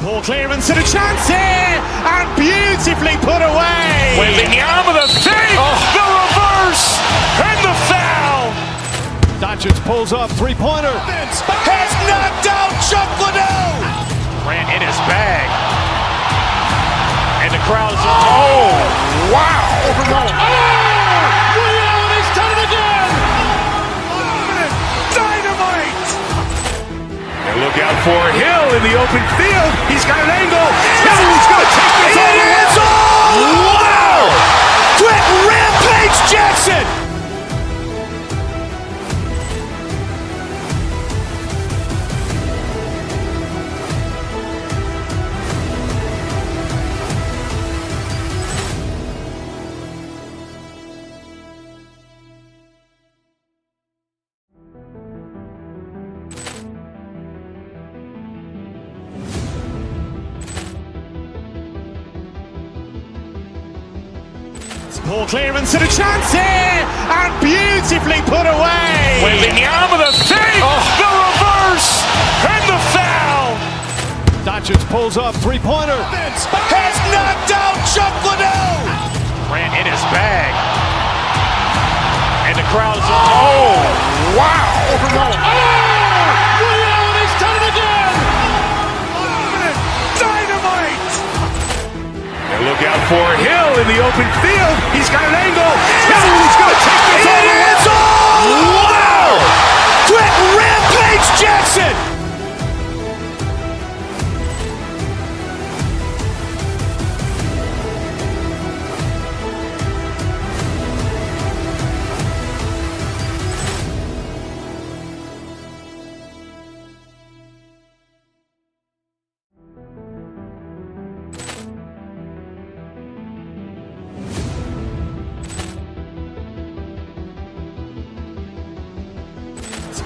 Poor clearance and a chance here, and beautifully put away. Waving the arm of the feet, the reverse, and the foul. Doncic pulls up, three-pointer. Has knocked out Chuck Liddell. Grant in his bag. And the crowd is, wow. He's done it again. Dynamite. And look out for Hill in the open field. He's got an angle. He's going to take this all the way. Wow! Quick Rampage Jackson. Poor clearance and a chance here, and beautifully put away. Waving the arm of the feet, the reverse, and the foul. Doncic pulls up, three-pointer. Has knocked out Chuck Liddell. Grant in his bag. And the crowd is, wow. He's done it again. Dynamite. And look out for Hill in the open field. He's got an angle. He's going to take this all the way. Wow! Quick Rampage Jackson.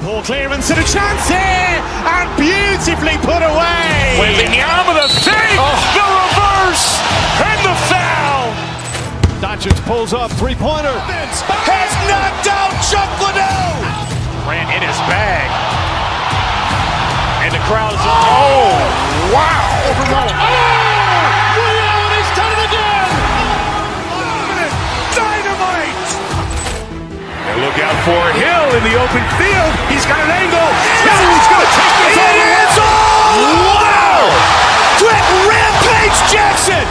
Poor clearance and a chance here, and beautifully put away. Waving the arm of the feet, the reverse, and the foul. Doncic pulls up, three-pointer. Has knocked out Chuck Liddell. Grant in his bag. And the crowd is, wow. He's done it again. Dynamite. And look out for Hill in the open field. He's got an angle. He's going to take this all the way. Wow! Quick Rampage Jackson.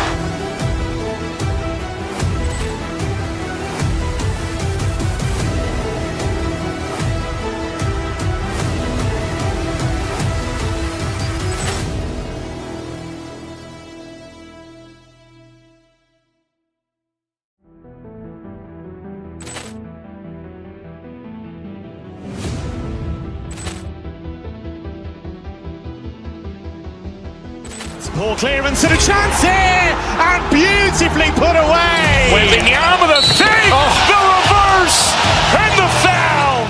Poor clearance and a chance here, and beautifully put away. Waving the arm of the feet, the reverse, and the foul.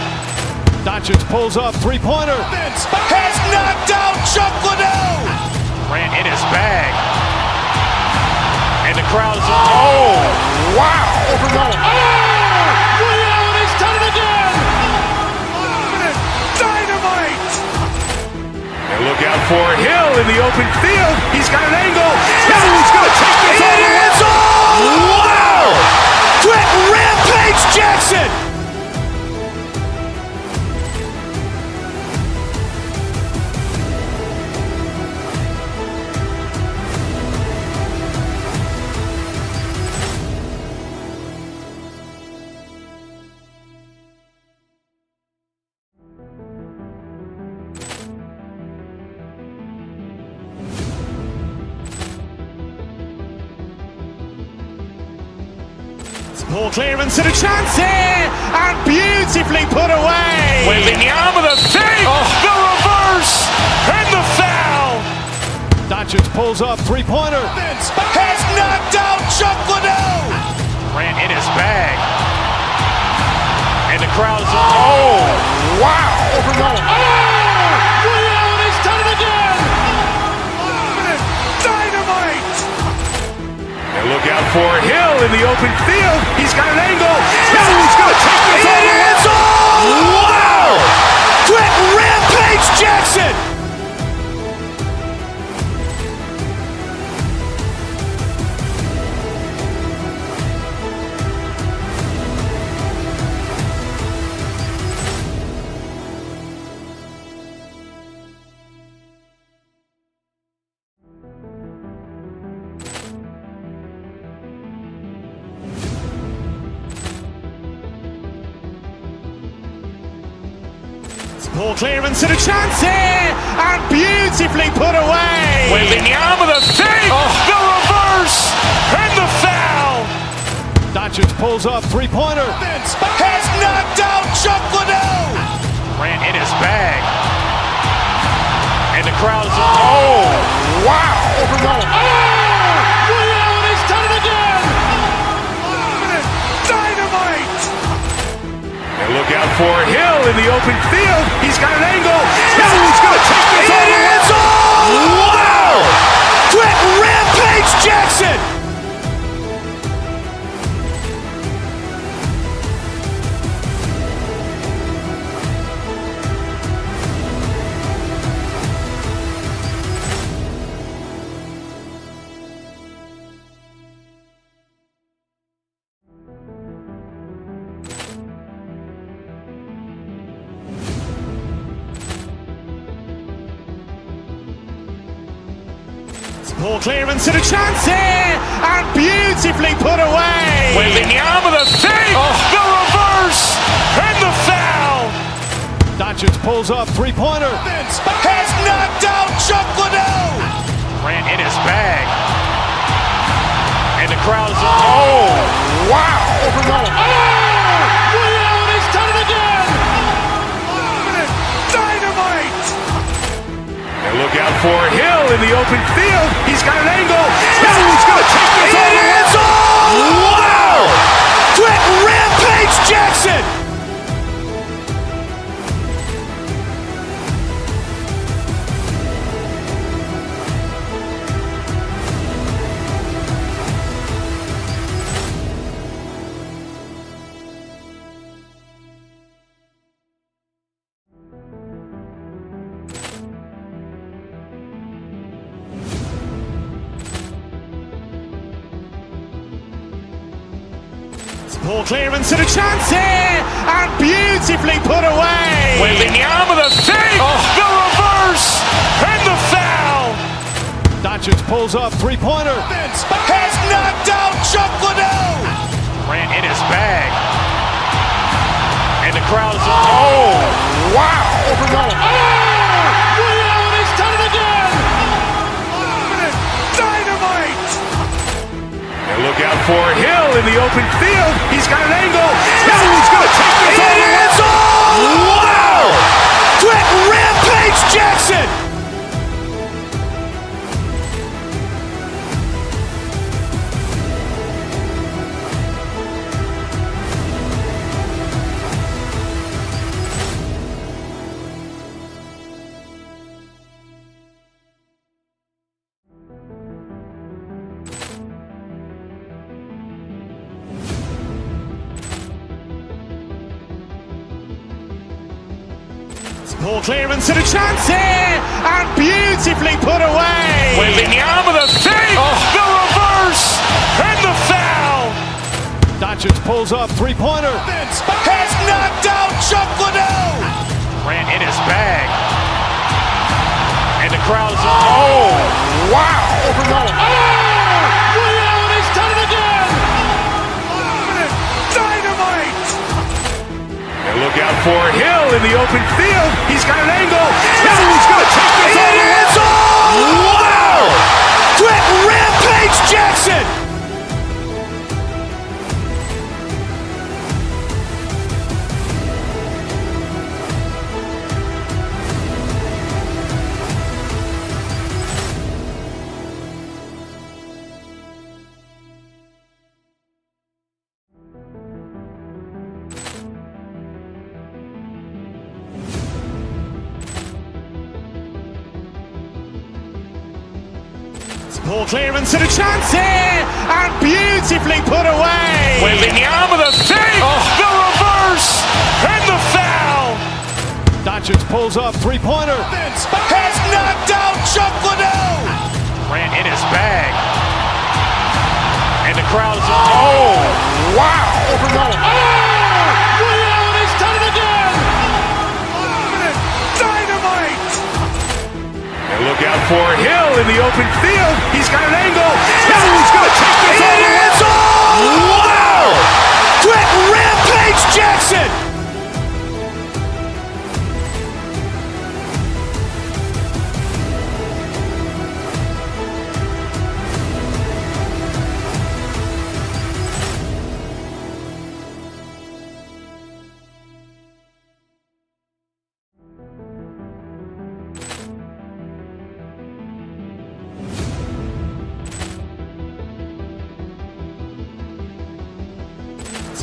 Doncic pulls up, three-pointer. Has knocked out Chuck Liddell. Grant in his bag. And the crowd is, wow. He's done it again. Dynamite. And look out for Hill in the open field. He's got an angle. He's going to take this all the way. Wow! Quick Rampage Jackson. Poor clearance and a chance here, and beautifully put away. Waving the arm of the feet, the reverse, and the foul. Doncic pulls up, three-pointer. Has knocked out Chuck Liddell. Grant in his bag. And the crowd is, wow. He's done it again. Dynamite. And look out for Hill in the open field. He's got an angle. He's going to take this all the way. Wow! Quick Rampage Jackson. Ball clearance and a chance here, and beautifully put away. Wembanyama with a fake, the reverse, and the foul. Doncic pulls up, three-pointer. Has knocked out Chuck Liddell. Grant in his bag. And the crowd is, oh, wow. Liddell has done it again. Dynamite. And look out for Hill in the open field. He's got an angle. Hill's going to take this all the way. Wow! Quick Rampage Jackson. Ball clearance and a chance here, and beautifully put away. Wembanyama with a fake, the reverse, and the foul. Doncic pulls up, three-pointer. Has knocked out Chuck Liddell. Grant in his bag. And the crowd is, oh, wow. Liddell has done it again. Dynamite. And look out for Hill in the open field. He's got an angle. Hill's going to take this all the way. Wow! Quick Rampage Jackson. Ball clearance and a chance here, and beautifully put away. Wembanyama with a fake, the reverse, and the foul. Doncic pulls up, three-pointer. Has knocked out Chuck Liddell. Grant in his bag. And the crowd is, oh, wow. Liddell has done it again. Dynamite. And look out for Hill in the open field. He's got an angle. Hill's going to take this all the way. Wow! Quick Rampage Jackson. Ball clearance and a chance here, and beautifully put away. Wembanyama with a fake, the reverse, and the foul. Doncic pulls up, three-pointer. Has knocked out Chuck Liddell. Grant in his bag. And the crowd is, oh, wow. Liddell has done it again. Dynamite. And look out for Hill in the open field. He's got an angle. Hill's going to take this all the way. Wow! Quick Rampage Jackson. Ball clearance and a chance here, and beautifully put away. Wembanyama with a fake, the reverse, and the foul. Doncic pulls up, three-pointer. Has knocked out Chuck Liddell. Grant in his bag. And the crowd is, oh, wow. Liddell has done it again. Dynamite. And look out for Hill in the open field. He's got an angle. Hill's going to take this all the way. Wow! Quick Rampage Jackson.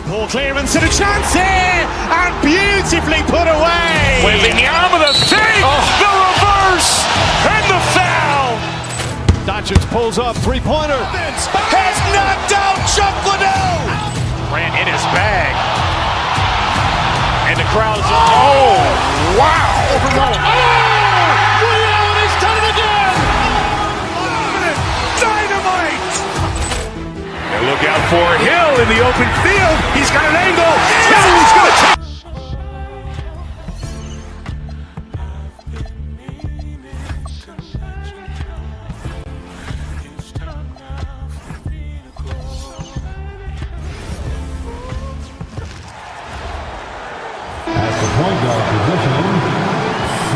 Poor clearance and a chance here, and beautifully put away. Wembanyama the fake, the reverse, and the foul. Doncic pulls up, three-pointer. Has knocked out Chuck Liddell. Ran in his bag. And the crowd is, oh, wow. Allen has done it again. Dynamite. And look out for Hill in the open field. He's got an angle. He's going to take. Point guard position,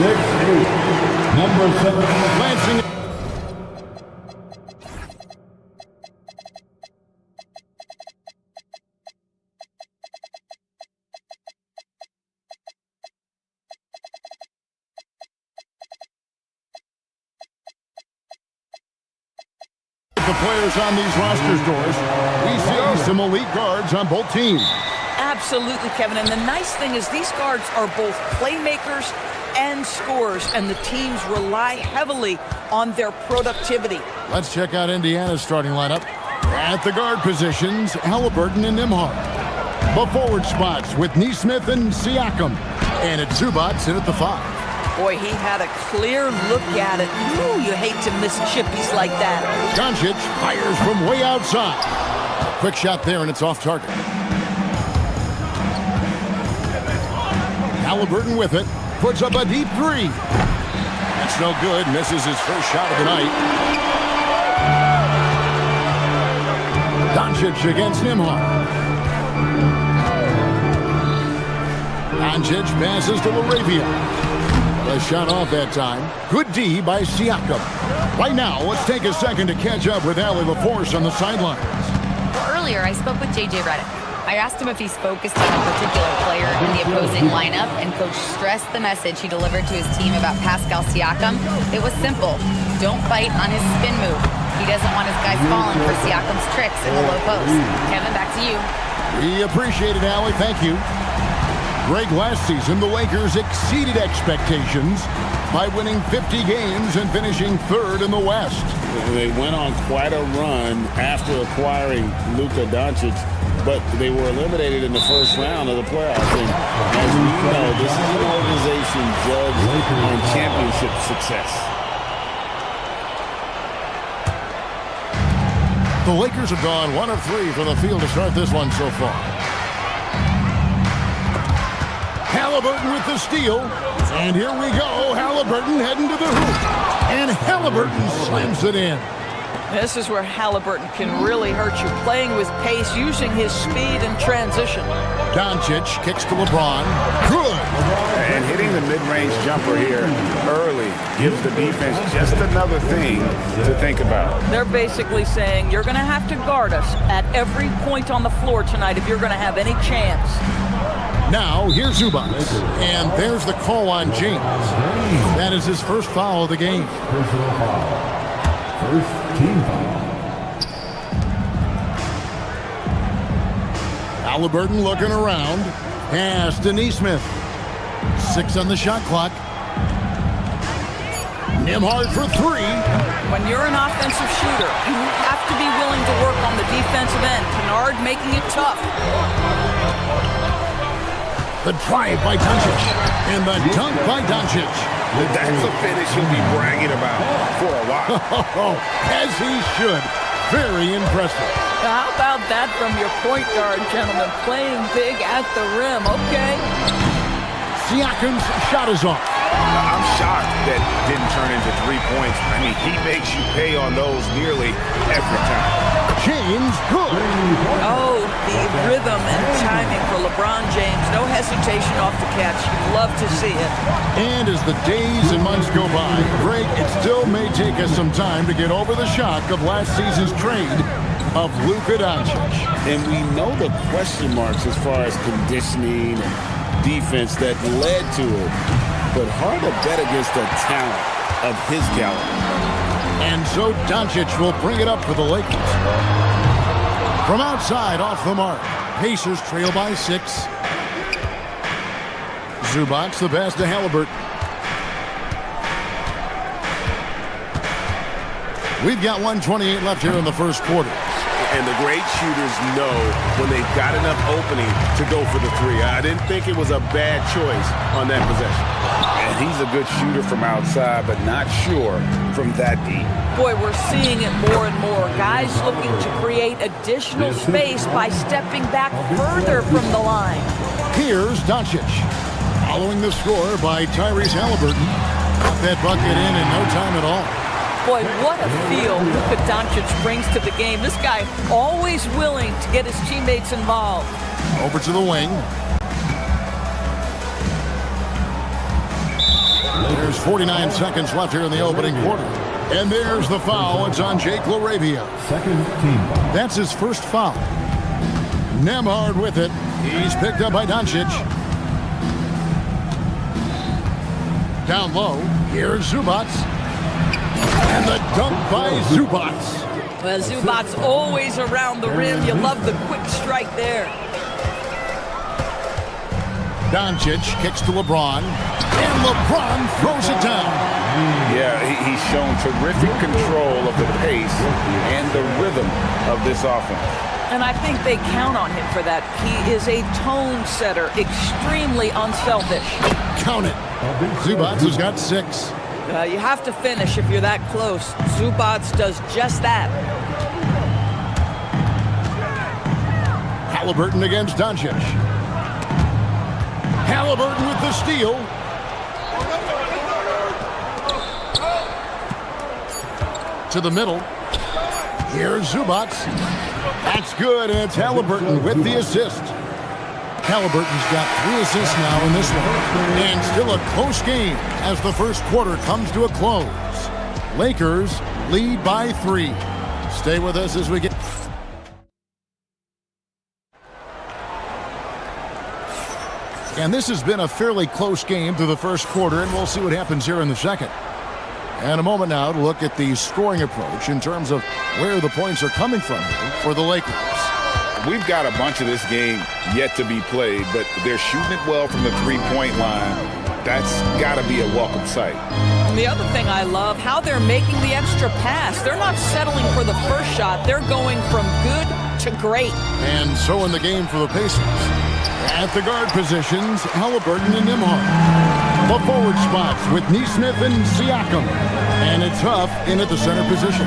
6'8", number 7, glancing. The players on these roster doors, we see some elite guards on both teams. Absolutely, Kevin. And the nice thing is these guards are both playmakers and scorers, and the teams rely heavily on their productivity. Let's check out Indiana's starting lineup. At the guard positions, Halliburton and Nembhard. The forward spots with Nesmith and Siakam. And at Zubac in at the 5. Boy, he had a clear look at it. Ooh, you hate to miss chippies like that. Doncic fires from way outside. Quick shot there, and it's off target. Halliburton with it, puts up a deep 3. That's no good, misses his first shot of the night. Doncic against Nembhard. Doncic passes to Laravia. A shot off that time. Good D by Siakam. Right now, let's take a second to catch up with Allie LaForce on the sidelines. Earlier, I spoke with J.J. Redick. I asked him if he's focused on a particular player in the opposing lineup, and Coach stressed the message he delivered to his team about Pascal Siakam. It was simple. Don't bite on his spin move. He doesn't want his guys falling for Siakam's tricks in the low post. Kevin, back to you. We appreciate it, Allie. Thank you. Greg, last season, the Lakers exceeded expectations by winning 50 games and finishing 3rd in the West. They went on quite a run after acquiring Luka Doncic, but they were eliminated in the first round of the playoffs. And as we know, this is an organization judged on championship success. The Lakers have gone 1 of 3 from the field to start this one so far. Halliburton with the steal. And here we go. Halliburton heading to the hoop. And Halliburton slams it in. This is where Halliburton can really hurt you, playing with pace, using his speed and transition. Doncic kicks to LeBron. Good. And hitting the mid-range jumper here early gives the defense just another thing to think about. They're basically saying, you're going to have to guard us at every point on the floor tonight if you're going to have any chance. Now, here's Zubac. And there's the call on James. That is his first foul of the game. Personal foul. First team foul. Halliburton looking around. Pass to Nesmith. 6 on the shot clock. Nembhard for 3. When you're an offensive shooter, you have to be willing to work on the defensive end. Kennard making it tough. The drive by Doncic. And the dunk by Doncic. That's a finish he'll be bragging about for a while. As he should. Very impressive. How about that from your point guard, gentlemen? Playing big at the rim, okay? Siakam's shot is off. I'm shocked that didn't turn into 3 points. I mean, he makes you pay on those nearly every time. James, good. Oh, the rhythm and timing for LeBron James. No hesitation off the catch. You love to see it. And as the days and months go by, Greg, it still may take us some time to get over the shock of last season's trade of Luka Doncic. And we know the question marks as far as conditioning and defense that led to it. But hard to bet against the talent of his caliber. And so Doncic will bring it up for the Lakers. From outside, off the mark. Pacers trail by 6. Zubac, the pass to Halliburton. We've got 1:28 left here in the first quarter. And the great shooters know when they've got enough opening to go for the three. I didn't think it was a bad choice on that possession. And he's a good shooter from outside, but not sure from that deep. Boy, we're seeing it more and more. Guys looking to create additional space by stepping back further from the line. Here's Doncic. Following the score by Tyrese Halliburton. Got that bucket in no time at all. Boy, what a feel Luka Doncic brings to the game. This guy always willing to get his teammates involved. Over to the wing. There's 49 seconds left here in the opening quarter. And there's the foul. It's on Jake LaRavia. Second team foul. That's his first foul. Nembhard with it. He's picked up by Doncic. Down low. Here's Zubac. And the dunk by Zubac. Well, Zubac's always around the rim. You love the quick strike there. Doncic kicks to LeBron. And LeBron throws it down. Yeah, he's shown terrific control of the pace and the rhythm of this offense. And I think they count on him for that. He is a tone setter, extremely unselfish. Count it. Zubac has got 6. You have to finish if you're that close. Zubac does just that. Halliburton against Doncic. Halliburton with the steal. To the middle. Here's Zubac. That's good, and it's Halliburton with the assist. Halliburton's got 3 assists now in this one. And still a close game as the first quarter comes to a close. Lakers lead by 3. Stay with us as we get... And this has been a fairly close game through the first quarter, and we'll see what happens here in the second. And a moment now to look at the scoring approach in terms of where the points are coming from for the Lakers. We've got a bunch of this game yet to be played, but they're shooting it well from the three-point line. That's got to be a welcome sight. And the other thing I love, how they're making the extra pass. They're not settling for the first shot. They're going from good to great. And so in the game for the Pacers. At the guard positions, Halliburton and Nembhard. The forward spots with Nesmith and Siakam. And it's Huff in at the center position.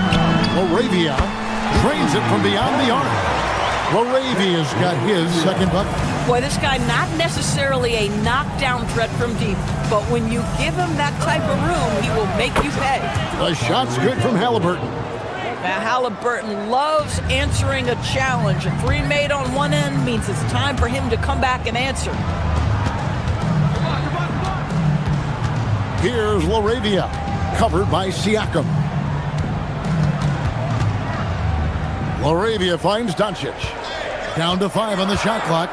LaRavia drains it from beyond the arc. LaRavia's got his second bucket. Boy, this guy not necessarily a knockdown threat from deep, but when you give him that type of room, he will make you pay. The shot's good from Halliburton. Now, Halliburton loves answering a challenge. A 3 made on one end means it's time for him to come back and answer. Here's LaRavia, covered by Siakam. LaRavia finds Doncic. Down to 5 on the shot clock.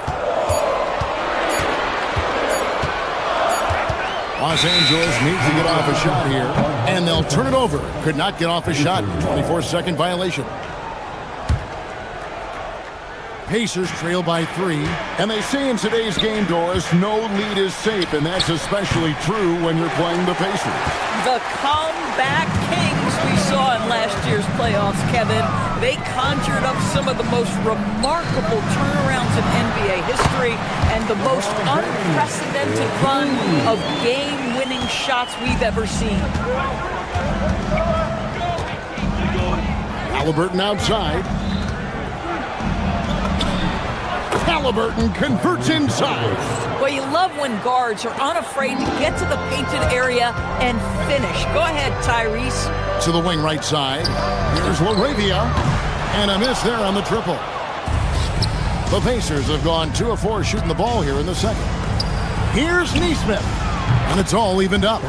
Los Angeles needs to get off a shot here, and they'll turn it over. Could not get off a shot. 24-second violation. Pacers trail by 3, and they say in today's game, Doris, no lead is safe, and that's especially true when you're playing the Pacers. The comeback kings we saw in last year's playoffs, Kevin. They conjured up some of the most remarkable turnarounds in NBA history and the most unprecedented run of game-winning shots we've ever seen. Halliburton outside. Halliburton converts inside. Well, you love when guards are unafraid to get to the painted area and finish. Go ahead, Tyrese. To the wing right side. Here's LaRavia. And a miss there on the triple. The Pacers have gone 2 of 4 shooting the ball here in the second. Here's Nesmith. And it's all evened up.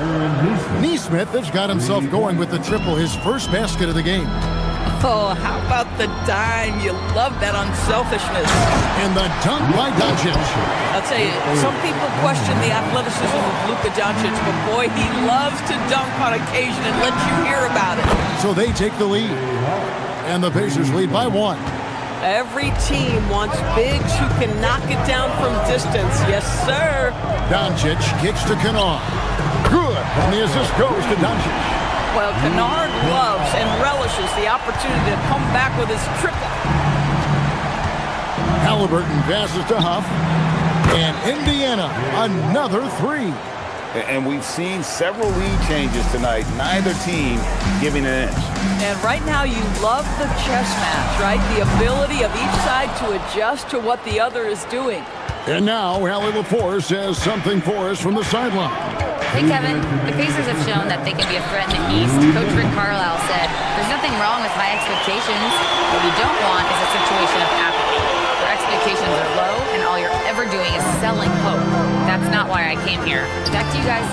Nesmith has got himself going with the triple, his first basket of the game. Oh, how about the dime? You love that unselfishness. And the dunk by Doncic. I'll tell you, some people question the athleticism of Luka Doncic, but boy, he loves to dunk on occasion and let you hear about it. So they take the lead. And the Pacers lead by 1. Every team wants bigs who can knock it down from distance. Yes, sir. Doncic kicks to Kennard. Good. And the assist goes to Doncic. Well, Kennard loves and relishes the opportunity to come back with his triple. Halliburton passes to Huff. And Indiana, another three. And we've seen several lead changes tonight. Neither team giving an inch. And right now you love the chess match, right? The ability of each side to adjust to what the other is doing. And now Allie LaForce has something for us from the sideline. Hey, Kevin, the Pacers have shown that they can be a threat in the East. Coach Rick Carlisle said, there's nothing wrong with high expectations. What we don't want is a situation of apathy, where expectations are low and all you're ever doing is selling hope. That's not why I came here. Back to you guys.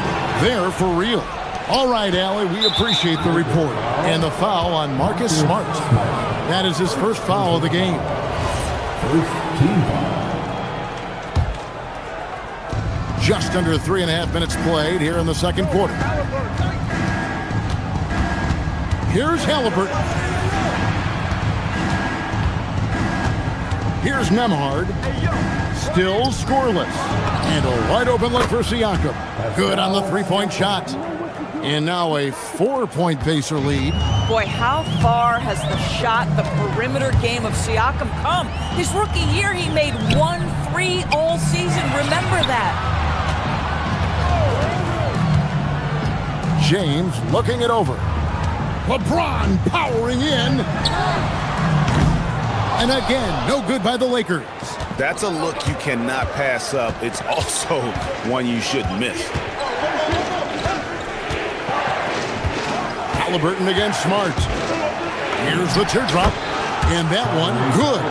They're for real. All right, Allie, we appreciate the report. And the foul on Marcus Smart. That is his first foul of the game. First team foul. Just under 3.5 minutes played here in the second quarter. Here's Halliburton. Here's Nembhard. Still scoreless. And a wide open look for Siakam. Good on the three-point shot. And now a 4-point Pacer lead. Boy, how far has the shot, the perimeter game of Siakam come? His rookie year, he made 1 3 all season. Remember that. James looking it over. LeBron powering in. And again, no good by the Lakers. That's a look you cannot pass up. It's also one you shouldn't miss. Halliburton against Smart. Here's the teardrop. And that one, good.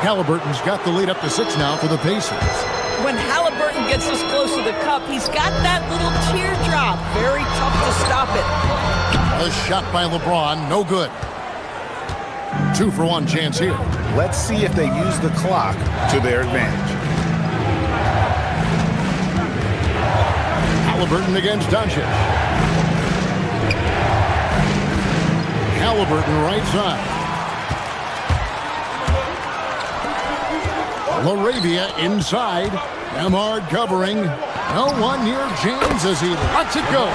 Halliburton's got the lead up to 6 now for the Pacers. When Halliburton gets this close to the cup, he's got that little teardrop. Very tough to stop it. A shot by LeBron, no good. 2-for-1 chance here. Let's see if they use the clock to their advantage. Halliburton against Doncic. Halliburton right side. LaRavia inside. Nembhard covering. No one near James as he lets it go.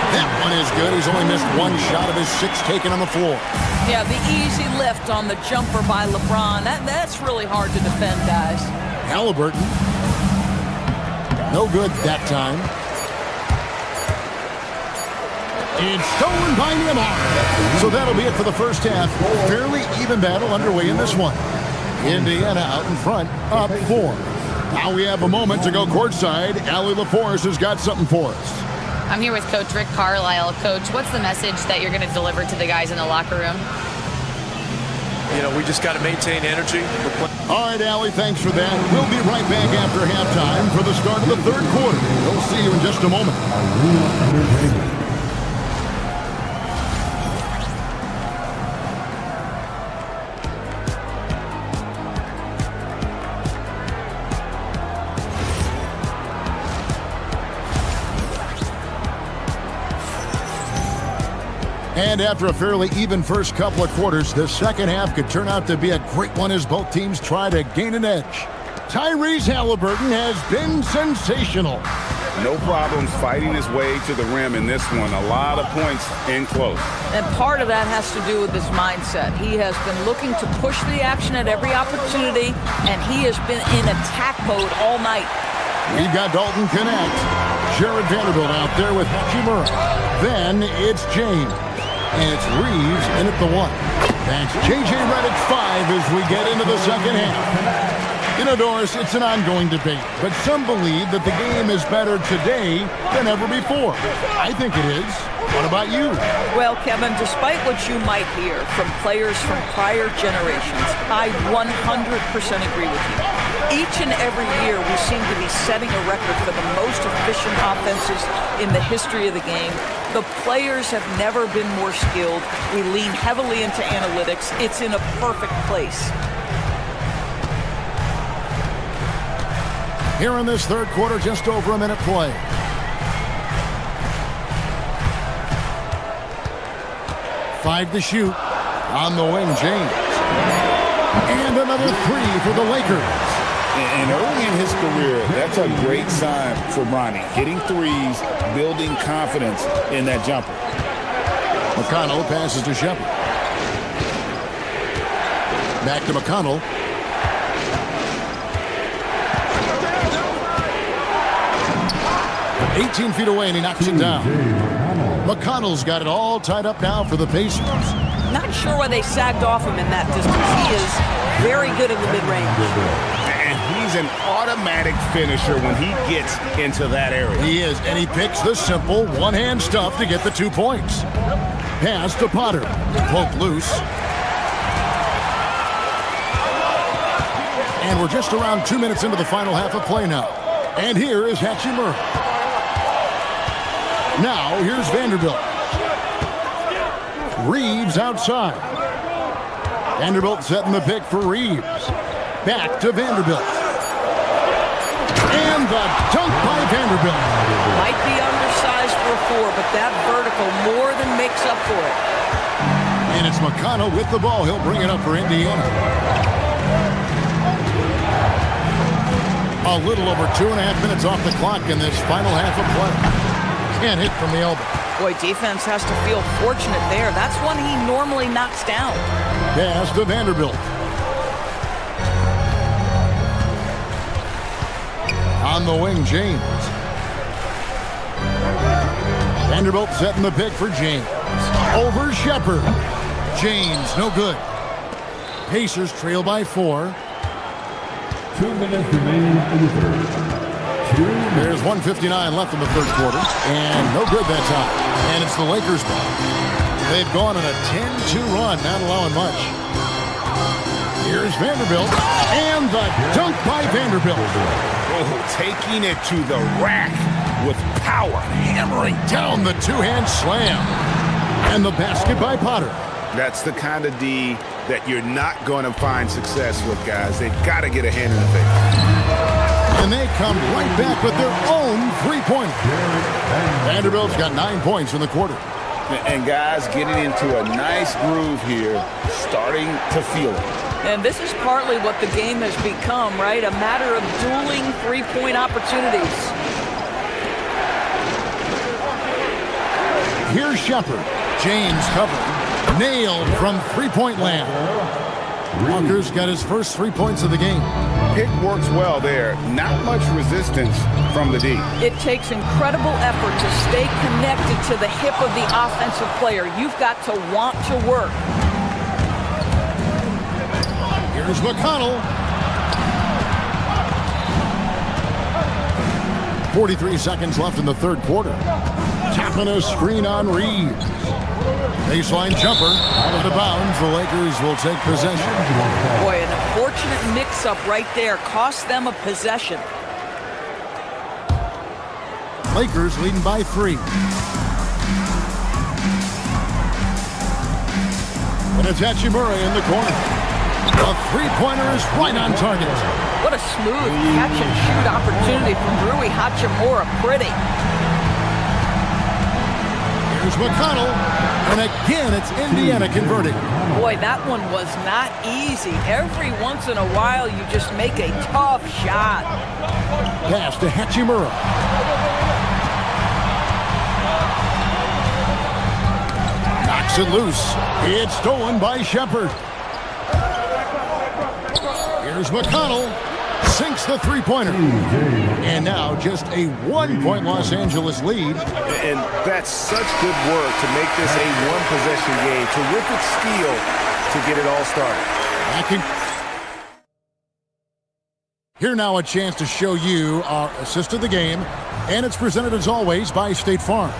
That one is good. He's only missed 1 shot of his 6 taken on the floor. Yeah, the easy lift on the jumper by LeBron. That's really hard to defend, guys. Halliburton. No good that time. It's stolen by Nembhard. So that'll be it for the first half. Fairly even battle underway in this one. Indiana out in front, up 4. Now we have a moment to go courtside. Allie LaForce has got something for us. I'm here with Coach Rick Carlisle. Coach, what's the message that you're going to deliver to the guys in the locker room? You know, we just got to maintain energy. All right, Allie, thanks for that. We'll be right back after halftime for the start of the third quarter. We'll see you in just a moment. And after a fairly even first couple of quarters, the second half could turn out to be a great one as both teams try to gain an edge. Tyrese Halliburton has been sensational. No problems fighting his way to the rim in this one. A lot of points in close. And part of that has to do with his mindset. He has been looking to push the action at every opportunity, and he has been in attack mode all night. We've got Dalton Connect. Jared Vanderbilt out there with Hachimura. Then it's James. And it's Reeves in at the 1. That's J.J. Redick 5 as we get into the second half. You know, Doris, it's an ongoing debate, but some believe that the game is better today than ever before. I think it is. What about you? Well, Kevin, despite what you might hear from players from prior generations, I 100% agree with you. Each and every year, we seem to be setting a record for the most efficient offenses in the history of the game. The players have never been more skilled. We lean heavily into analytics. It's in a perfect place. Here in this third quarter, just over a minute play. Five to shoot. On the wing, James. And another three for the Lakers. And early in his career, that's a great sign for Bronny. Hitting threes, building confidence in that jumper. McConnell passes to Shepard. Back to McConnell. "18 feet away, and he knocks it down." McConnell's got it all tied up now for the Pacers. Not sure why they sagged off him in that distance. He is very good in the mid-range. And he's an automatic finisher when he gets into that area. He is, and he picks the simple one-hand stuff to get the 2 points. Pass to Potter. Poke loose. And we're just around 2 minutes into the final half of play now. And here is Hachimura. Now, here's Vanderbilt. Reeves outside. Vanderbilt setting the pick for Reeves. Back to Vanderbilt. And the dunk by Vanderbilt. Might be undersized for a 4, but that vertical more than makes up for it. And it's McConnell with the ball. He'll bring it up for Indiana. A little over 2.5 minutes off the clock in this final half of play. Can't hit from the elbow. Boy, defense has to feel fortunate there. That's one he normally knocks down. Pass to Vanderbilt. On the wing, James. Vanderbilt setting the pick for James. Over Shepard. James, no good. Pacers trail by 4. 2 minutes remaining in the third. There's 1:59 left in the third quarter. And no good that time. And it's the Lakers' ball. They've gone on a 10-2 run, not allowing much. Here's Vanderbilt. And the dunk by Vanderbilt. Oh, taking it to the rack with power. Hammering down the two-hand slam. And the basket by Potter. That's the kind of D that you're not going to find success with, guys. They've got to get a hand in the face. And they come right back with their own three-pointer. Vanderbilt's got 9 points in the quarter. And guys getting into a nice groove here, starting to feel it. And this is partly what the game has become, right? A matter of dueling three-point opportunities. Here's Shepard. James covering. Nailed from three-point land. Walker's got his first 3 points of the game. Pick works well there. Not much resistance from the D. It takes incredible effort to stay connected to the hip of the offensive player. You've got to want to work. Here's McConnell. 43 seconds left in the third quarter. Tapping a screen on Reeves. Baseline jumper. Out of bounds. The Lakers will take possession. Boy, an unfortunate mix-up right there. Cost them a possession. Lakers leading by 3. And it's Hachimura in the corner. The three-pointer is right on target. What a smooth catch-and-shoot opportunity from Rui Hachimura. Pretty. Here's McConnell. And again, it's Indiana converting. Boy, that one was not easy. Every once in a while, you just make a tough shot. Pass to Hachimura. Knocks it loose. It's stolen by Shepard. Here's McConnell. Sinks the three-pointer. And now just a 1-point Los Angeles lead. And that's such good work to make this a one-possession game. Terrific steal to get it all started. Here now a chance to show you our assist of the game. And it's presented as always by State Farm.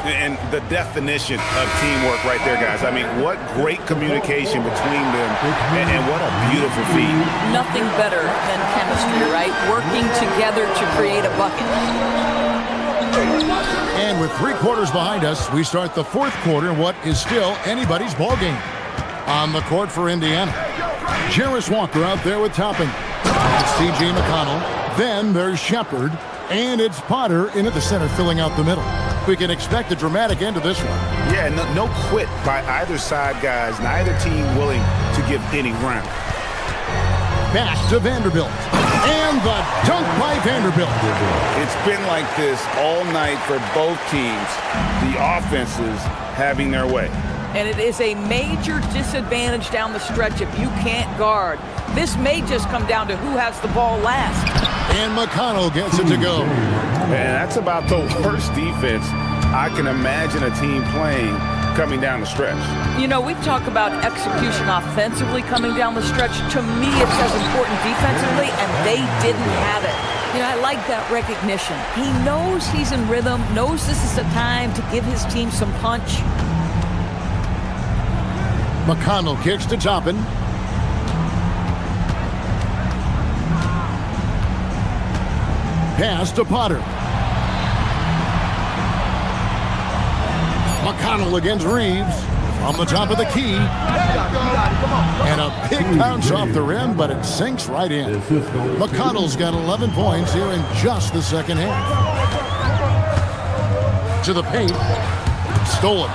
And the definition of teamwork right there, guys. I mean, what great communication between them, and what a beautiful feat. Nothing better than chemistry, right? Working together to create a bucket. And with 3 quarters behind us, we start the fourth quarter in what is still anybody's ball game. On the court for Indiana, Jarris Walker out there with Toppin. It's C.J. McConnell. Then there's Shepard. And it's Potter in at the center, filling out the middle. We can expect a dramatic end to this one. Yeah, no quit by either side, guys. Neither team willing to give any ground. Back to Vanderbilt. And the dunk by Vanderbilt. It's been like this all night for both teams. The offenses having their way. And it is a major disadvantage down the stretch if you can't guard. This may just come down to who has the ball last. And McConnell gets it to go. And that's about the worst defense I can imagine a team playing coming down the stretch. You know, we talk about execution offensively coming down the stretch. To me, it's as important defensively, and they didn't have it. You know, I like that recognition. He knows he's in rhythm, knows this is the time to give his team some punch. McConnell kicks to Toppin. Pass to Potter. McConnell against Reeves from the top of the key. And a big bounce off the rim, but it sinks right in. McConnell's got 11 points here in just the second half. To the paint. Stolen.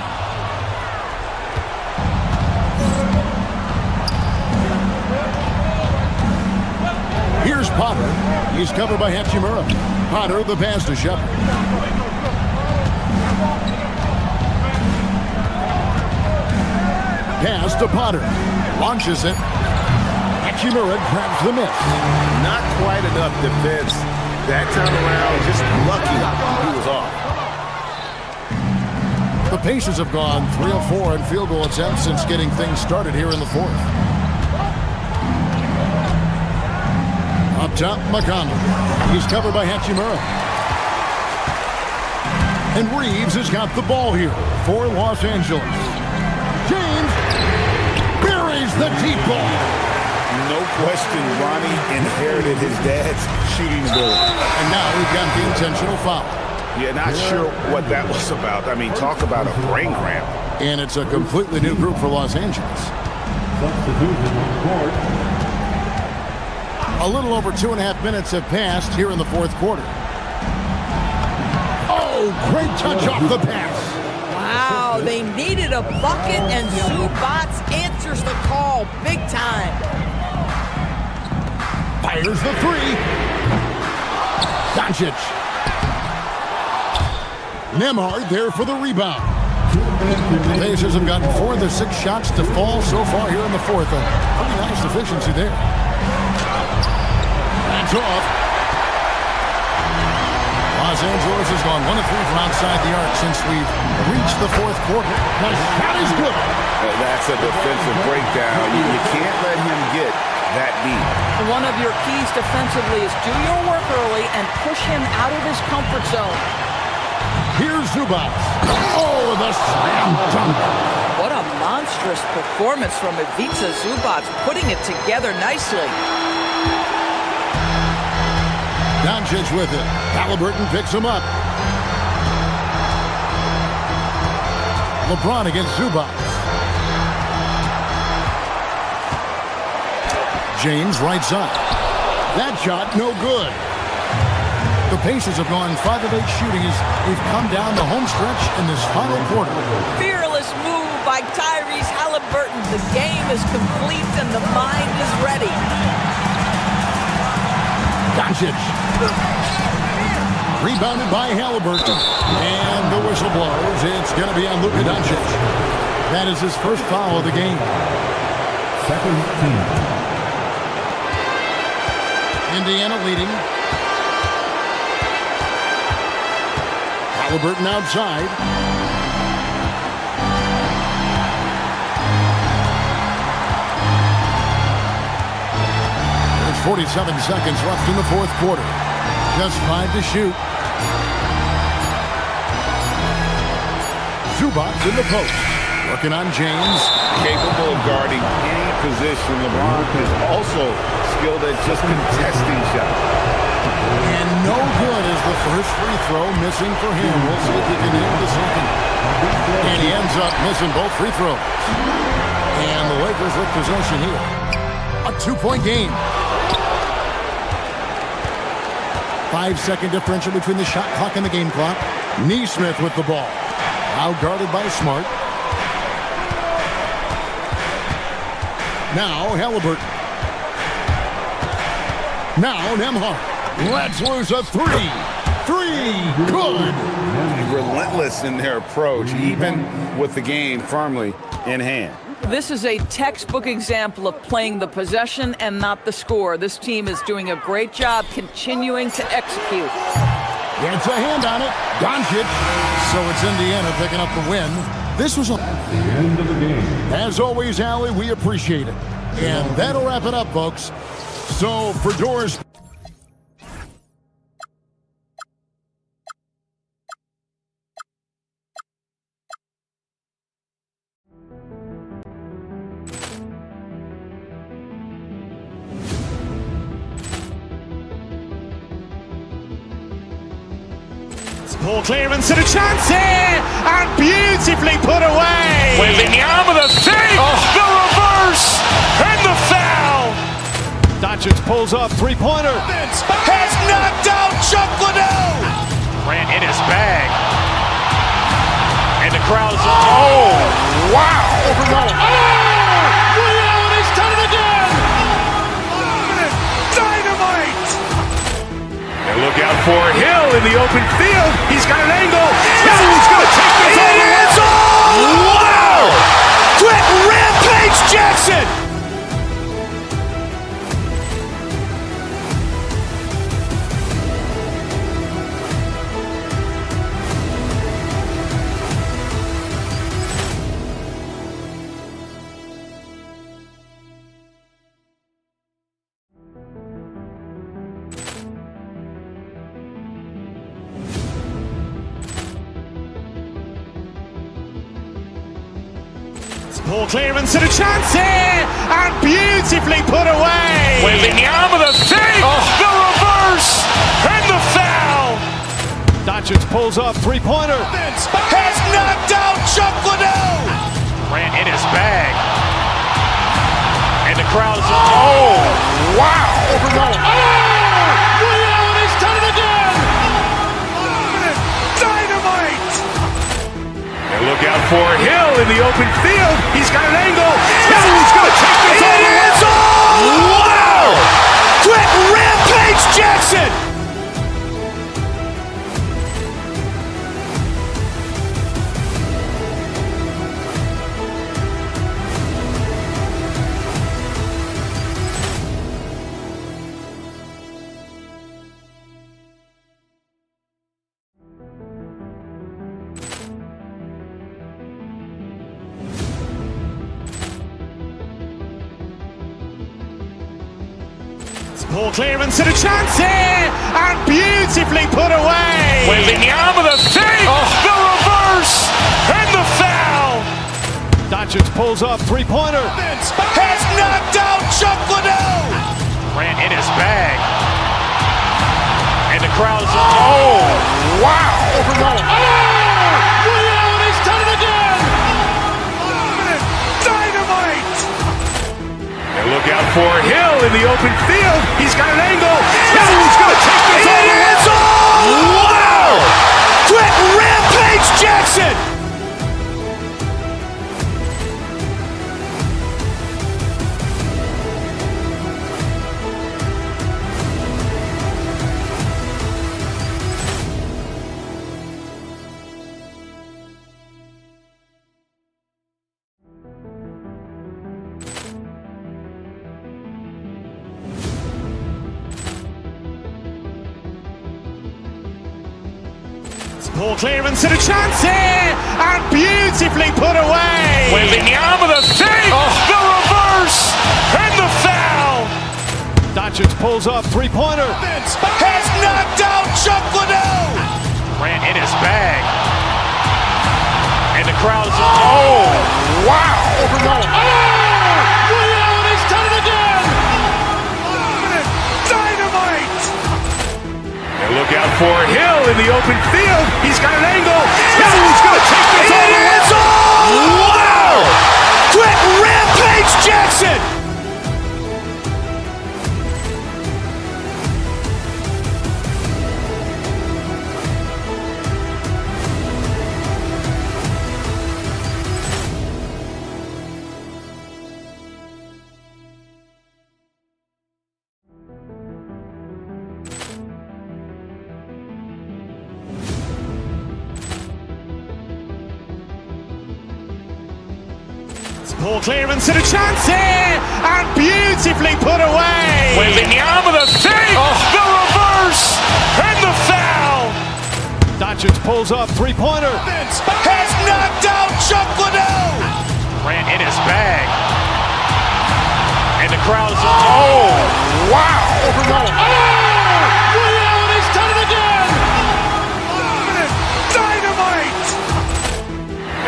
Here's Potter. He's covered by Hachimura. Potter, the pass to Shepard. Pass to Potter. Launches it. Hachimura grabs the miss. Not quite enough defense. That time around, just lucky he was off. The Pacers have gone 3 of 4 in field goal attempts since getting things started here in the fourth. Up top, McConnell. He's covered by Hachimura. And Reeves has got the ball here for Los Angeles. James buries the deep ball. No question, Ronnie inherited his dad's shooting ability. And now we've got the intentional foul. Yeah, not sure what that was about. I mean, talk about a brain cramp. And it's a completely new group for Los Angeles. Substitution on court. A little over 2.5 minutes have passed here in the fourth quarter. Oh, great touch off the pass. Wow, they needed a bucket, and Zubac answers the call big time. Fires the three. Doncic. Nembhard there for the rebound. The Pacers have gotten 4 of their 6 shots to fall so far here in the fourth. A pretty nice efficiency there. That's off. Los Angeles has gone 1 of 3 from outside the arc since we've reached the fourth quarter. The shot is good. That's a defensive breakdown. You can't let him get that deep. One of your keys defensively is do your work early and push him out of his comfort zone. Here's Zubac. Oh, the slam dunk. What a monstrous performance from Ivica Zubac, putting it together nicely. Doncic with it. Halliburton picks him up. LeBron against Zubac. James right side. That shot no good. The Pacers have gone 5 of 8 shooting as we've come down the home stretch in this final quarter. Fearless move by Tyrese Halliburton. The game is complete and the mind is ready. Doncic. Rebounded by Halliburton. And the whistle blows. It's going to be on Luka Doncic. That is his first foul of the game. Second team. Indiana leading. Halliburton outside. There's 47 seconds left in the fourth quarter. Just 5 to shoot. Zubac in the post. Working on James. Capable of guarding any position. LeBron is also skilled at just contesting shots. And no good is the first free throw missing for him. We'll see if he can hit the second. And he ends up missing both free throws. And the Lakers with possession here. A 2-point game. 5-second differential between the shot clock and the game clock. Neesmith with the ball. Now guarded by Smart. Now Halliburton. Now Nembhard lets loose a three. Good. Relentless in their approach, even with the game firmly in hand. This is a textbook example of playing the possession and not the score. This team is doing a great job continuing to execute. Gets a hand on it. Doncic. So it's Indiana picking up the win. This was The end of the game. As always, Allie, we appreciate it. And that'll wrap it up, folks. So for Doris... Poor clearance and a chance here, and beautifully put away. Wembanyama the save, the reverse, and the foul. Doncic pulls up, three-pointer. Has knocked out Chuck Liddell. Grant in his bag. And the crowd's wow. He's done it again. Dynamite. And look out for Hill in the open field. He's got an angle. He's going to take this all the way. Wow! Quick Rampage Jackson. Poor clearance and a chance here, and beautifully put away. Wembanyama the save, the reverse, and the foul. Doncic pulls up, three-pointer. Has knocked out Chuck Liddell. Grant in his bag. And the crowd's wow. He's done it again. Dynamite. And look out for Hill in the open field. He's got an angle. He's going to take this all the way. Wow! Quick Rampage Jackson. Poor clearance and a chance here, and beautifully put away. Wembanyama the save, the reverse, and the foul. Doncic pulls up, three-pointer. Has knocked out Chuck Liddell. Grant in his bag. And the crowd's wow. He's done it again. Dynamite. And look out for Hill in the open field. He's got an angle. He's going to take this all the way. Wow! Quick Rampage Jackson. Poor clearance and a chance here, and beautifully put away. Wembanyama the save, the reverse, and the foul. Doncic pulls up, three-pointer. Has knocked out Chuck Liddell. Grant in his bag. And the crowd's wow. He's done it again. Dynamite. And look out for Hill in the open field. He's got an angle. He's going to take this all the way. Wow! Quick Rampage Jackson. Poor clearance and a chance here, and beautifully put away. Wembanyama the save, the reverse, and the foul. Doncic pulls up, three-pointer. Has knocked out Chuck Liddell. Ran in his bag. And the crowd is, oh, wow. He's done it again. Dynamite.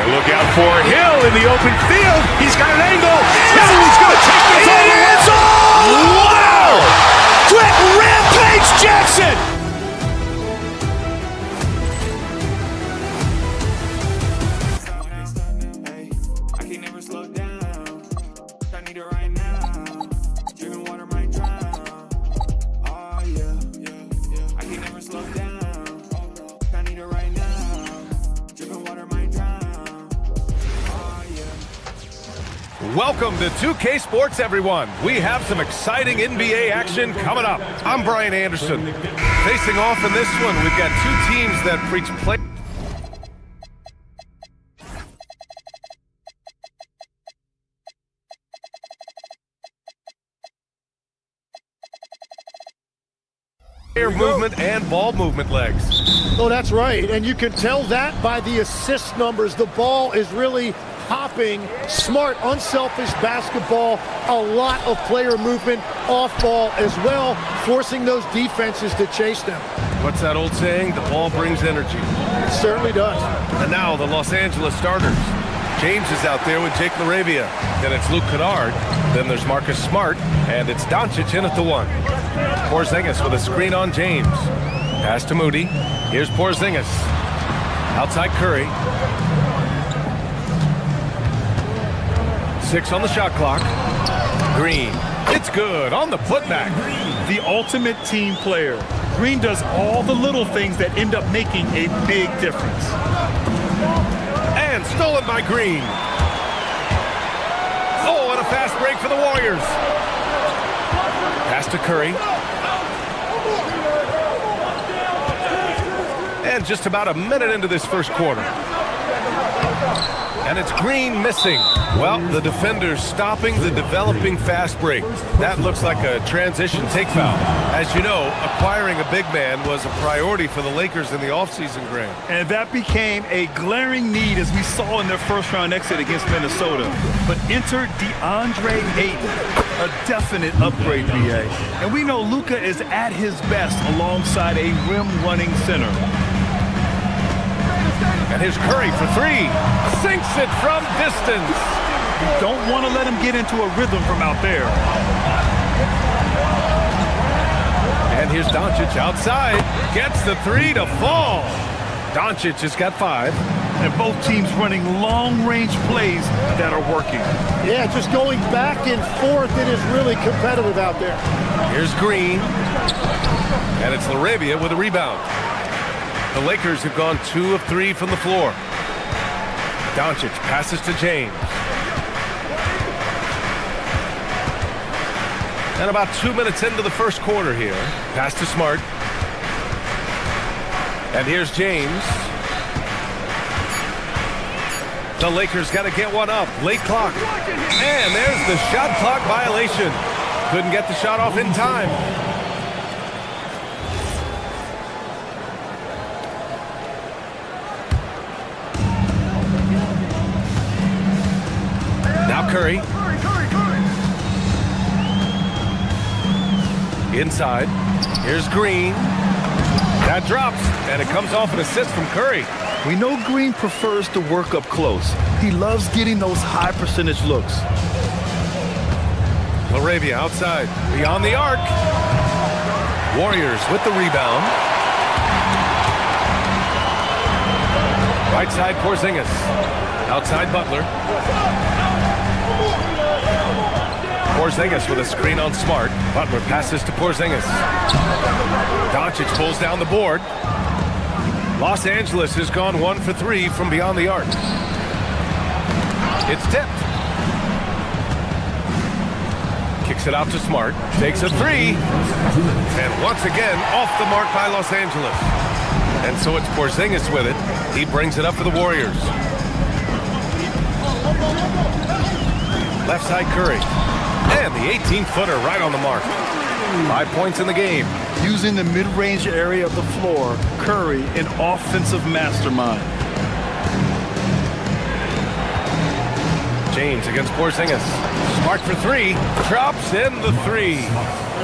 And look out for Hill in the open field. He's got an angle. He's going to take this all the way. Wow. Quick rampage Jackson. Welcome to 2K Sports, everyone. We have some exciting NBA action coming up. I'm Brian Anderson. Facing off in this one, we've got two teams that preach play. Movement and ball movement legs. Oh, that's right. And you can tell that by the assist numbers. The ball is really hopping. Smart, unselfish basketball. A lot of player movement off ball as well, forcing those defenses to chase them. What's that old saying? The ball brings energy. It certainly does. And now the Los Angeles starters. James is out there with Jake LaRavia. Then it's Luke Kennard. Then there's Marcus Smart. And it's Doncic in at the one. Porzingis with a screen on James. Pass to Moody. Here's Porzingis. Outside Curry. 6 on the shot clock. Green. It's good on the putback. The ultimate team player. Green does all the little things that end up making a big difference. And stolen by Green. Oh, and a fast break for the Warriors. Pass to Curry. And just about a minute into this first quarter. And it's Green missing. Well, the defender's stopping the developing fast break. That looks like a transition take foul. As you know, acquiring a big man was a priority for the Lakers in the offseason, Graham. And that became a glaring need as we saw in their first round exit against Minnesota. But enter DeAndre Ayton, a definite upgrade, BA. And we know Luka is at his best alongside a rim-running center. And here's Curry for three. Sinks it from distance. You don't want to let him get into a rhythm from out there. And here's Doncic outside. Gets the three to fall. Doncic has got 5. And both teams running long-range plays that are working. Yeah, just going back and forth. It is really competitive out there. Here's Green. And it's LaRavia with a rebound. The Lakers have gone 2 of 3 from the floor. Doncic passes to James. And about 2 minutes into the first quarter here. Pass to Smart. And here's James. The Lakers got to get one up. Late clock. And there's the shot clock violation. Couldn't get the shot off in time. Now Curry. Inside. Here's Green. That drops, and it comes off an assist from Curry. We know Green prefers to work up close. He loves getting those high percentage looks. LaRavia outside, beyond the arc. Warriors with the rebound. Right side, Porzingis. Outside, Butler. Porzingis with a screen on Smart. Butler passes to Porzingis. Doncic pulls down the board. Los Angeles has gone 1 for 3 from beyond the arc. It's tipped. Kicks it out to Smart. Takes a 3. And once again, off the mark by Los Angeles. And so it's Porzingis with it. He brings it up for the Warriors. Left side Curry. And the 18-footer right on the mark. 5 points in the game. Using the mid-range area of the floor, Curry, an offensive mastermind. James against Porzingis. Smart for three. Drops in the three.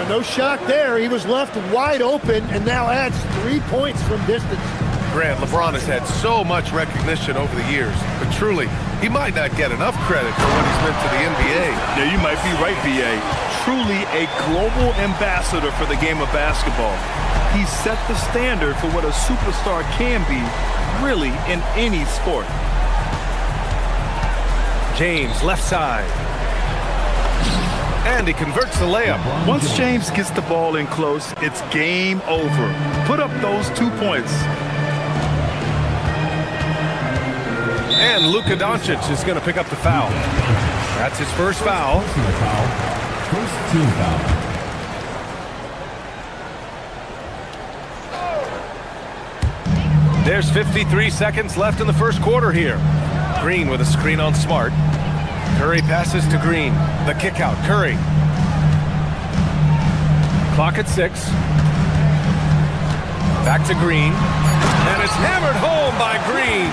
No shock there. He was left wide open and now adds 3 points from distance. Grant, LeBron has had so much recognition over the years, but truly, he might not get enough credit for what he's meant to the NBA. Yeah, you might be right, B.A. Truly a global ambassador for the game of basketball. He set the standard for what a superstar can be, really, in any sport. James, left side. And he converts the layup. Once James gets the ball in close, it's game over. Put up those 2 points. And Luka Doncic is going to pick up the foul. That's his first foul. First team foul. There's 53 seconds left in the first quarter here. Green with a screen on Smart. Curry passes to Green. The kick out, Curry. Clock at 6. Back to Green. And it's hammered home by Green.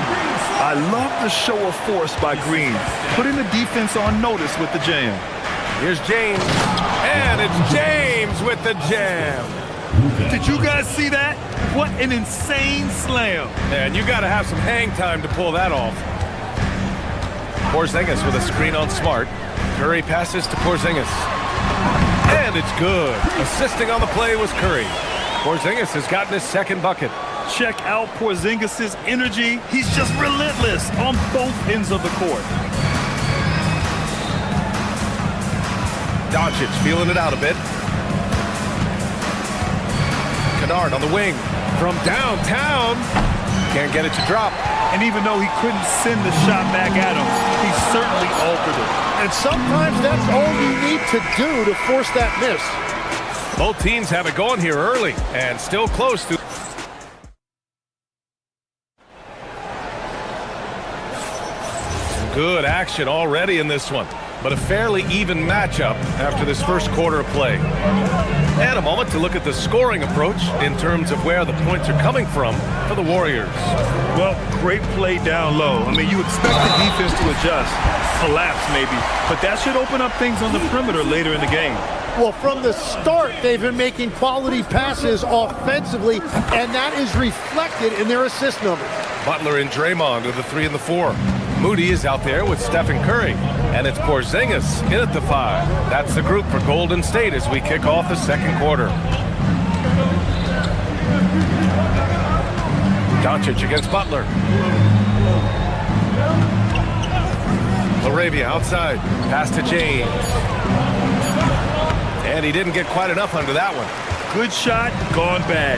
I love the show of force by Green, putting the defense on notice with the jam. Here's James. And it's James with the jam. Did you guys see that? What an insane slam. And you got to have some hang time to pull that off. Porzingis with a screen on Smart. Curry passes to Porzingis. And it's good. Assisting on the play was Curry. Porzingis has gotten his second bucket. Check out Porzingis' energy. He's just relentless on both ends of the court. Doncic feeling it out a bit. Kennard on the wing from downtown. Can't get it to drop. And even though he couldn't send the shot back at him, he certainly altered it. And sometimes that's all you need to do to force that miss. Both teams have it going here early and still close to. Some good action already in this one, but a fairly even matchup after this first quarter of play. And a moment to look at the scoring approach in terms of where the points are coming from for the Warriors. Well, great play down low. I mean, you expect the defense to adjust, collapse maybe, but that should open up things on the perimeter later in the game. Well, from the start, they've been making quality passes offensively, and that is reflected in their assist numbers. Butler and Draymond with the 3 and the 4. Moody is out there with Stephen Curry, and it's Porzingis in at the 5. That's the group for Golden State as we kick off the second quarter. Doncic against Butler. LaRavia outside, pass to James. And he didn't get quite enough under that one. Good shot, gone bad.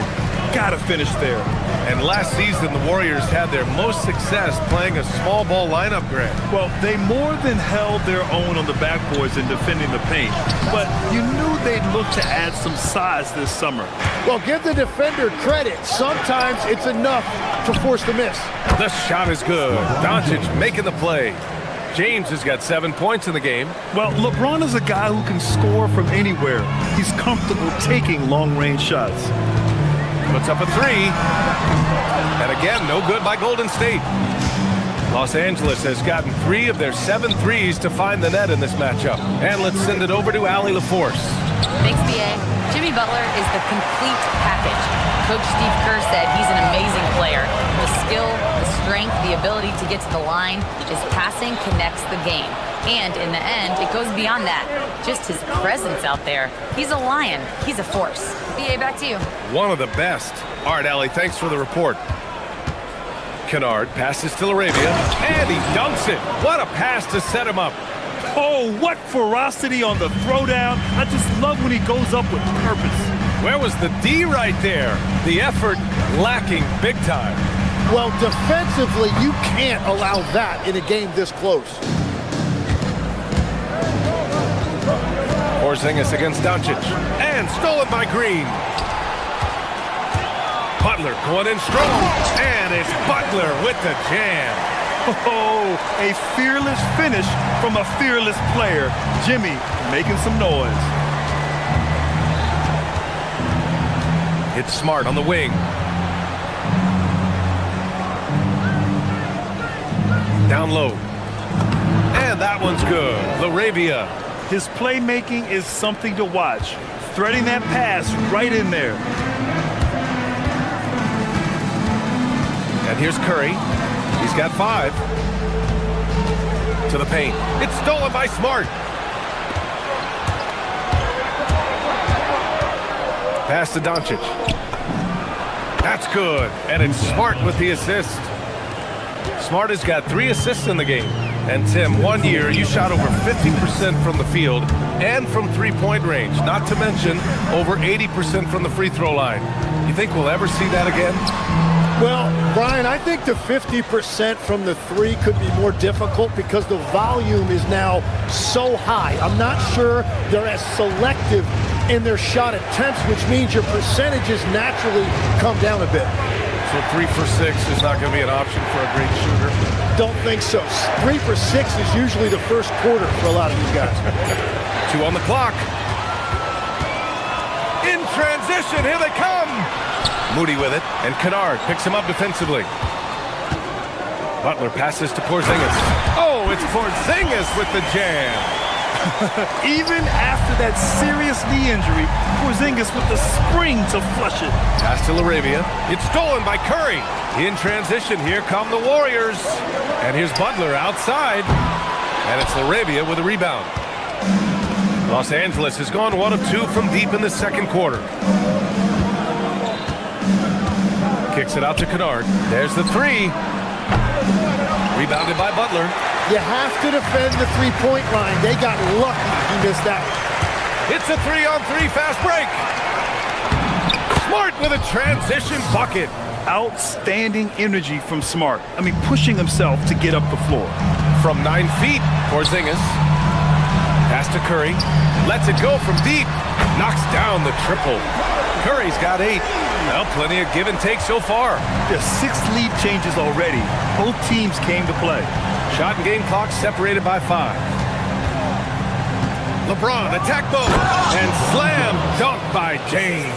Gotta finish there. And last season, the Warriors had their most success playing a small ball lineup, Grant. Well, they more than held their own on the backboards in defending the paint. But you knew they'd look to add some size this summer. Well, give the defender credit. Sometimes it's enough to force the miss. The shot is good. Doncic making the play. James has got 7 points in the game. Well, LeBron is a guy who can score from anywhere. He's comfortable taking long-range shots. Puts up a 3. And again, no good by Golden State. Los Angeles has gotten 3 of their 7 threes to find the net in this matchup. And let's send it over to Allie LaForce. Thanks, B.A. Jimmy Butler is the complete package. Coach Steve Kerr said he's an amazing player. The skill, the strength, the ability to get to the line, his passing connects the game. And in the end, it goes beyond that. Just his presence out there. He's a lion. He's a force. B.A., back to you. One of the best. All right, Allie, thanks for the report. Kennard passes to LaRavia, and he dunks it. What a pass to set him up. Oh, what ferocity on the throwdown. I just love when he goes up with purpose. Where was the D right there? The effort lacking big time. Well, defensively, you can't allow that in a game this close. Porzingis against Doncic, and stolen by Green. Butler going in strong, and it's Butler with the jam. Oh, a fearless finish from a fearless player. Jimmy making some noise. It's Smart on the wing. Down low. And that one's good. LaRavia. His playmaking is something to watch. Threading that pass right in there. And here's Curry. He's got 5. To the paint. It's stolen by Smart. Pass to Doncic. That's good. And it's Smart with the assist. Smart has got 3 assists in the game. And Tim, 1 year, you shot over 50% from the field and from three-point range. Not to mention over 80% from the free throw line. You think we'll ever see that again? Well, Brian, I think the 50% from the 3 could be more difficult because the volume is now so high. I'm not sure they're as selective in their shot attempts, which means your percentages naturally come down a bit. So 3 for 6 is not going to be an option for a great shooter? Don't think so. 3 for 6 is usually the first quarter for a lot of these guys. 2 on the clock. In transition, here they come. Moody with it, and Kennard picks him up defensively. Butler passes to Porzingis. Oh, it's Porzingis with the jam. Even after that serious knee injury, Porzingis with the spring to flush it. Pass to LaRavia. It's stolen by Curry. In transition, here come the Warriors. And here's Butler outside. And it's LaRavia with a rebound. Los Angeles has gone 1 of 2 from deep in the second quarter. Kicks it out to Kennard. There's the 3. Rebounded by Butler. You have to defend the three-point line. They got lucky he missed that. It's a 3-on-3 fast break. Smart with a transition bucket. Outstanding energy from Smart. I mean, pushing himself to get up the floor. From 9 feet, Porzingis. Pass to Curry. Lets it go from deep. Knocks down the triple. Curry's got 8. Well, plenty of give and take so far. There's 6 lead changes already. Both teams came to play. Shot and game clock separated by 5. LeBron, attack mode, and slam dunk by James.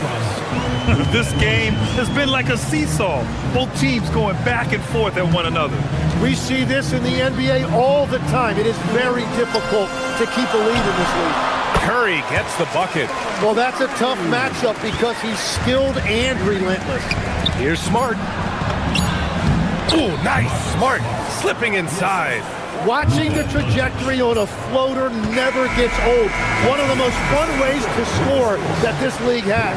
This game has been like a seesaw. Both teams going back and forth at one another. We see this in the NBA all the time. It is very difficult to keep a lead in this league. Curry gets the bucket. Well, that's a tough matchup because he's skilled and relentless. Here's Smart. Ooh, nice. Smart slipping inside. Watching the trajectory on a floater never gets old. One of the most fun ways to score that this league has.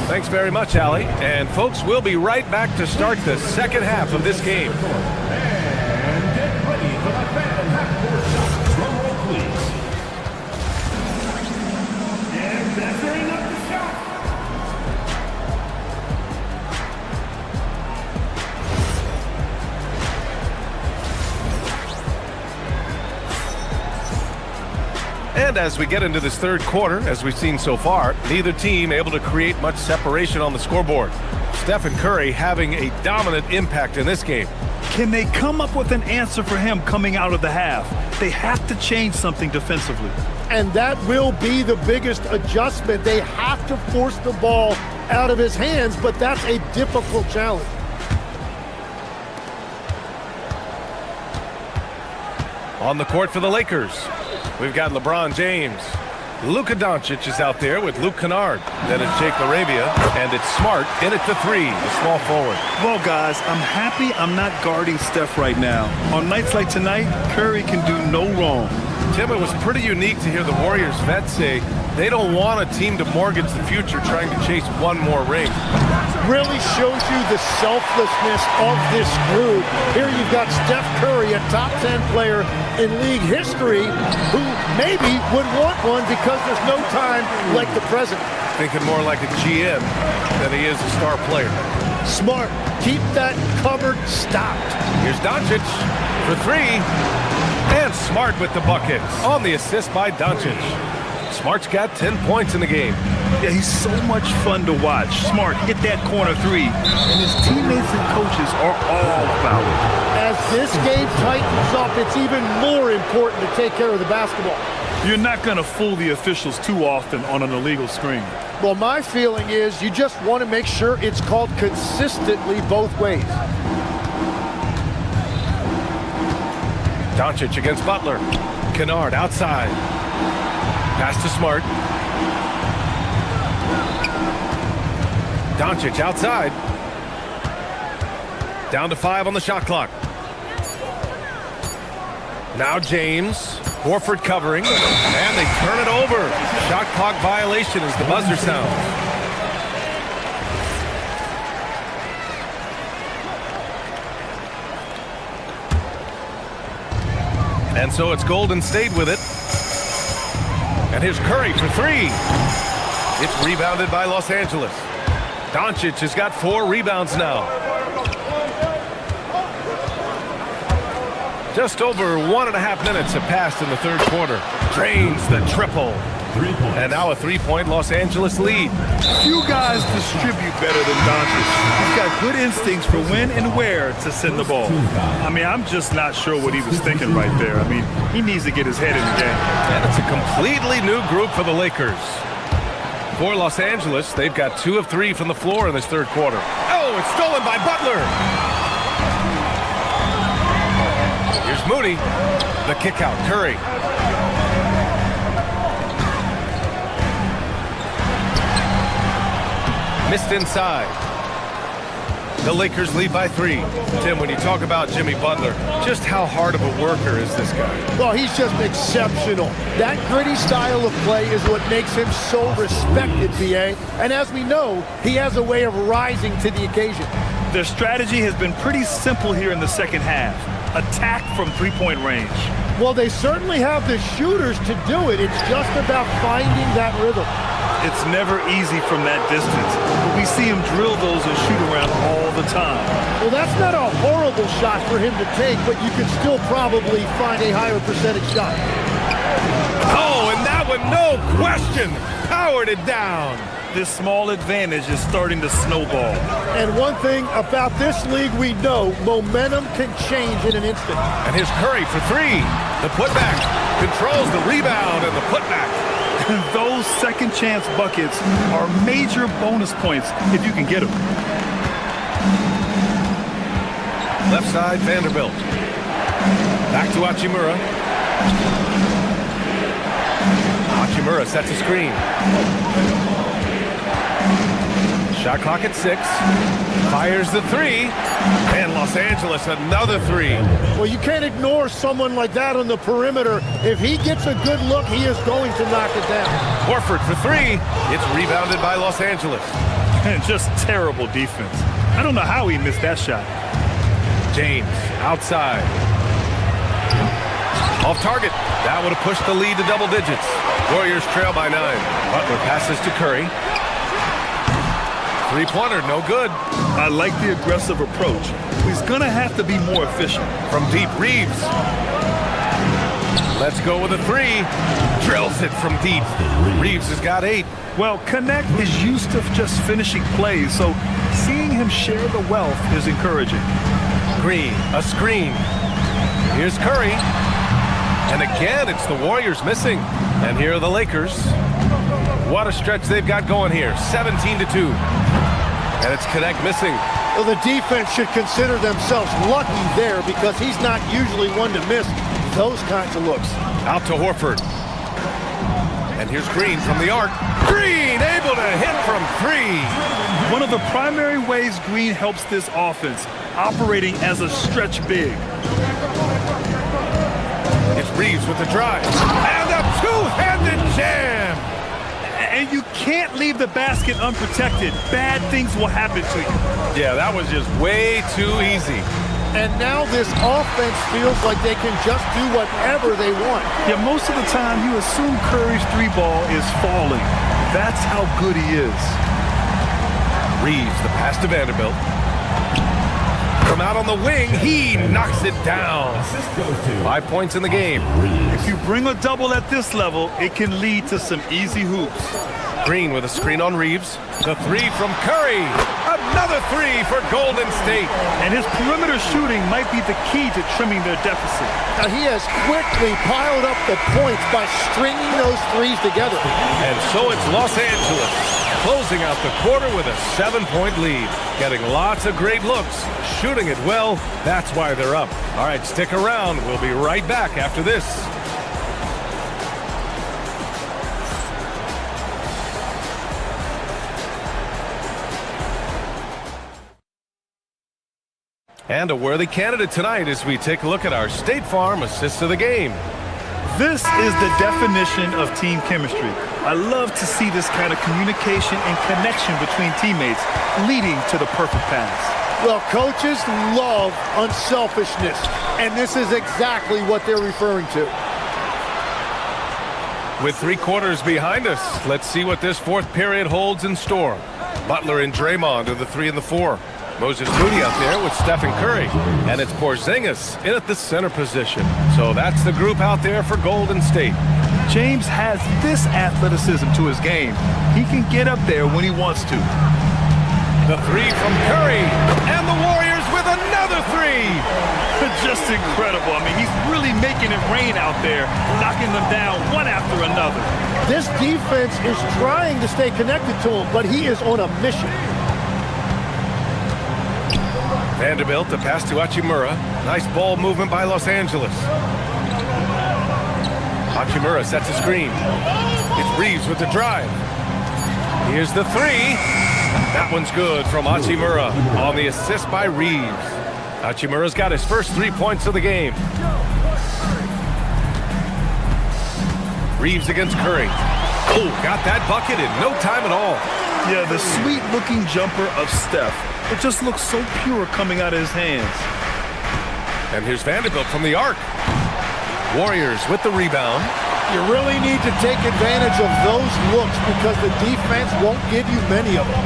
Thanks very much, Allie. And folks, we'll be right back to start the second half of this game. And get ready for the fan half-court shot. Drum roll, please. And measuring up the shot. And as we get into this third quarter, as we've seen so far, neither team able to create much separation on the scoreboard. Stephen Curry having a dominant impact in this game. Can they come up with an answer for him coming out of the half? They have to change something defensively. And that will be the biggest adjustment. They have to force the ball out of his hands, but that's a difficult challenge. On the court for the Lakers, we've got LeBron James. Luka Doncic is out there with Luke Kennard. Then it's Jake LaRavia, and it's Smart in at the 3, the small forward. Well, guys, I'm happy I'm not guarding Steph right now. On nights like tonight, Curry can do no wrong. Tim, it was pretty unique to hear the Warriors vets say they don't want a team to mortgage the future trying to chase one more ring. Really shows you the selflessness of this group. Here you've got Steph Curry, a top 10 player in league history, who maybe would want one because there's no time like the present. Thinking more like a GM than he is a star player. Smart. Keep that cupboard stocked. Here's Doncic for 3. And Smart with the bucket on the assist by Doncic. Smart's got 10 points in the game. Yeah, he's so much fun to watch. Smart hit that corner three, and his teammates and coaches are all about it. As this game tightens up, it's even more important to take care of the basketball. You're not going to fool the officials too often on an illegal screen. Well, my feeling is you just want to make sure it's called consistently both ways. Doncic against Butler. Kennard outside. Pass to Smart. Doncic outside. Down to 5 on the shot clock. Now James. Horford covering. And they turn it over. Shot clock violation as the buzzer sounds. And so it's Golden State with it. And here's Curry for 3. It's rebounded by Los Angeles. Doncic has got 4 rebounds now. Just over 1.5 minutes have passed in the third quarter. Drains the triple. And now a 3-point Los Angeles lead. Few guys distribute better than Doncic. He's got good instincts for when and where to send the ball. I mean, I'm just not sure what he was thinking right there. I mean, he needs to get his head in the game. And it's a completely new group for the Lakers. For Los Angeles, they've got 2 of 3 from the floor in this third quarter. Oh, it's stolen by Butler. Here's Moody. The kick out. Curry. Missed inside. The Lakers lead by 3. Tim, when you talk about Jimmy Butler, just how hard of a worker is this guy? Well, he's just exceptional. That gritty style of play is what makes him so respected, BA. And as we know, he has a way of rising to the occasion. Their strategy has been pretty simple here in the second half. Attack from three-point range. Well, they certainly have the shooters to do it. It's just about finding that rhythm. It's never easy from that distance, but we see him drill those and shoot around all the time. Well, that's not a horrible shot for him to take, but you can still probably find a higher percentage shot. Oh, and that one, no question, powered it down. This small advantage is starting to snowball. And one thing about this league we know, momentum can change in an instant. And here's Curry for 3. The putback controls the rebound and the putback. Those second chance buckets are major bonus points if you can get them. Left side, Vanderbilt. Back to Hachimura. Hachimura sets a screen. Shot clock at 6. Fires the 3. And Los Angeles another 3. Well, you can't ignore someone like that on the perimeter. If he gets a good look, he is going to knock it down. Horford for 3. It's rebounded by Los Angeles. And just terrible defense. I don't know how he missed that shot. James outside. Off target. That would have pushed the lead to double digits. Warriors trail by 9. Butler passes to Curry. 3-pointer, no good. I like the aggressive approach. He's going to have to be more efficient. From deep, Reeves. Let's go with a 3. Drills it from deep. Reeves has got 8. Well, Connect is used to just finishing plays, so seeing him share the wealth is encouraging. Green, a screen. Here's Curry. And again, it's the Warriors missing. And here are the Lakers. What a stretch they've got going here. 17-2. And it's Connect missing. Well, the defense should consider themselves lucky there because he's not usually one to miss those kinds of looks. Out to Horford. And here's Green from the arc. Green able to hit from 3. One of the primary ways Green helps this offense, operating as a stretch big. It's Reeves with the drive. And a two-handed jam. And you can't leave the basket unprotected. Bad things will happen to you. Yeah, that was just way too easy. And now this offense feels like they can just do whatever they want. Yeah, most of the time you assume Curry's 3-ball is falling. That's how good he is. Reeves, the pass to Vanderbilt. From out on the wing, he knocks it down. 5 points in the game. If you bring a double at this level, it can lead to some easy hoops. Green with a screen on Reeves. The three from Curry. Another three for Golden State. And his perimeter shooting might be the key to trimming their deficit. Now he has quickly piled up the points by stringing those threes together. And so it's Los Angeles closing out the quarter with a 7-point lead. Getting lots of great looks. Shooting it well. That's why they're up. All right, stick around. We'll be right back after this. And a worthy candidate tonight as we take a look at our State Farm assist of the game. This is the definition of team chemistry. I love to see this kind of communication and connection between teammates leading to the perfect pass. Well, coaches love unselfishness, and this is exactly what they're referring to. With 3 quarters behind us, let's see what this fourth period holds in store. Butler and Draymond are the 3 and the 4. Moses Moody out there with Stephen Curry. And it's Porzingis in at the center position. So that's the group out there for Golden State. James has this athleticism to his game. He can get up there when he wants to. The 3 from Curry. And the Warriors with another 3. Just incredible. I mean, he's really making it rain out there, knocking them down one after another. This defense is trying to stay connected to him, but he is on a mission. Vanderbilt, the pass to Hachimura. Nice ball movement by Los Angeles. Hachimura sets a screen. It's Reeves with the drive. Here's the 3. That one's good from Hachimura on the assist by Reeves. Hachimura's got his first 3 points of the game. Reeves against Curry. Oh, got that bucket in no time at all. Yeah, the sweet-looking jumper of Steph. It just looks so pure coming out of his hands. And here's Vanderbilt from the arc. Warriors with the rebound. You really need to take advantage of those looks because the defense won't give you many of them.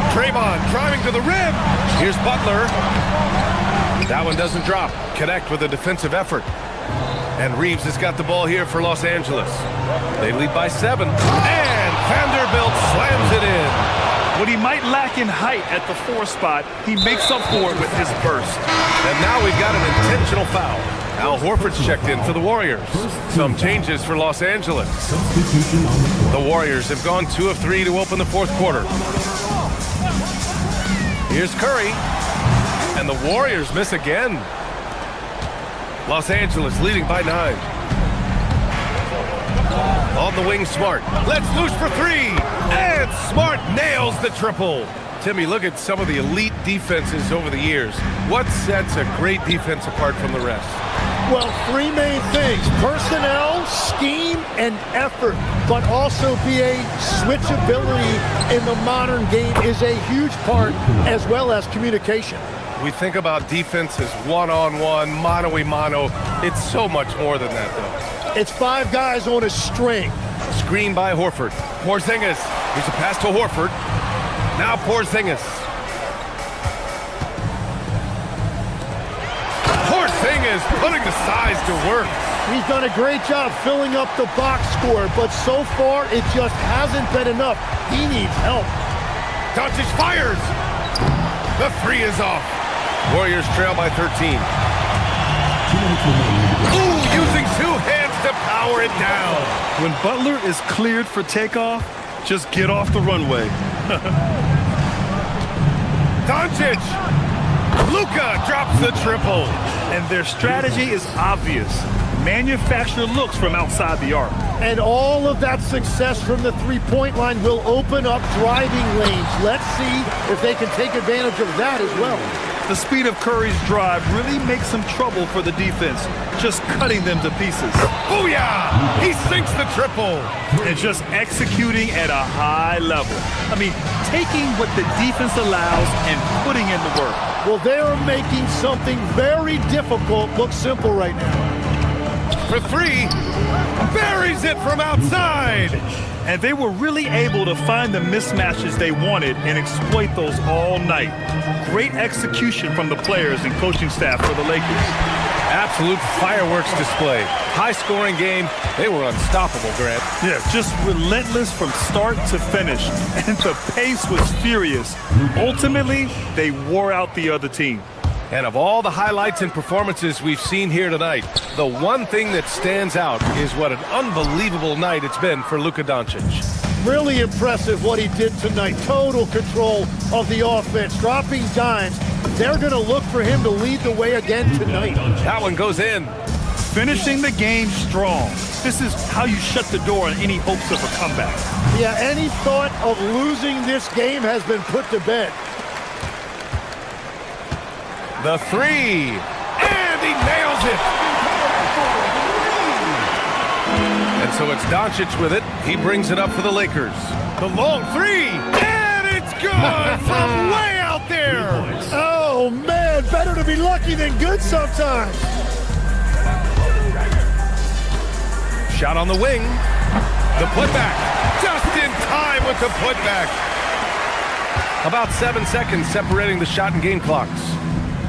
Draymond driving to the rim. Here's Butler. That one doesn't drop. Connect with a defensive effort. And Reeves has got the ball here for Los Angeles. They lead by 7. And Vanderbilt slams it in. What he might lack in height at the 4 spot, he makes up for it with his burst. And now we've got an intentional foul. Al Horford's checked in for the Warriors. Some changes for Los Angeles. The Warriors have gone 2 of 3 to open the fourth quarter. Here's Curry. And the Warriors miss again. Los Angeles leading by 9. On the wing, Smart. Let's loose for 3. And Smart nails the triple. Timmy, look at some of the elite defenses over the years. What sets a great defense apart from the rest? Well, 3 main things: personnel, scheme, and effort. But also BA, switchability in the modern game is a huge part, as well as communication. We think about defense as one-on-one, mano-a-mano. It's so much more than that, though. It's 5 guys on a string. Screen by Horford. Porzingis. Here's a pass to Horford. Now Porzingis. Porzingis putting the size to work. He's done a great job filling up the box score, but so far it just hasn't been enough. He needs help. Doncic fires. The 3 is off. Warriors trail by 13. Ooh, using 2 hands to power it down. When Butler is cleared for takeoff, just get off the runway. Doncic. Luka drops the triple. And their strategy is obvious. Manufacture looks from outside the arc. And all of that success from the three-point line will open up driving lanes. Let's see if they can take advantage of that as well. The speed of Curry's drive really makes some trouble for the defense, just cutting them to pieces. Booyah! He sinks the triple. And just executing at a high level. I mean, taking what the defense allows and putting in the work. Well, they are making something very difficult look simple right now. For 3, buries it from outside. And they were really able to find the mismatches they wanted and exploit those all night. Great execution from the players and coaching staff for the Lakers. Absolute fireworks display. High-scoring game. They were unstoppable, Grant. Yeah, just relentless from start to finish. And the pace was furious. Ultimately, they wore out the other team. And of all the highlights and performances we've seen here tonight, the one thing that stands out is what an unbelievable night it's been for Luka Doncic. Really impressive what he did tonight. Total control of the offense, dropping dimes. They're going to look for him to lead the way again tonight. That one goes in. Finishing the game strong. This is how you shut the door on any hopes of a comeback. Yeah, any thought of losing this game has been put to bed. The three, and he nails it. And so it's Doncic with it. He brings it up for the Lakers. The long three, and it's good from way out there. Oh, man, better to be lucky than good sometimes. Shot on the wing. The putback, just in time with the putback. About 7 seconds separating the shot and game clocks.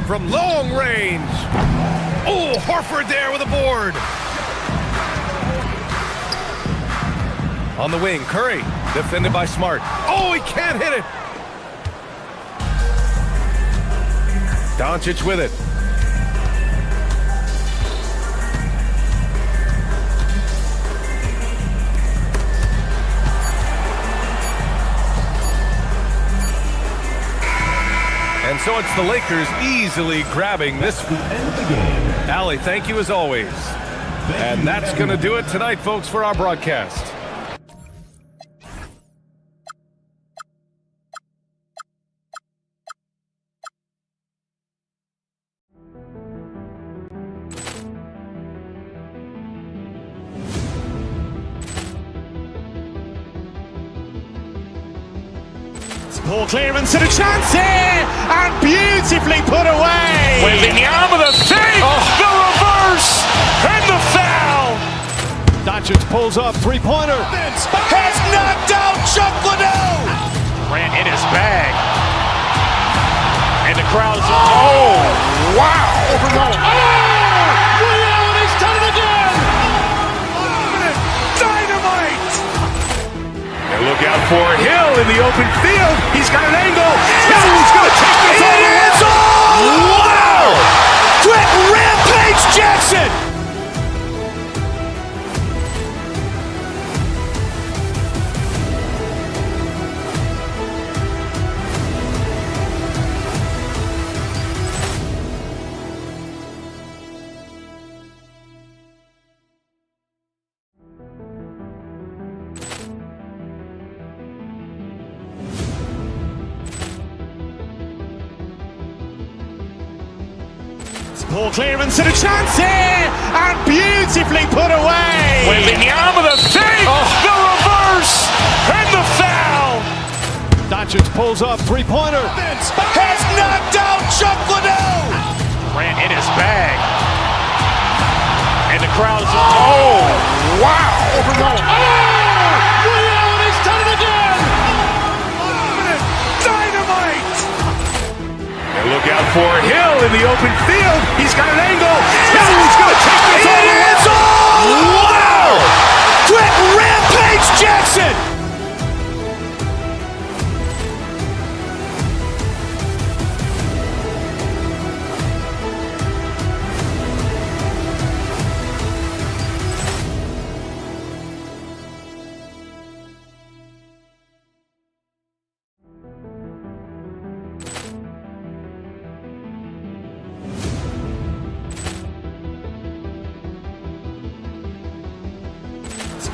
From long range. Oh, Horford there with a board. On the wing, Curry, defended by Smart. Oh, he can't hit it. Doncic with it. And so it's the Lakers easily grabbing this. Allie, thank you as always. And that's going to do it tonight, folks, for our broadcast. Poor clearance and a chance here, and beautifully put away. Wembanyama the save, the reverse, and the foul. Doncic pulls up, three-pointer. Has knocked out Chuck Liddell. Grant in his bag. And the crowd's, oh, wow. He's done it again. Dynamite. And look out for Hill in the open field. He's got an angle. Hill's going to take this all the way. Wow! Quick rampage Jackson. Poor clearance and a chance here, and beautifully put away. Wembanyama the save, the reverse, and the foul. Doncic pulls up, three-pointer. Has knocked out Chuck Liddell. Grant in his bag. And the crowd's, oh, wow. He's done it again. Dynamite. And look out for Hill in the open field. He's got an angle. Hill's going to take this all the way. Wow! Quick rampage Jackson.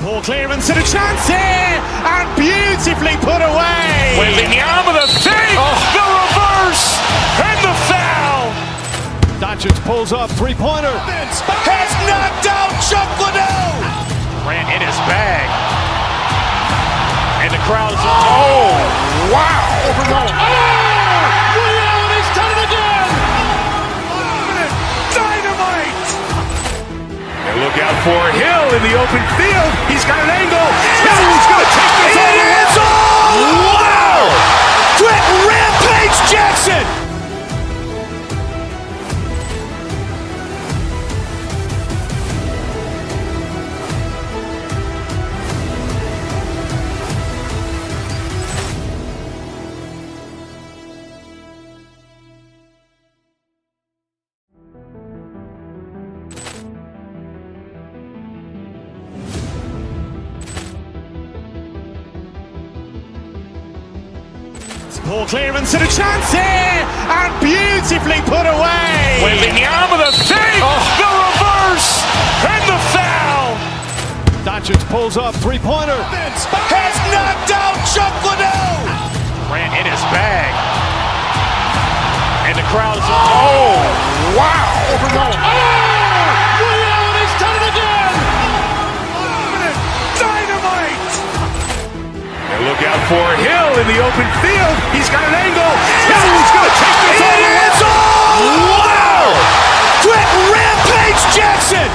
Poor clearance and a chance here, and beautifully put away. Wembanyama the save, the reverse, and the foul. Doncic pulls up, three-pointer. Has knocked out Chuck Liddell. Grant in his bag. And the crowd's, oh, wow. He's done it again. Dynamite. And look out for Hill in the open field. He's got an angle. Hill's going to take Poor clearance and a chance here, and beautifully put away. Wembanyama with a save, the reverse, and the foul. Doncic pulls up, three-pointer. Has knocked out Chuck Liddell. Ran in his bag. And the crowd is... Oh, wow. He's done it again. Dynamite. And look out for Hill in the open field. He's got an angle. Hill's going to take this all the way. Wow. Quick rampage Jackson.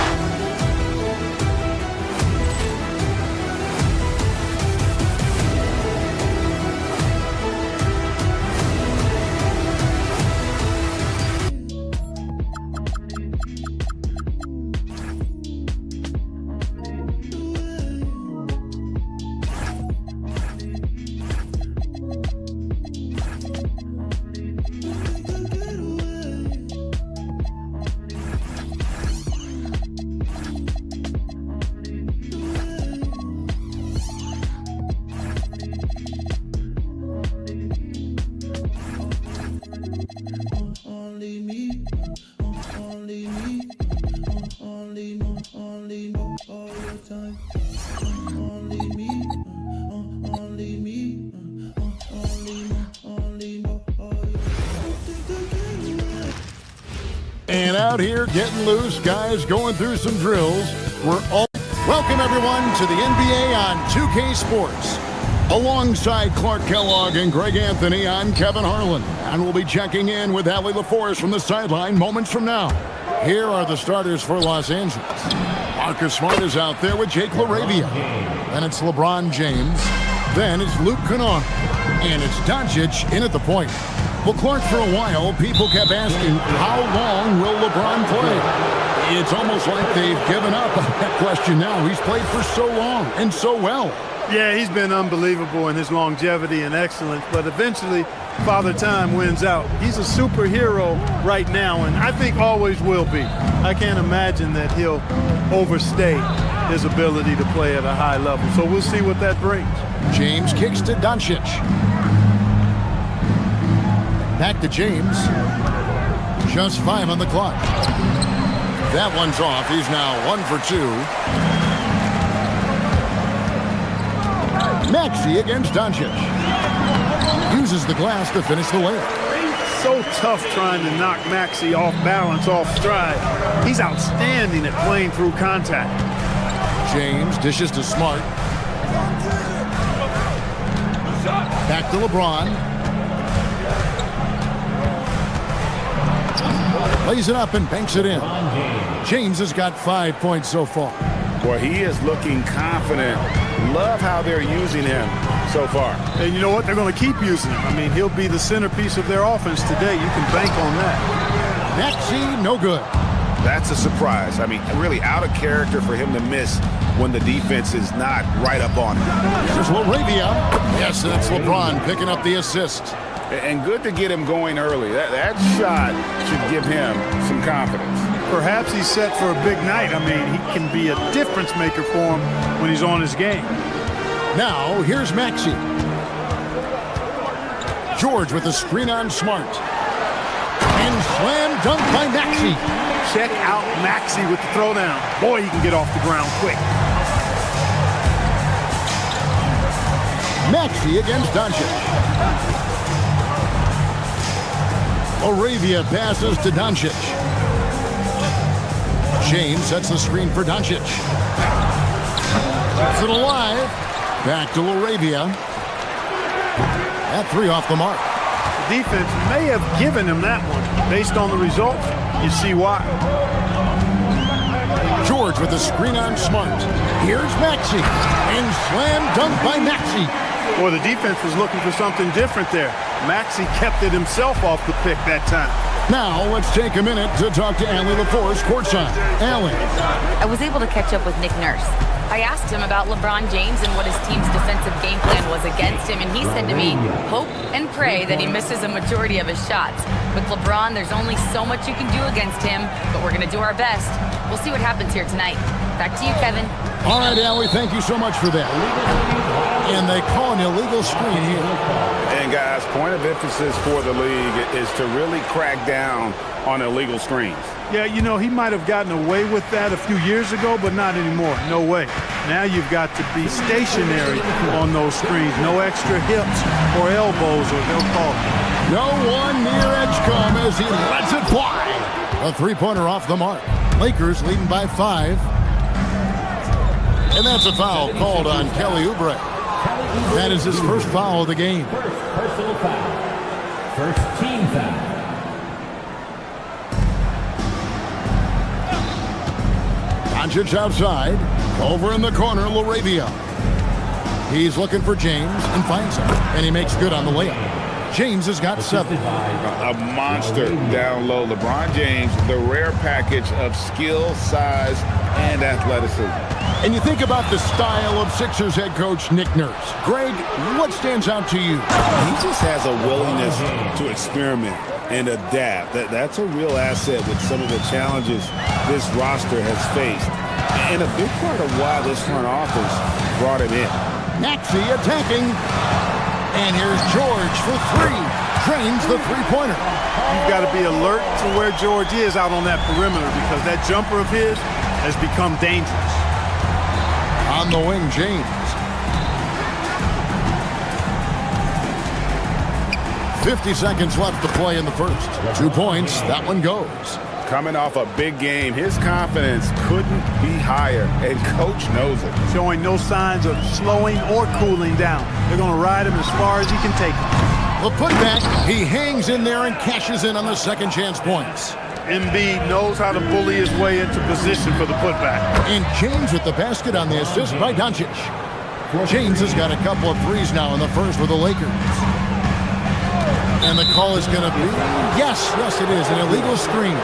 And out here getting loose, guys going through some drills. Welcome everyone to the NBA on 2K Sports. Alongside Clark Kellogg and Greg Anthony, I'm Kevin Harlan. And we'll be checking in with Allie LaForest from the sideline moments from now. Here are the starters for Los Angeles. Marcus Smart is out there with Jake LaRavia. Then it's LeBron James. Then it's Luke Kennard. And it's Doncic in at the point. Well, Clark, for a while, people kept asking, how long will LeBron play? It's almost like they've given up on that question now. He's played for so long and so well. Yeah, he's been unbelievable in his longevity and excellence, but eventually Father Time wins out. He's a superhero right now, and I think always will be. I can't imagine that he'll overstay his ability to play at a high level, so we'll see what that brings. James kicks to Doncic. Back to James. Just 5 on the clock. That one's off. He's now 1 for 2. Maxey against Doncic. Uses the glass to finish the layup. So tough trying to knock Maxey off balance, off stride. He's outstanding at playing through contact. James dishes to Smart. Back to LeBron. Lays it up and banks it in. James has got 5 points so far. Boy, he is looking confident. Love how they're using him so far. And you know what? They're going to keep using him. I mean, he'll be the centerpiece of their offense today. You can bank on that. Maxey, no good. That's a surprise. I mean, really out of character for him to miss when the defense is not right up on him. Here's LaRavia. Yes, that's LeBron picking up the assist. And good to get him going early. That shot should give him some confidence. Perhaps he's set for a big night. I mean, he can be a difference maker for him when he's on his game. Now, here's Maxey. George with a screen on Smart. And slam dunk by Maxey. Check out Maxey with the throwdown. Boy, he can get off the ground quick. Maxey against Doncic. LaRavia passes to Doncic. James sets the screen for Doncic. Keeps it alive. Back to LaRavia. That 3 off the mark. The defense may have given him that one. Based on the result, you see why. George with the screen on Smart. Here's Maxey. And slam dunk by Maxey. Boy, the defense was looking for something different there. Maxey kept it himself off the pick that time. Now, let's take a minute to talk to Allie LaForest courtside. Allie. I was able to catch up with Nick Nurse. I asked him about LeBron James and what his team's defensive game plan was against him, and he said to me, hope and pray that he misses a majority of his shots. With LeBron, there's only so much you can do against him, but we're going to do our best. We'll see what happens here tonight. Back to you, Kevin. All right, Allie, thank you so much for that. And they call an illegal screen here. And, guys, point of emphasis for the league is to really crack down on illegal screens. Yeah, you know, he might have gotten away with that a few years ago, but not anymore. No way. Now you've got to be stationary on those screens. No extra hips or elbows, or they'll call it. No one near Edgecombe as he lets it fly. A three-pointer off the mark. Lakers leading by 5. And that's a foul called on Kelly Oubre. That is his first foul of the game. First personal foul. First team foul. Doncic outside. Over in the corner, LaRavia. He's looking for James and finds him. And he makes good on the layup. James has got 7. A monster down low. LeBron James, the rare package of skill, size, and athleticism. And you think about the style of Sixers head coach Nick Nurse. Greg, what stands out to you? He just has a willingness to experiment and adapt. That's a real asset with some of the challenges this roster has faced. And a big part of why this front office brought him in. Maxey attacking. And here's George for 3. Drains the three-pointer. You've got to be alert to where George is out on that perimeter, because that jumper of his has become dangerous. On the wing, James. 50 seconds left to play in the first. 2 points. That one goes. Coming off a big game, his confidence couldn't be higher, and coach knows it. Showing no signs of slowing or cooling down. They're going to ride him as far as he can take him. The putback, he hangs in there and cashes in on the second chance points. Embiid knows how to bully his way into position for the putback. And James with the basket on the assist by Doncic. James has got a couple of threes now in the first with the Lakers. And the call is going to be, yes, it is, an illegal screen.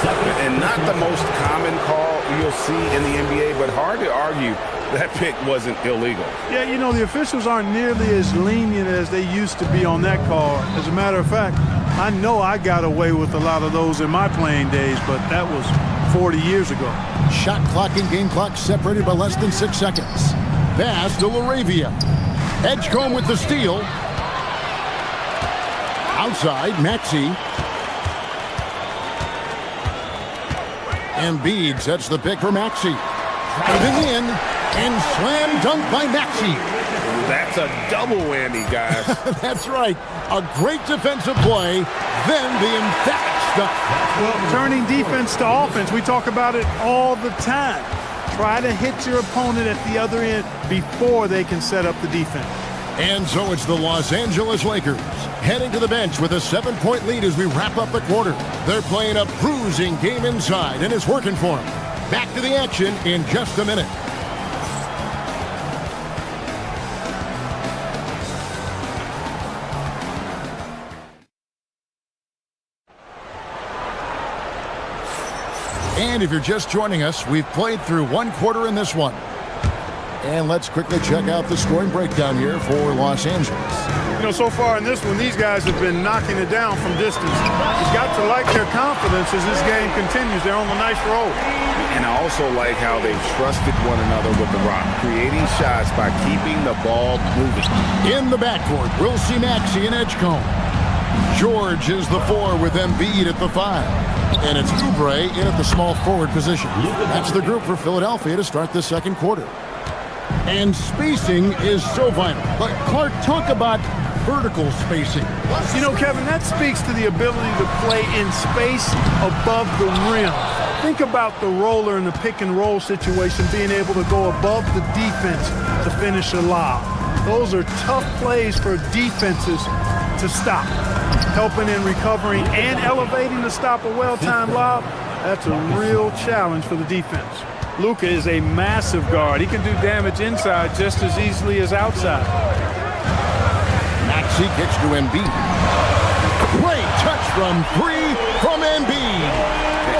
And not the most common call you'll see in the NBA, but hard to argue that pick wasn't illegal. Yeah, you know, the officials aren't nearly as lenient as they used to be on that call. As a matter of fact, I know I got away with a lot of those in my playing days, but that was 40 years ago. Shot clock and game clock separated by less than 6 seconds. Pass to LaRavia. Edgecombe with the steal. Outside, Maxey. Embiid sets the pick for Maxey. Driving in and slam dunk by Maxey. That's a double whammy, guys. That's right. A great defensive play, then the emphatic stuff. Well, turning defense to offense, we talk about it all the time. Try to hit your opponent at the other end before they can set up the defense. And so it's the Los Angeles Lakers heading to the bench with a 7-point lead as we wrap up the quarter. They're playing a bruising game inside, and it's working for them. Back to the action in just a minute. And if you're just joining us, we've played through one quarter in this one. And let's quickly check out the scoring breakdown here for Los Angeles. You know, so far in this one, these guys have been knocking it down from distance. You've got to like their confidence as this game continues. They're on a nice roll. And I also like how they've trusted one another with the rock, creating shots by keeping the ball moving. In the backcourt, we'll see Maxey and Edgecombe. George is the 4 with Embiid at the 5. And it's Oubre in at the small forward position. That's the group for Philadelphia to start the second quarter. And spacing is so vital. But Clark, talk about vertical spacing. You know, Kevin, that speaks to the ability to play in space above the rim. Think about the roller in the pick and roll situation being able to go above the defense to finish a lob. Those are tough plays for defenses to stop. Helping in recovering and elevating to stop a well-timed lob, that's a real challenge for the defense. Luka is a massive guard. He can do damage inside just as easily as outside. Maxey kicks to Embiid. Great touch from 3 from Embiid.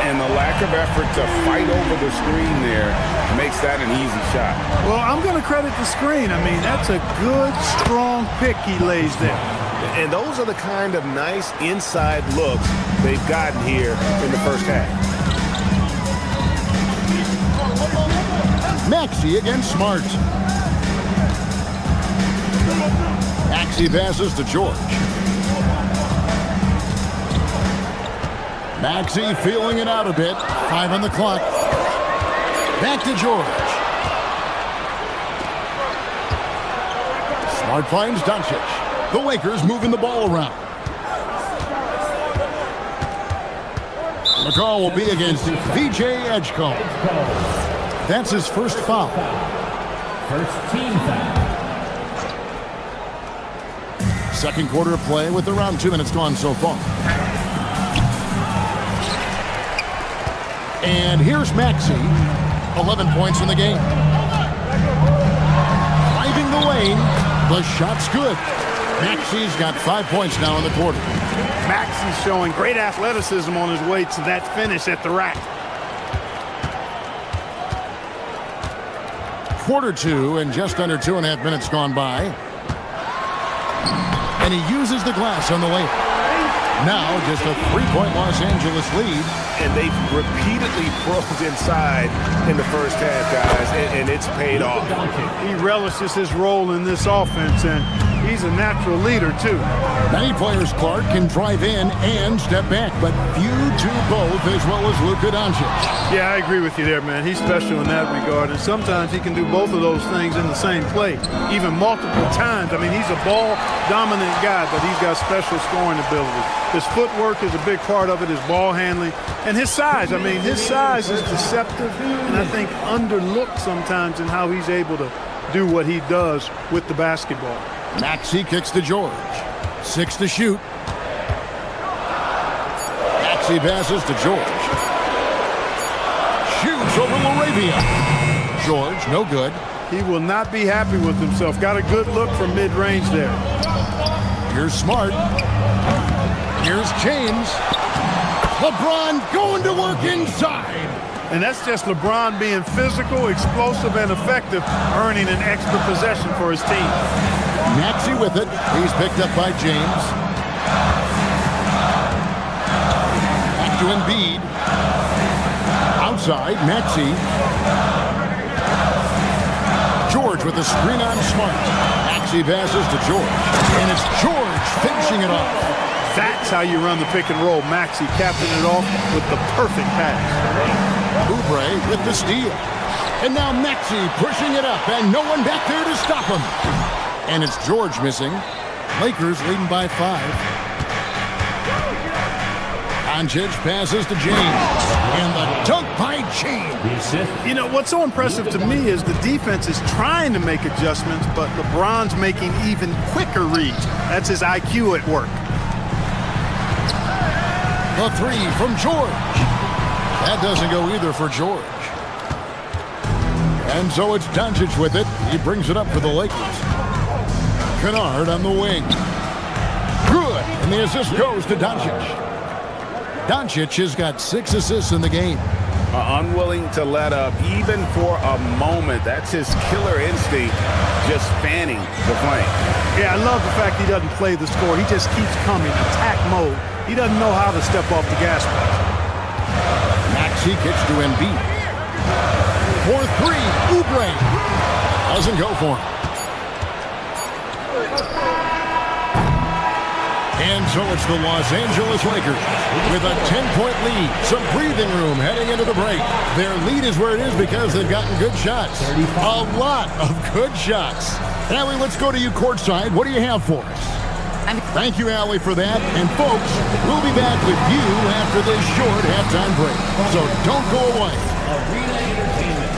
And the lack of effort to fight over the screen there makes that an easy shot. Well, I'm going to credit the screen. I mean, that's a good, strong pick he lays there. And those are the kind of nice inside looks they've gotten here in the first half. Maxey against Smart. Maxey passes to George. Maxey feeling it out a bit. 5 on the clock. Back to George. Smart finds Doncic. The Lakers moving the ball around. McCall will be against VJ Edgecombe. That's his first foul. First team foul. Second quarter of play with around 2 minutes gone so far. And here's Maxey. 11 points in the game. Driving the lane. The shot's good. Maxey's got 5 points now in the quarter. Maxey's showing great athleticism on his way to that finish at the rack. Quarter 2 and just under 2.5 minutes gone by. And he uses the glass on the lane. Now just a 3-point Los Angeles lead. And they've repeatedly probed inside in the first half, guys, and it's paid off. He relishes his role in this offense, and he's a natural leader, too. Many players, Clark, can drive in and step back, but few do both as well as Luka Doncic. Yeah, I agree with you there, man. He's special in that regard, and sometimes he can do both of those things in the same play, even multiple times. I mean, he's a ball-dominant guy, but he's got special scoring ability. His footwork is a big part of it, his ball handling, and his size. I mean, his size is deceptive, and I think underlooked sometimes in how he's able to do what he does with the basketball. Maxey kicks to George. 6 to shoot. Maxey passes to George. Shoots over Laravia. George, no good. He will not be happy with himself. Got a good look from mid-range there. Here's Smart. Here's James. LeBron going to work inside. And that's just LeBron being physical, explosive, and effective, earning an extra possession for his team. Maxey with it. He's picked up by James. Back to Embiid. Outside, Maxey. George with the screen on Smart. Maxey passes to George. And it's George finishing it off. That's how you run the pick and roll. Maxey capping it off with the perfect pass. Oubre with the steal. And now Maxey pushing it up, and no one back there to stop him. And it's George missing. Lakers leading by 5. Doncic passes to James. And the dunk by James. You know, what's so impressive to me is the defense is trying to make adjustments, but LeBron's making even quicker reads. That's his IQ at work. The 3 from George. That doesn't go either for George. And so it's Doncic with it. He brings it up for the Lakers. Kennard on the wing. Good. And the assist goes to Doncic. Doncic has got 6 assists in the game. Unwilling to let up even for a moment. That's his killer instinct, just fanning the flame. Yeah, I love the fact he doesn't play the score. He just keeps coming, attack mode. He doesn't know how to step off the gas pedal. Maxey kicks to Embiid. For 3, Oubre. Doesn't go for him. And so it's the Los Angeles Lakers with a 10-point lead. Some breathing room heading into the break. Their lead is where it is because they've gotten good shots. A lot of good shots. Allie, let's go to you courtside. What do you have for us? Thank you, Allie, for that. And folks, we'll be back with you after this short halftime break. So don't go away. Arena Entertainment.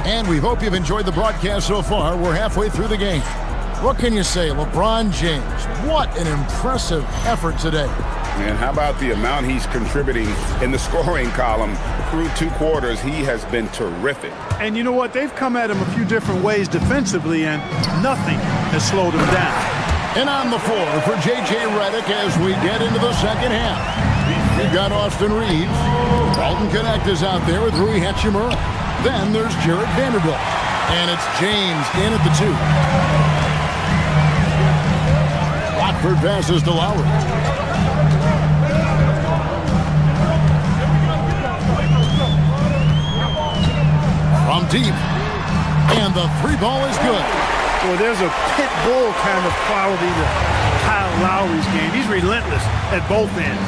And we hope you've enjoyed the broadcast so far. We're halfway through the game. What can you say? LeBron James, what an impressive effort today. And how about the amount he's contributing in the scoring column through 2 quarters? He has been terrific. And you know what? They've come at him a few different ways defensively, and nothing has slowed him down. And on the floor for J.J. Redick as we get into the second half. We've got Austin Reeves. Dalton Connect is out there with Rui Hachimura. Then there's Jared Vanderbilt. And it's James in at the 2. Watford passes to Lowry. From deep. And the 3 ball is good. Well, there's a pit bull kind of quality to Kyle Lowry's game. He's relentless at both ends.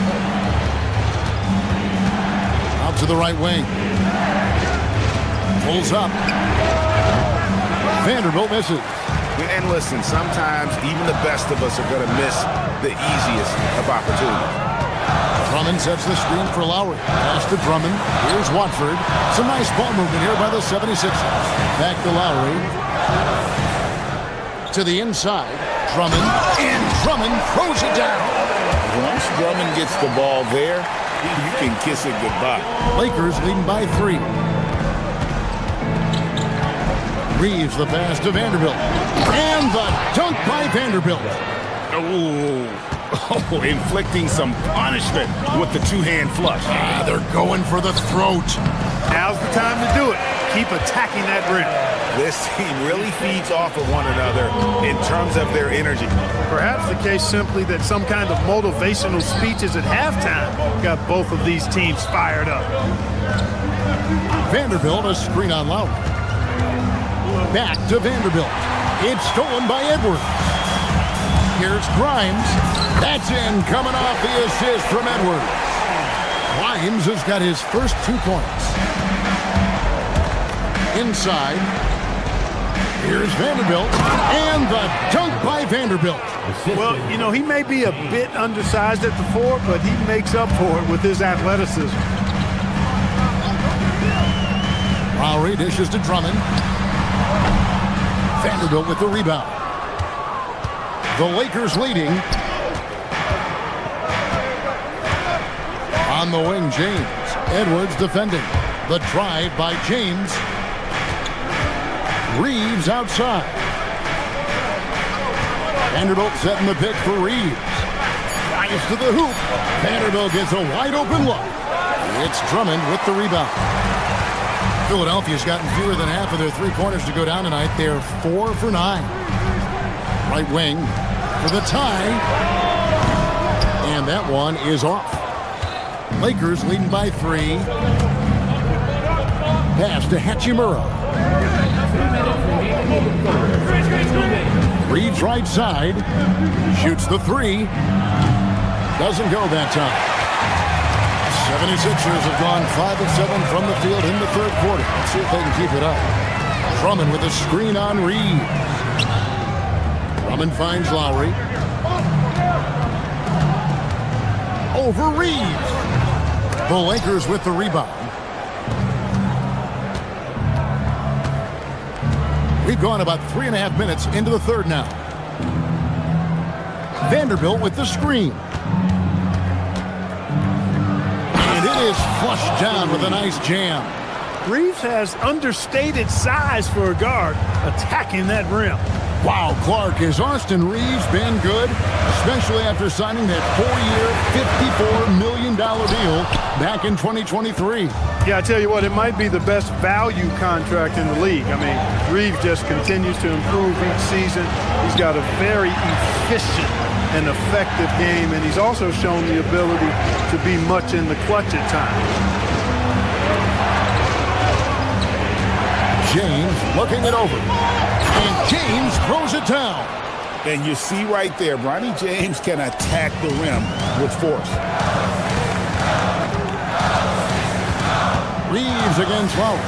Out to the right wing. Pulls up. Vanderbilt misses. And listen, sometimes even the best of us are going to miss the easiest of opportunities. Drummond sets the screen for Lowry. Pass to Drummond. Here's Watford. Some nice ball movement here by the 76ers. Back to Lowry. To the inside. Drummond. And Drummond throws it down. Once Drummond gets the ball there, you can kiss it goodbye. Lakers leading by 3. Reeves the pass to Vanderbilt. And the dunk by Vanderbilt. Oh, inflicting some punishment with the 2-hand flush. They're going for the throat. Now's the time to do it. Keep attacking that rim. This team really feeds off of one another in terms of their energy. Perhaps the case simply that some kind of motivational speeches at halftime got both of these teams fired up. Vanderbilt a screen on Lowry. Back to Vanderbilt. It's stolen by Edwards. Here's Grimes. That's in, coming off the assist from Edwards. Grimes has got his first 2 points. Inside. Here's Vanderbilt. And the dunk by Vanderbilt. Well, you know, he may be a bit undersized at the 4, but he makes up for it with his athleticism. Lowry dishes to Drummond. Vanderbilt with the rebound. The Lakers leading. On the wing, James. Edwards defending. The drive by James. Reeves outside. Vanderbilt setting the pick for Reeves. Drives to the hoop. Vanderbilt gets a wide open look. It's Drummond with the rebound. Philadelphia's gotten fewer than half of their 3-pointers to go down tonight. They're 4 for 9. Right wing for the tie. And that one is off. Lakers leading by 3. Pass to Hachimura. Reeves right side. Shoots the 3. Doesn't go that time. 76ers have gone 5 of 7 from the field in the 3rd quarter. Let's see if they can keep it up. Drummond with a screen on Reeves. Drummond finds Lowry. Over Reeves. The Lakers with the rebound. We've gone about 3.5 minutes into the 3rd now. Vanderbilt with the screen. And it is flushed down with a nice jam. Reeves has understated size for a guard, attacking that rim. Wow, Clark, has Austin Reeves been good? Especially after signing that 4-year, $54 million deal back in 2023. Yeah, I tell you what, it might be the best value contract in the league. I mean, Reeves just continues to improve each season. He's got a very efficient and effective game, and he's also shown the ability to be much in the clutch at times. James looking it over. And James throws it down. And you see right there, Bronny James can attack the rim with force. Reeves against Lowry.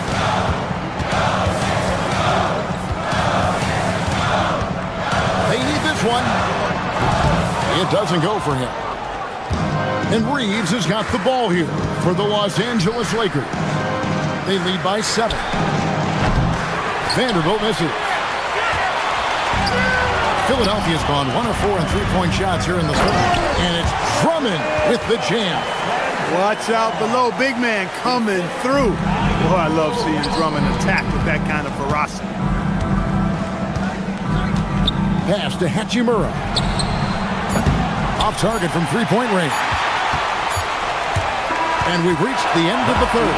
They need this one. It doesn't go for him. And Reeves has got the ball here for the Los Angeles Lakers. They lead by 7. Vanderbilt misses. Philadelphia's gone 1 of 4 on 3-point shots here in the 3rd. And it's Drummond with the jam. Watch out below. Big man coming through. Boy, I love seeing Drummond attack with that kind of ferocity. Pass to Hachimura. Off target from 3-point range. And we've reached the end of the third.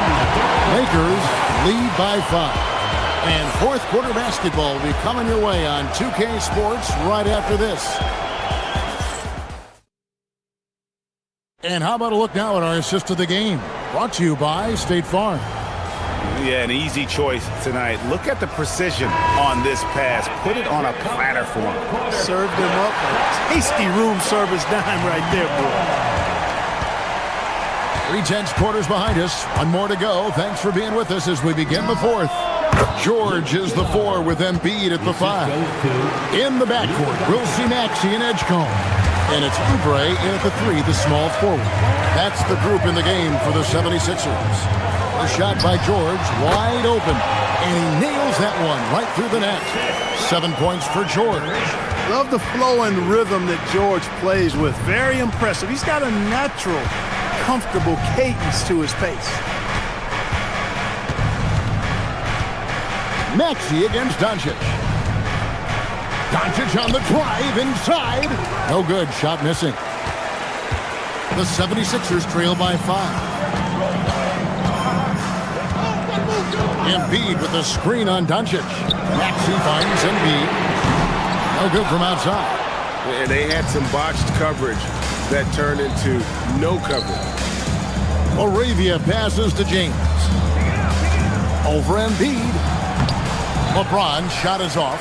Lakers lead by 5. And fourth quarter basketball will be coming your way on 2K Sports right after this. And how about a look now at our assist of the game? Brought to you by State Farm. Yeah, an easy choice tonight. Look at the precision on this pass. Put it on a platter for him. Served him up a tasty room service dime right there, boy. 3 quarters behind us. One more to go. Thanks for being with us as we begin the fourth. George is the 4 with Embiid at the 5. In the backcourt, we'll see Maxey and Edgecombe. And it's Oubre in at the 3, the small forward. That's the group in the game for the 76ers. A shot by George, wide open. And he nails that one right through the net. 7 points for George. Love the flow and rhythm that George plays with. Very impressive. He's got a natural, comfortable cadence to his pace. Maxey against Doncic. Doncic on the drive inside. No good. Shot missing. The 76ers trail by 5. Embiid with the screen on Doncic. Maxey finds Embiid. No good from outside. And they had some botched coverage that turned into no coverage. Moravia passes to James. Over Embiid. LeBron's shot is off.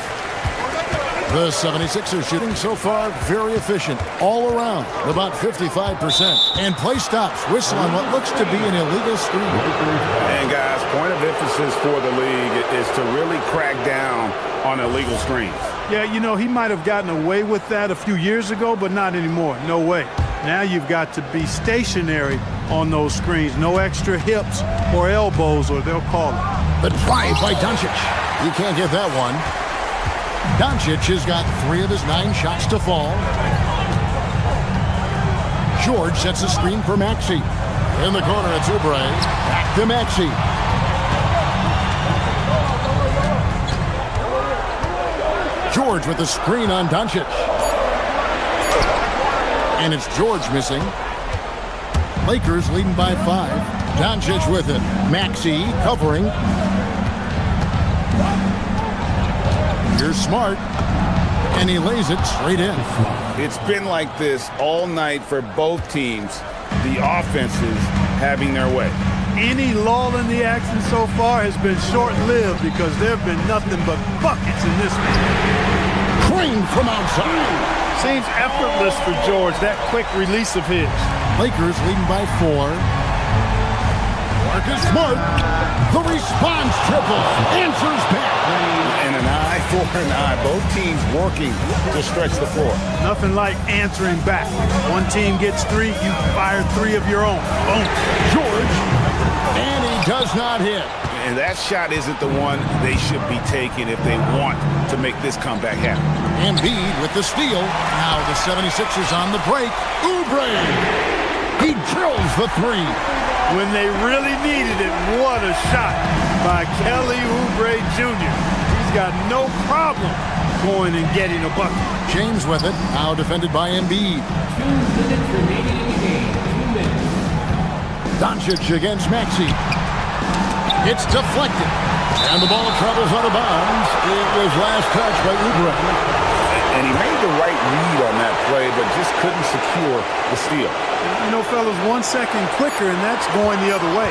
The 76ers shooting so far very efficient all around, about 55%. And play stops. Whistle on what looks to be an illegal screen. And guys, point of emphasis for the league is to really crack down on illegal screens. Yeah, you know, he might have gotten away with that a few years ago, but not anymore. No way. Now you've got to be stationary on those screens. No extra hips or elbows, or they'll call it. The drive by Doncic. He can't get that one. Doncic has got 3 of his 9 shots to fall. George sets a screen for Maxey. In the corner, it's Oubre. Back to Maxey. George with the screen on Doncic. And it's George missing. Lakers leading by 5. Doncic with it. Maxey covering. Here's Smart. And he lays it straight in. It's been like this all night for both teams. The offenses having their way. Any lull in the action so far has been short-lived because there have been nothing but buckets in this one. Crane from outside. Seems effortless for George, that quick release of his. Lakers leading by 4. Marcus Smart. The response triple. Answers back. And an eye for an eye. Both teams working to stretch the floor. Nothing like answering back. One team gets 3, you fire 3 of your own. Boom. George. And he does not hit. And that shot isn't the one they should be taking if they want to make this comeback happen. Embiid with the steal. Now the 76ers on the break. Oubre. He drills the 3. When they really needed it, what a shot by Kelly Oubre Jr. He's got no problem going and getting a bucket. James with it, now defended by Embiid. 2 minutes remaining in the game. 2 minutes. Doncic against Maxey. It's deflected. And the ball travels out of bounds. It was last touched by Oubre. And he made the right read on that play, but just couldn't secure the steal. You know, fellas, 1 second quicker, and that's going the other way.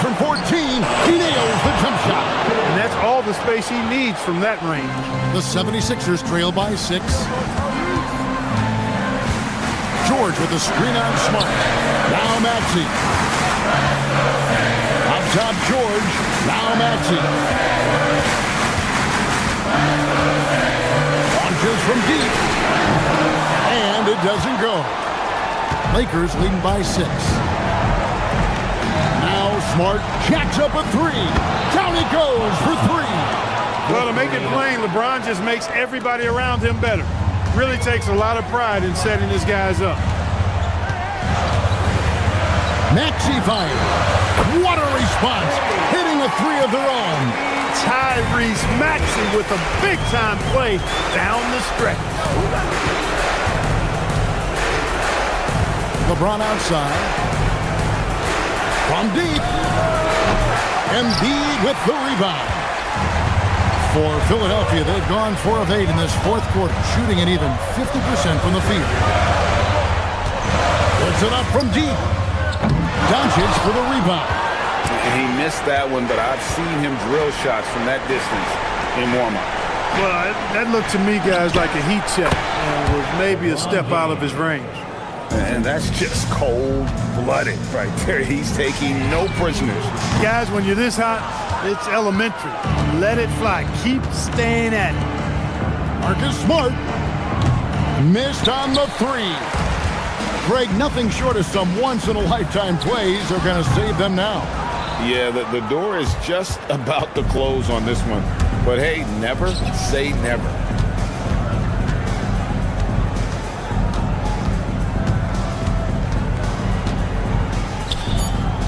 From 14, he nails the jump shot. And that's all the space he needs from that range. The 76ers trail by 6. George with the screen on Smart. Now Maxey. Up top, George. Now Maxey. Launches from deep. And it doesn't go. Lakers leading by 6. Now Smart jacks up a 3. Down he goes for 3. Well, to make it plain, LeBron just makes everybody around him better. Really takes a lot of pride in setting his guys up. Maxey fire. What a response. Hitting a 3 of their own. Tyrese Maxey with a big-time play down the stretch. LeBron outside. From deep. Embiid with the rebound. For Philadelphia, they've gone 4 of 8 in this fourth quarter, shooting an even 50% from the field. Puts it up from deep. Doncic for the rebound. And he missed that one, but I've seen him drill shots from that distance in warm-up. Well, that looked to me, guys, like a heat check. And was maybe a step out of his range. And that's just cold-blooded right there. He's taking no prisoners. Guys, when you're this hot, it's elementary. Let it fly. Keep staying at it. Marcus Smart missed on the 3. Greg, nothing short of some once-in-a-lifetime plays are going to save them now. Yeah, the door is just about to close on this one. But hey, never say never.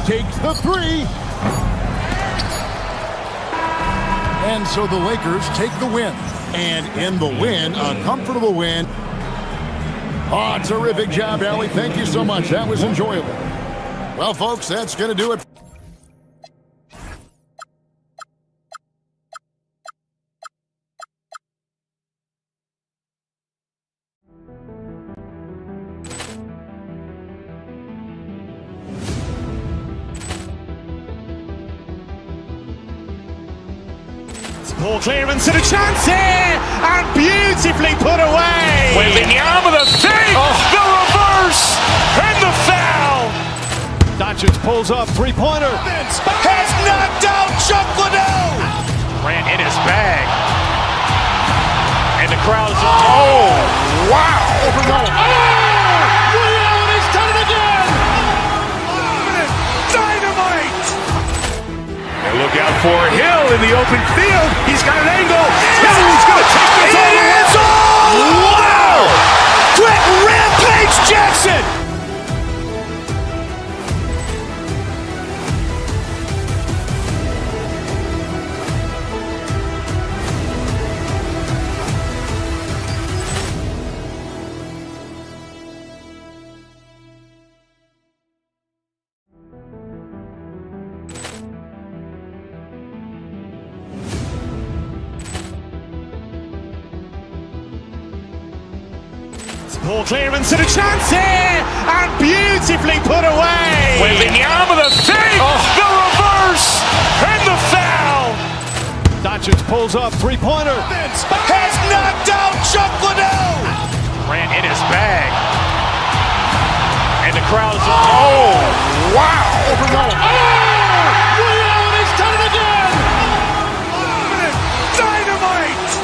Takes the 3. And so the Lakers take the win. And in the win, a comfortable win. Oh, terrific job, Allie. Thank you so much. That was enjoyable. Well, folks, that's going to do it. Ball clearance and a chance here, and beautifully put away. Wembanyama the fake, the reverse, and the foul. Doncic pulls up, three-pointer. Has knocked out Chuck Liddell. Ran in his bag. And the crowd is, oh, wow. He's done it again! Dynamite. And look out for Hill in the open field. He's got an angle. Hill's going to take this all the way. Wow! Quick rampage Jackson. Ball clearance and a chance here, and beautifully put away. Wembanyama the fake, the reverse, and the foul. Doncic pulls up, three-pointer. Has knocked out Chuck Liddell. Ran in his bag. And the crowd is, oh, wow. He's done it again! Dynamite.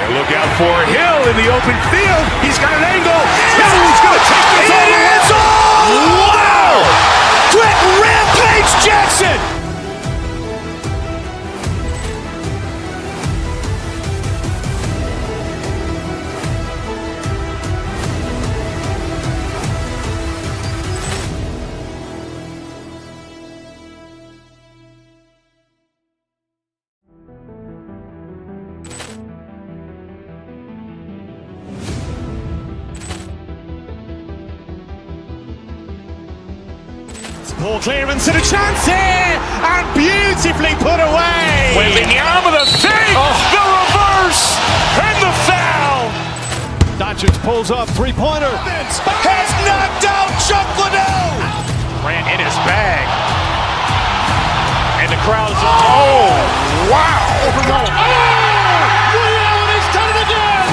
And look out for Hill in the open field. He's got an angle. Hill's going to take this all the way. Wow! Quick rampage Jackson. Ball clearance and a chance here, and beautifully put away. Wembanyama the fake, the reverse, and the foul. Doncic pulls up, three-pointer. Has knocked out Chuck Liddell. Ran in his bag. And the crowd is, oh, wow. He's done it again!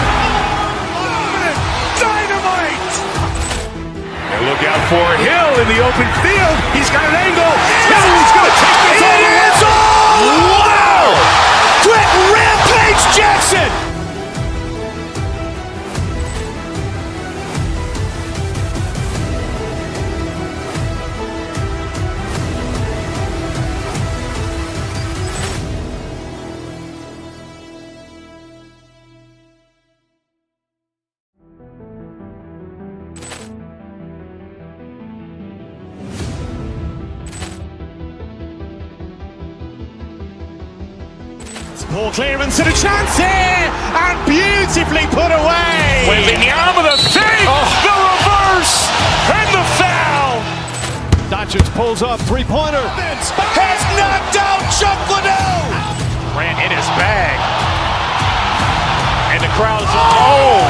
Dynamite. And look out for Hill in the open field. He's got an angle. Hill's going to take this all the way. Wow! Quick rampage Jackson. Ball clearance and a chance here, and beautifully put away. Wembanyama the fake, the reverse, and the foul. Doncic pulls up, three-pointer. Has knocked out Chuck Liddell. Grant in his bag. And the crowd is... Oh,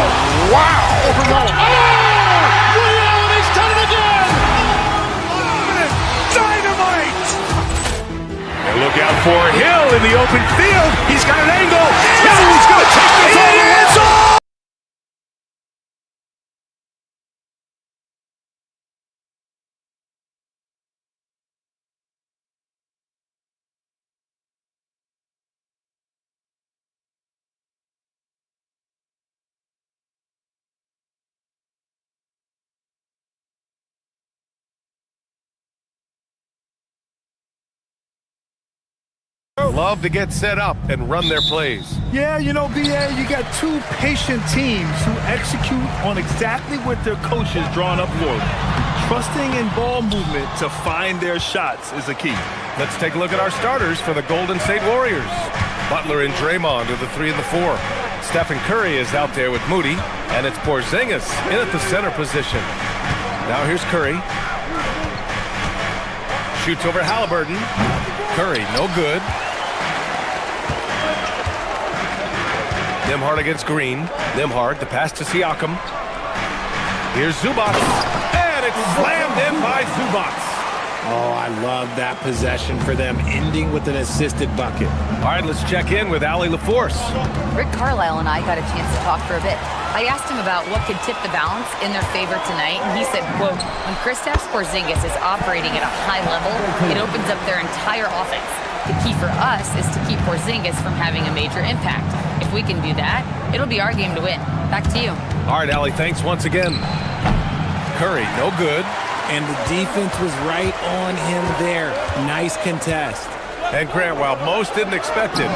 wow. Overruled. Oh, Ray Allen has done it again. Dynamite. And look out for Hill in the open field. He's got an angle. He's going to take this all the way. Love to get set up and run their plays. Yeah, you know, BA, you got two patient teams who execute on exactly what their coach has drawn up for them. Trusting in ball movement to find their shots is the key. Let's take a look at our starters for the Golden State Warriors. Butler and Draymond are the 3 and the 4. Stephen Curry is out there with Moody, and it's Porzingis in at the center position. Now here's Curry. Shoots over Halliburton. Curry, no good. Nembhard against Green. Nembhard, the pass to Siakam. Here's Zubac, and it's slammed in by Zubac. Oh, I love that possession for them, ending with an assisted bucket. All right, let's check in with Allie LaForce. Rick Carlisle and I got a chance to talk for a bit. I asked him about what could tip the balance in their favor tonight, and he said, quote, when Kristaps Porzingis is operating at a high level, it opens up their entire offense. The key for us is to keep Porzingis from having a major impact. If we can do that, it'll be our game to win. Back to you. All right, Allie, thanks once again. Curry, no good. And the defense was right on him there. Nice contest. And Grant, while most didn't expect it,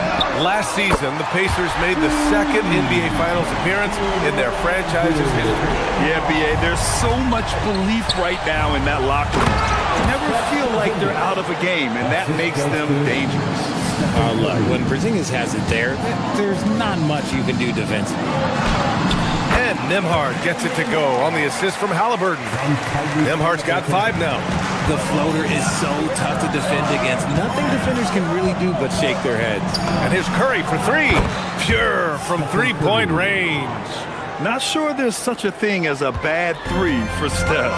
last season the Pacers made the second NBA Finals appearance in their franchise's history. Yeah, BA, there's so much belief right now in that locker room. They never feel like they're out of a game, and that makes them dangerous. Look, when Porzingis has it there, there's not much you can do defensively. And Nembhard gets it to go on the assist from Halliburton. Nembhard's got 5 now. The floater is so tough to defend against. Nothing defenders can really do but shake their heads. And here's Curry for 3. Pure from three-point range. Not sure there's such a thing as a bad 3 for Steph.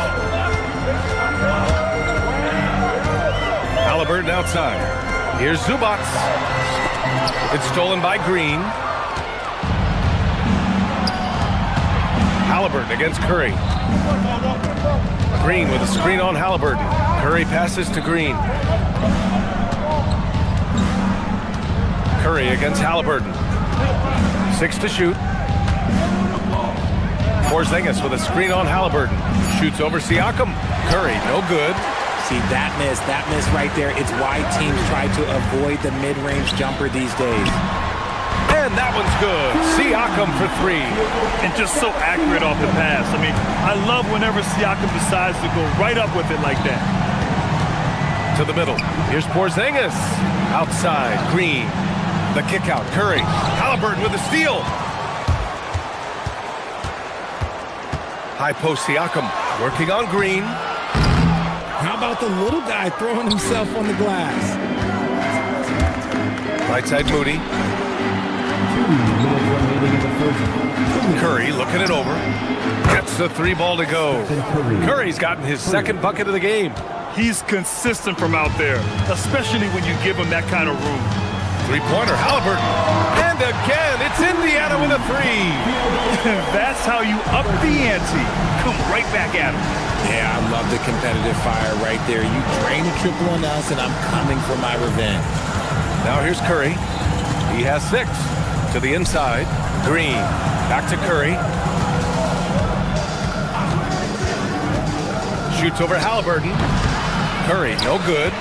Halliburton outside. Here's Zubac. It's stolen by Green. Halliburton against Curry. Green with a screen on Halliburton. Curry passes to Green. Curry against Halliburton. 6 to shoot. Porzingis with a screen on Halliburton. Shoots over Siakam. Curry, no good. See, that miss right there. It's why teams try to avoid the mid-range jumper these days. And that one's good. Siakam for 3. And just so accurate off the pass. I mean, I love whenever Siakam decides to go right up with it like that. To the middle. Here's Porzingis. Outside. Green. The kick out. Curry. Halliburton with a steal. High post Siakam. Working on Green. How about the little guy throwing himself on the glass? Right side Moody. Curry looking it over. Gets the 3 ball to go. Curry's gotten his second bucket of the game. He's consistent from out there, especially when you give him that kind of room. 3-pointer, Halliburton. And again, it's Indiana with a 3. That's how you up the ante. Come right back at him. Yeah, I love the competitive fire right there. You drain a triple on us, and I'm coming for my revenge. Now here's Curry. He has 6. To the inside. Green. Back to Curry. Shoots over Halliburton. Curry, no good.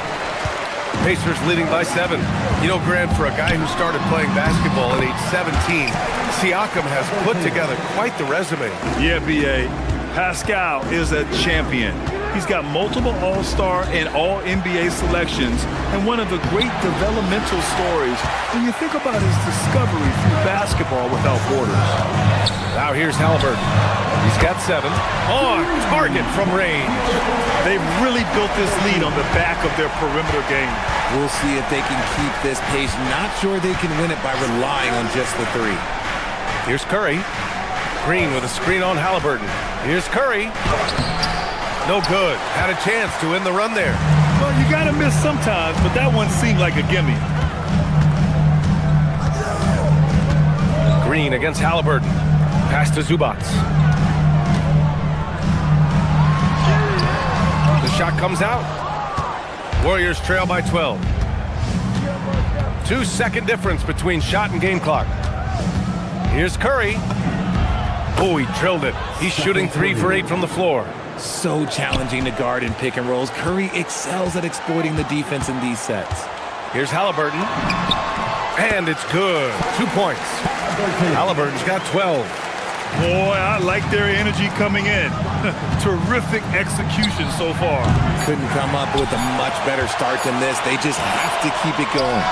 Pacers leading by 7. You know, Grant, for a guy who started playing basketball at age 17, Siakam has put together quite the resume. Yeah, B.A. Pascal is a champion. He's got multiple All-Star and All-NBA selections and one of the great developmental stories when you think about his discovery through basketball without borders. Now here's Halliburton. He's got 7. On target from range. They've really built this lead on the back of their perimeter game. We'll see if they can keep this pace. Not sure they can win it by relying on just the 3. Here's Curry. Green with a screen on Halliburton. Here's Curry. No good. Had a chance to win the run there. Well, you got to miss sometimes, but that one seemed like a gimme. Green against Halliburton. Pass to Zubac. The shot comes out. Warriors trail by 12. 2-second difference between shot and game clock. Here's Curry. Oh, he drilled it. He's shooting 3 for 8 from the floor. So challenging to guard in pick and rolls. Curry excels at exploiting the defense in these sets. Here's Halliburton. And it's good. 2 points. Halliburton's got 12. Boy, I like their energy coming in. Terrific execution so far. Couldn't come up with a much better start than this. They just have to keep it going.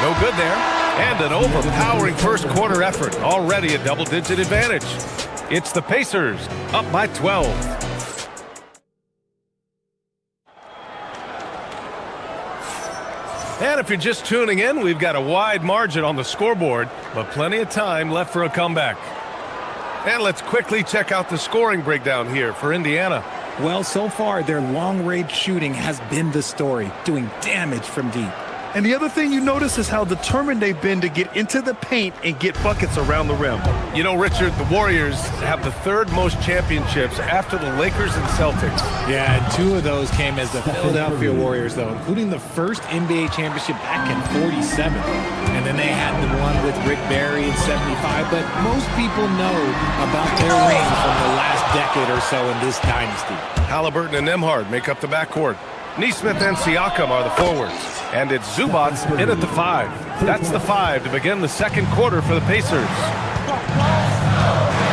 No good there. And an overpowering first quarter effort. Already a double-digit advantage. It's the Pacers, up by 12. And if you're just tuning in, we've got a wide margin on the scoreboard, but plenty of time left for a comeback. And let's quickly check out the scoring breakdown here for Indiana. Well, so far, their long-range shooting has been the story, doing damage from deep. And the other thing you notice is how determined they've been to get into the paint and get buckets around the rim. You know, Richard, the Warriors have the 3rd most championships after the Lakers and Celtics. Yeah, and 2 of those came as the Philadelphia Warriors, though, including the first NBA championship back in '47. And then they had the one with Rick Barry in '75. But most people know about their reign from the last decade or so in this dynasty. Halliburton and Nembhard make up the backcourt. Nesmith and Siakam are the forwards. And it's Zubac in at the 5. That's the 5 to begin the second quarter for the Pacers.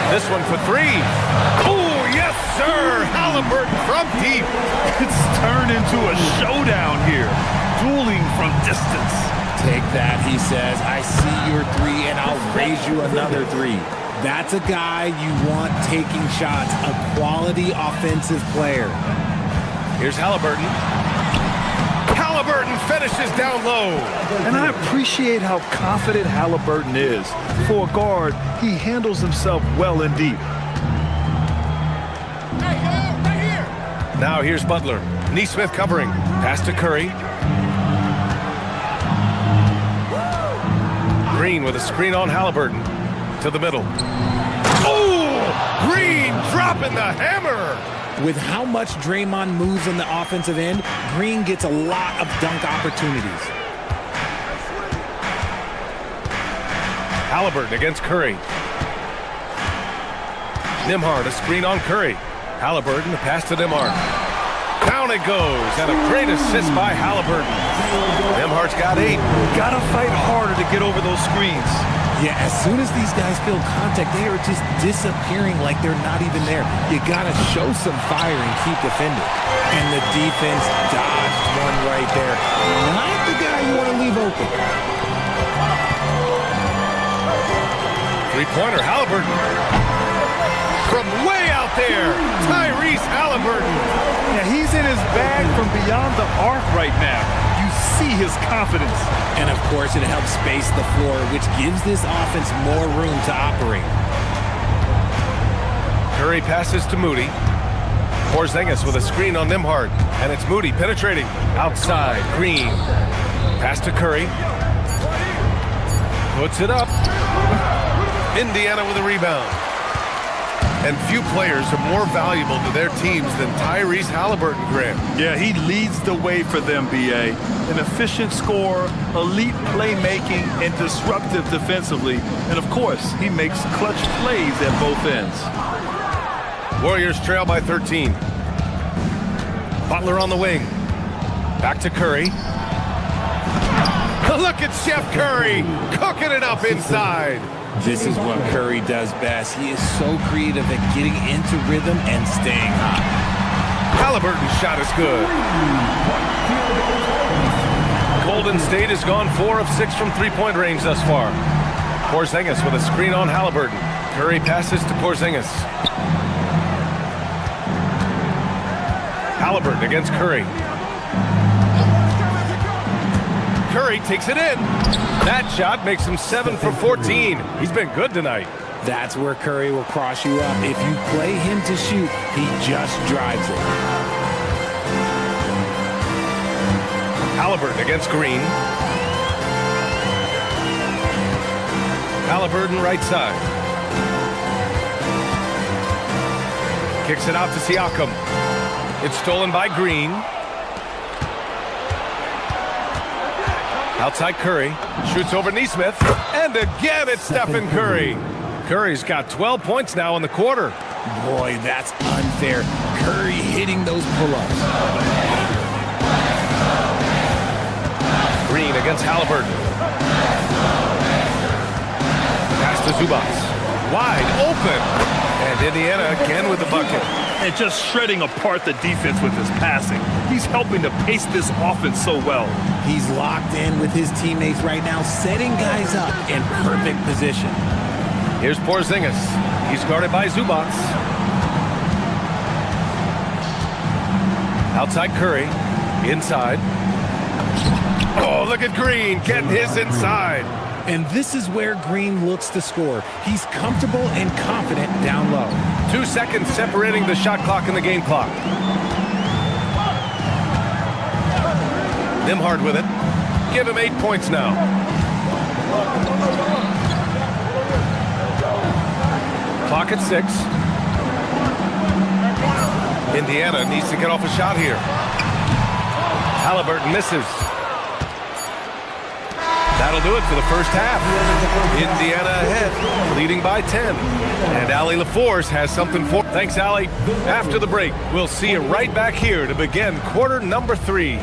This one for 3. Oh, yes, sir! Halliburton from deep. It's turned into a showdown here. Dueling from distance. Take that, he says. I see your 3, and I'll raise you another 3. That's a guy you want taking shots, a quality offensive player. Here's Halliburton. Halliburton finishes down low. And I appreciate how confident Halliburton is. For a guard, he handles himself well and deep. Now here's Butler. Nesmith covering. Pass to Curry. Green with a screen on Halliburton. To the middle. Oh! Green dropping the hammer! With how much Draymond moves on the offensive end, Green gets a lot of dunk opportunities. Halliburton against Curry. Nembhard, a screen on Curry. Halliburton, a pass to Nembhard. Down it goes, and a great assist by Halliburton. Nembhard's got 8. Gotta fight harder to get over those screens. Yeah, as soon as these guys feel contact, they are just disappearing like they're not even there. You gotta show some fire and keep defending. And the defense dodged one right there. Not the guy you want to leave open. Three-pointer, Halliburton. From way out there, Tyrese Halliburton. Yeah, he's in his bag from beyond the arc right now. You see his confidence. And, of course, it helps space the floor, which gives this offense more room to operate. Curry passes to Moody. Porzingis with a screen on Nembhard. And it's Moody penetrating. Outside, Green. Pass to Curry. Puts it up. Indiana with a rebound. And few players are more valuable to their teams than Tyrese Halliburton, Graham. Yeah, he leads the way for them, B.A. An efficient scorer, elite playmaking, and disruptive defensively. And, of course, he makes clutch plays at both ends. Warriors trail by 13. Butler on the wing. Back to Curry. Look at Chef Curry cooking it up inside. This is what Curry does best. He is so creative at getting into rhythm and staying hot. Halliburton's shot is good. Golden State has gone 4 of 6 from three-point range thus far. Porzingis with a screen on Halliburton. Curry passes to Porzingis. Halliburton against Curry. Curry takes it in. That shot makes him 7 for 14. He's been good tonight. That's where Curry will cross you up. If you play him to shoot, he just drives it. Halliburton against Green. Halliburton right side. Kicks it out to Siakam. It's stolen by Green. Outside Curry. Shoots over Neesmith. And again it's Stephen Curry. Curry's got 12 points now in the quarter. Boy, that's unfair. Curry hitting those pull-ups. Green against Halliburton. Pass to Zubats. Wide open. And Indiana again with the bucket. And just shredding apart the defense with his passing. He's helping to pace this offense so well. He's locked in with his teammates right now, setting guys up in perfect position. Here's Porzingis. He's guarded by Zubats. Outside Curry. Inside. Oh, look at Green getting his inside. And this is where Green looks to score. He's comfortable and confident down low. 2 seconds separating the shot clock and the game clock. Nembhard with it. Give him 8 points now. Clock at 6. Indiana needs to get off a shot here. Halliburton misses. That'll do it for the first half. Indiana ahead, leading by 10. And Allie LaForce has something for... Thanks, Allie. After the break, we'll see you right back here to begin quarter number 3.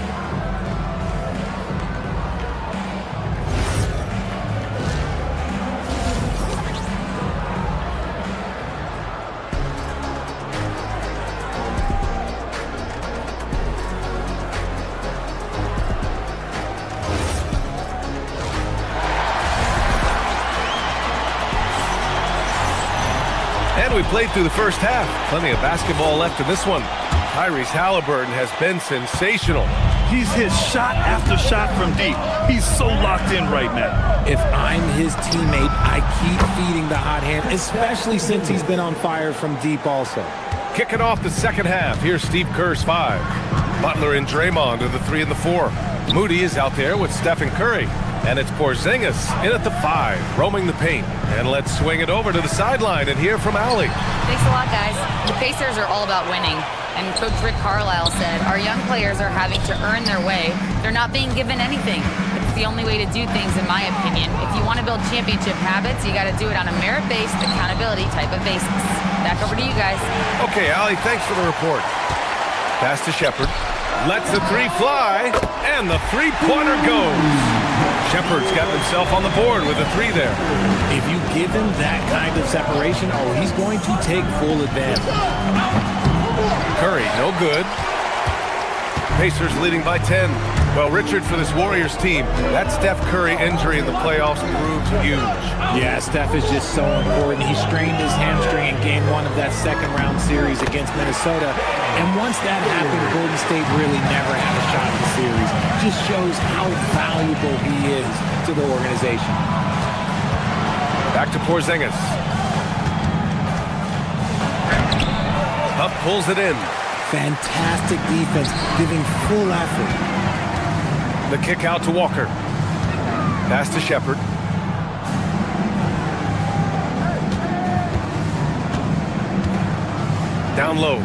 And we played through the first half. Plenty of basketball left in this one. Tyrese Halliburton has been sensational. He's hit shot after shot from deep. He's so locked in right now. If I'm his teammate, I keep feeding the hot hand, especially since he's been on fire from deep also. Kicking off the second half, here's Steve Kerr's 5. Butler and Draymond are the 3 and the 4. Moody is out there with Stephen Curry. And it's Porzingis in at the 5, roaming the paint. And let's swing it over to the sideline and hear from Allie. Thanks a lot, guys. The Pacers are all about winning. And Coach Rick Carlisle said, our young players are having to earn their way. They're not being given anything. It's the only way to do things, in my opinion. If you want to build championship habits, you got to do it on a merit-based, accountability type of basis. Back over to you guys. Okay, Allie, thanks for the report. Pass to Shepard. Lets the 3 fly, and the three-pointer goes. Shepard's got himself on the board with a 3 there. If you give him that kind of separation, he's going to take full advantage. Curry, no good. Pacers leading by 10. Well, Richard, for this Warriors team, that Steph Curry injury in the playoffs proved huge. Yeah, Steph is just so important. He strained his hamstring in game 1 of that second-round series against Minnesota. And once that happened, Golden State really never had a shot in the series. Just shows how valuable he is to the organization. Back to Porzingis. Huff pulls it in. Fantastic defense, giving full effort. The kick out to Walker. Pass to Shepard. Down low.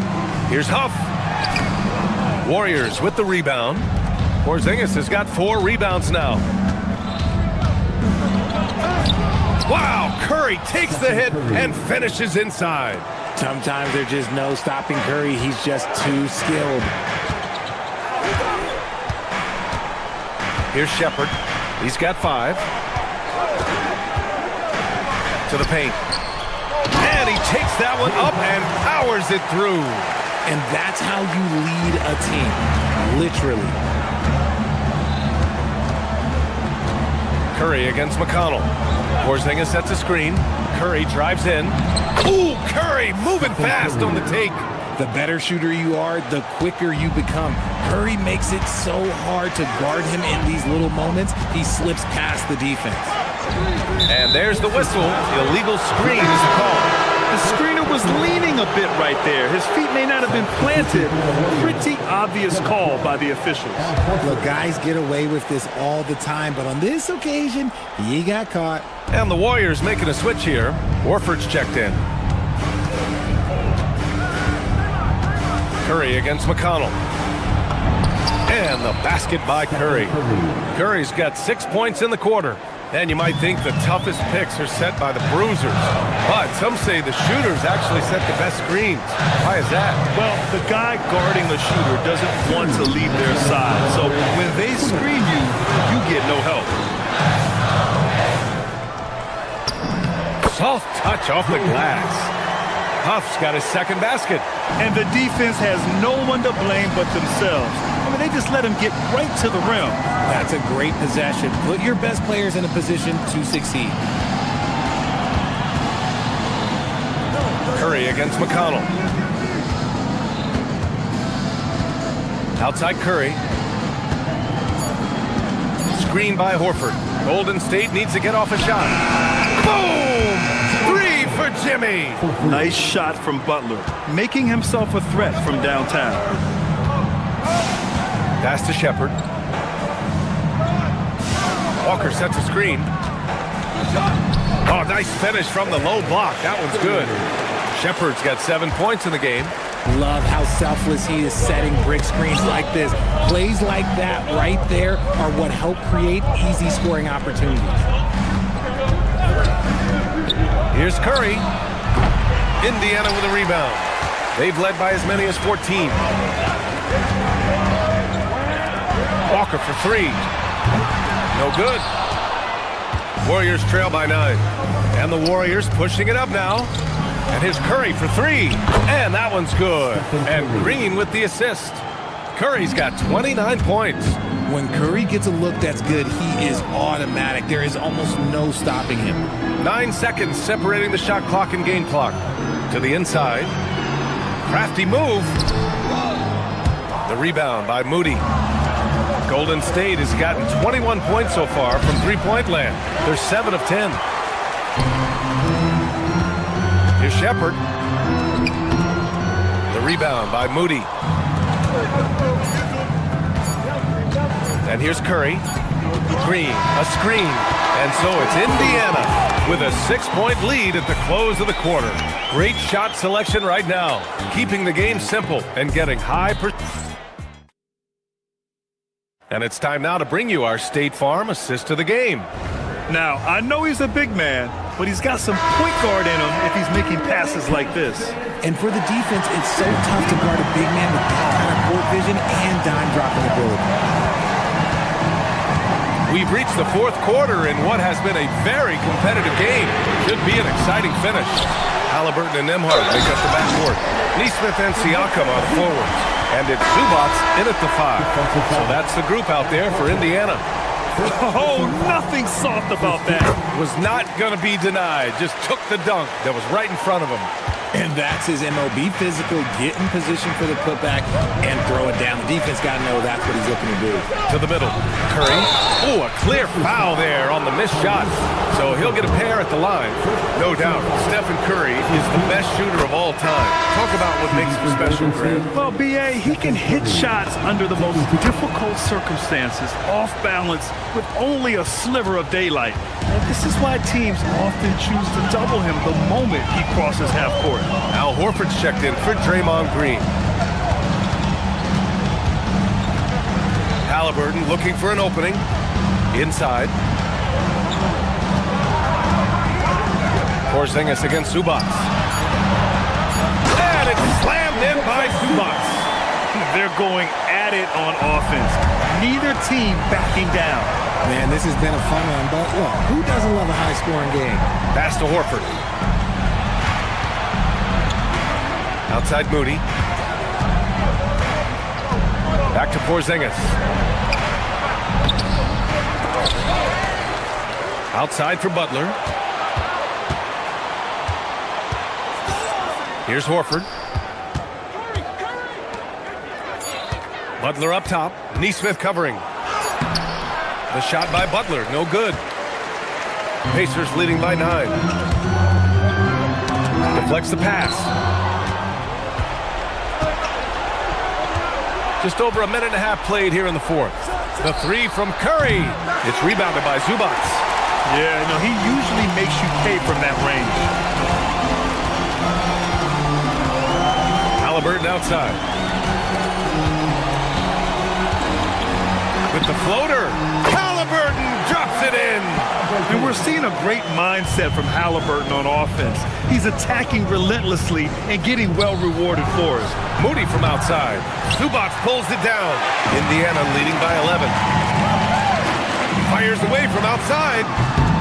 Here's Huff. Warriors with the rebound. Porzingis has got 4 rebounds now. Wow, Curry takes the hit and finishes inside. Sometimes there's just no stopping Curry. He's just too skilled. Here's Shepard. He's got 5. To the paint. And he takes that one up and powers it through. And that's how you lead a team, literally. Curry against McConnell. Porzingis sets a screen. Curry drives in. Ooh, Curry moving fast on the take. The better shooter you are, the quicker you become. Curry makes it so hard to guard him in these little moments. He slips past the defense. And there's the whistle. Illegal screen is the call. The screener was leaning a bit right there. His feet may not have been planted. Pretty obvious call by the officials. Look, guys get away with this all the time, but on this occasion, he got caught. And the Warriors making a switch here. Horford's checked in. Curry against McConnell. And the basket by Curry. Curry's got 6 points in the quarter. And you might think the toughest picks are set by the bruisers. But some say the shooters actually set the best screens. Why is that? Well, the guy guarding the shooter doesn't want to leave their side. So when they screen you, you get no help. Soft touch off the glass. Huff's got his second basket. And the defense has no one to blame but themselves. I mean, they just let him get right to the rim. That's a great possession. Put your best players in a position to succeed. Curry against McConnell. Outside Curry. Screen by Horford. Golden State needs to get off a shot. Boom! 3 for Jimmy. Nice shot from Butler, making himself a threat from downtown. Pass to Shepherd. Walker sets a screen. Oh, nice finish from the low block. That one's good. Shepherd's got 7 points in the game. Love how selfless he is setting brick screens like this. Plays like that right there are what help create easy scoring opportunities. Here's Curry. Indiana with a rebound. They've led by as many as 14. Walker for 3. No good. Warriors trail by 9. And the Warriors pushing it up now. And here's Curry for 3. And that one's good. And Green with the assist. Curry's got 29 points. When Curry gets a look that's good, he is automatic. There is almost no stopping him. 9 seconds separating the shot clock and game clock. To the inside. Crafty move. The rebound by Moody. Golden State has gotten 21 points so far from three-point land. They're 7 of 10. Here's Shepherd. The rebound by Moody. And here's Curry. Green, a screen. And so it's Indiana with a 6-point lead at the close of the quarter. Great shot selection right now, keeping the game simple and getting high And it's time now to bring you our State Farm assist of the game. Now, I know he's a big man, but he's got some point guard in him if he's making passes like this. And for the defense, it's so tough to guard a big man with that kind of court vision and dime dropping ability. We've reached the fourth quarter in what has been a very competitive game. Should be an exciting finish. Halliburton and Nembhard make up the backcourt. Neesmith and Siakam are the forwards. And it's Zubats in at the 5. So that's the group out there for Indiana. Oh, nothing soft about that. Was not going to be denied. Just took the dunk that was right in front of him. And that's his MO. Be physical, get in position for the putback, and throw it down. The defense got to know that's what he's looking to do. To the middle. Curry. Oh, a clear foul there on the missed shot. So he'll get a pair at the line. No doubt, Stephen Curry is the best shooter of all time. Talk about what makes him special, Grant. Well, B.A., he can hit shots under the most difficult circumstances, off balance, with only a sliver of daylight. And this is why teams often choose to double him the moment he crosses half court. Al Horford's checked in for Draymond Green. Halliburton looking for an opening. Inside. Porzingis against Zubats. And it's slammed in by Zubats. They're going at at it on offense. Neither team backing down. Man, this has been a fun one, but look, who doesn't love a high-scoring game? Pass to Horford. Outside Moody. Back to Porzingis. Outside for Butler. Here's Horford. Butler up top. Nesmith covering. The shot by Butler, no good. Pacers leading by 9. Deflects the pass. Just over a minute and a half played here in the fourth. The three from Curry. It's rebounded by Zubac. Yeah, no, he usually makes you pay from that range. Halliburton outside. With the floater. Halliburton drops it in. And we're seeing a great mindset from Halliburton on offense. He's attacking relentlessly and getting well rewarded for it. Moody from outside. Zubac pulls it down. Indiana leading by 11. Fires away from outside.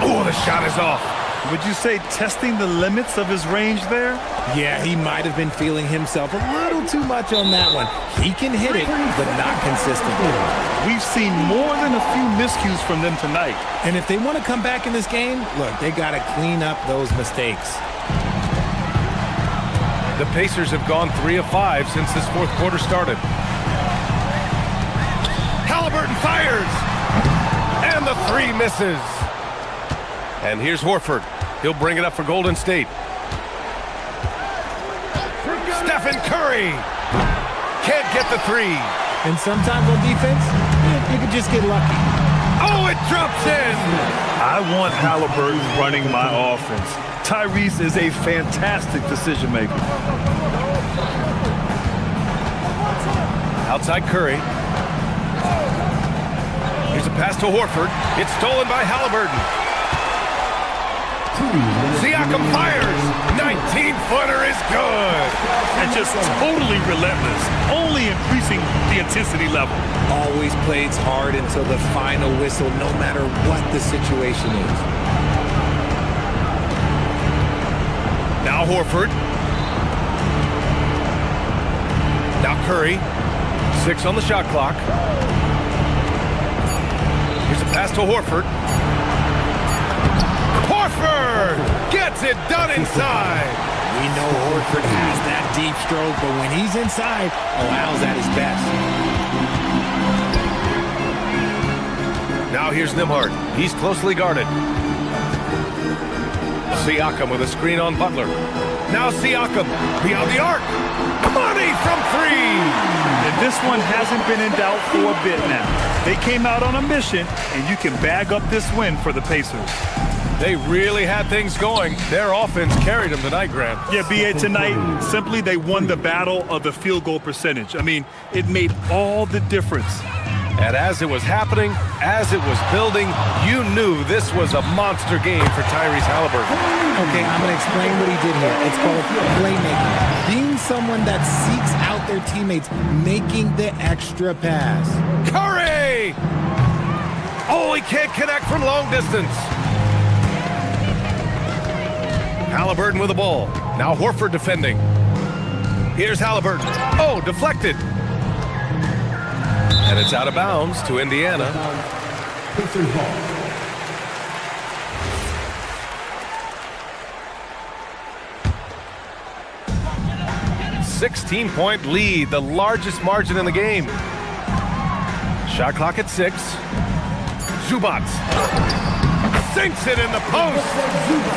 Oh, the shot is off. Would you say testing the limits of his range there? Yeah, he might have been feeling himself a little too much on that one. He can hit it, but not consistently. We've seen more than a few miscues from them tonight. And if they want to come back in this game, look, they got to clean up those mistakes. The Pacers have gone 3 of 5 since this fourth quarter started. Halliburton fires! And the three misses. And here's Horford. He'll bring it up for Golden State. Stephen Curry can't get the three. And sometimes on defense, you can just get lucky. Oh, it drops in. I want Halliburton running my offense. Tyrese is a fantastic decision maker. Outside Curry. Here's a pass to Horford. It's stolen by Halliburton. Siakam fires. 19-footer is good. And just totally relentless, only increasing the intensity level. Always plays hard until the final whistle, no matter what the situation is. Now Horford. Now Curry. 6 on the shot clock. Here's a pass to Horford. Horford gets it done inside. We know Horford has that deep stroke, but when he's inside, allows at his best. Now here's Nembhard. He's closely guarded. Siakam with a screen on Butler. Now Siakam beyond the arc. Money from 3. And this one hasn't been in doubt for a bit now. They came out on a mission, and you can bag up this win for the Pacers. They really had things going. Their offense carried them tonight, Grant. Yeah, B.A., tonight, simply they won the battle of the field goal percentage. I mean, it made all the difference. And as it was happening, as it was building, you knew this was a monster game for Tyrese Halliburton. Okay, I'm going to explain what he did here. It's called playmaking. Being someone that seeks out their teammates, making the extra pass. Curry! Oh, he can't connect from long distance. Halliburton with the ball. Now Horford defending. Here's Halliburton. Oh, deflected. And it's out of bounds to Indiana. 16-point lead, the largest margin in the game. Shot clock at 6. Zubac sinks it in the post.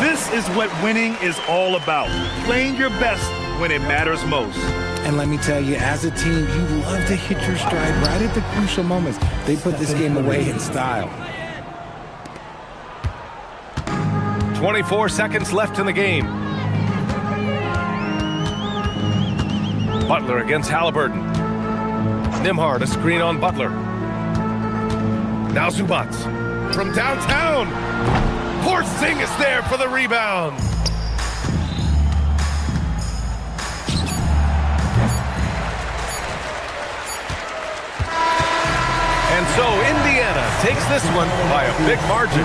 This is what winning is all about. Playing your best when it matters most. And let me tell you, as a team, you love to hit your stride right at the crucial moments. They put this game away in style. 24 seconds left in the game. Butler against Halliburton. Nembhard, a screen on Butler. Now Zubac from downtown. Porzingis there for the rebound. So Indiana takes this one by a big margin.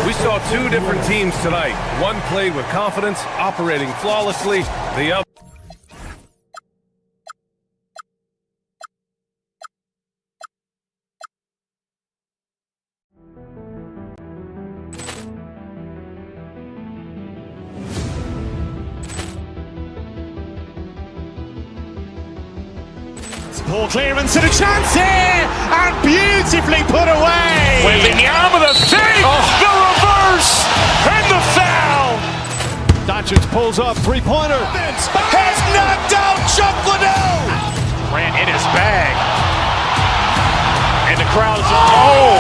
We saw two different teams tonight. One played with confidence, operating flawlessly. The other... Ball clearance and a chance here, and beautifully put away. Wembanyama with a save, the reverse, and the foul. Doncic pulls up, three-pointer. Has knocked out Chuck Liddell. Ran in his bag. And the crowd is, oh,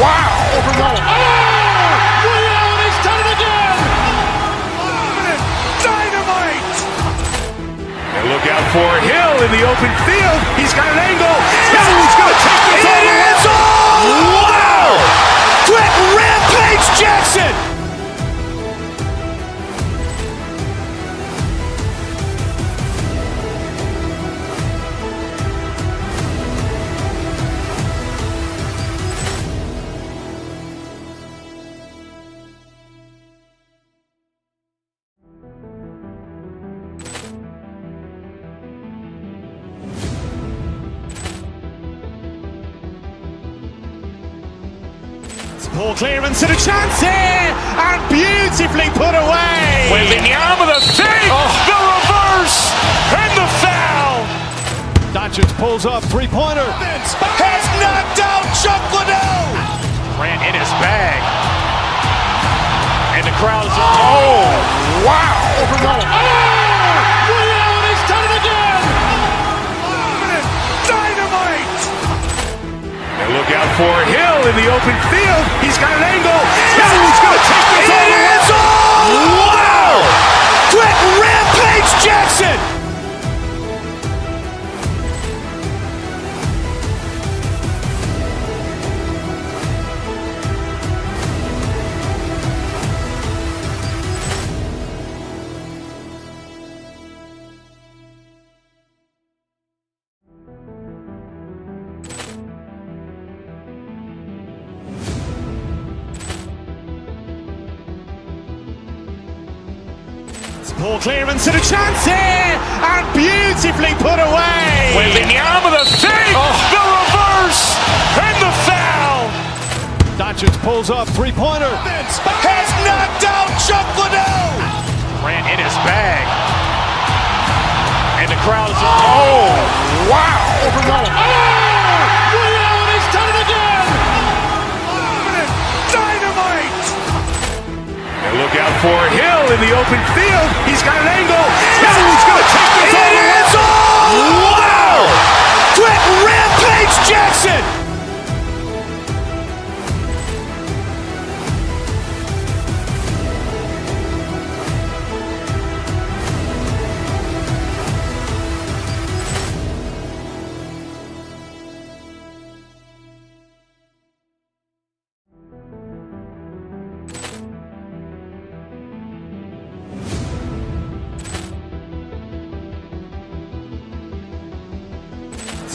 wow. Ray Allen has done it again. Dynamite. And look out for Hill in the open field. He's got an angle. He's going to take this all the way. Wow. Quick rampage Jackson. Ball clearance and a chance here, and beautifully put away. Wembanyama with a save, the reverse, and the foul. Doncic pulls up, three-pointer. Has knocked out Chuck Liddell. Ran in his bag. And the crowd is, oh, wow. Ray Allen has done it again. Dynamite. And look out for Hill in the open field. He's got an angle. He's going to take this all the way. Wow. Quick rampage Jackson. Ball clearance and a chance here, and beautifully put away. Wembanyama with a save, the reverse, and the foul. Doncic pulls up, three-pointer. Has knocked out Chuck Liddell. Ran in his bag. And the crowd is, oh, wow. Ray Allen has done it again. Dynamite. And look out for Hill in the open field. He's got an angle. He's going to take this all the way. Wow. Quick rampage Jackson.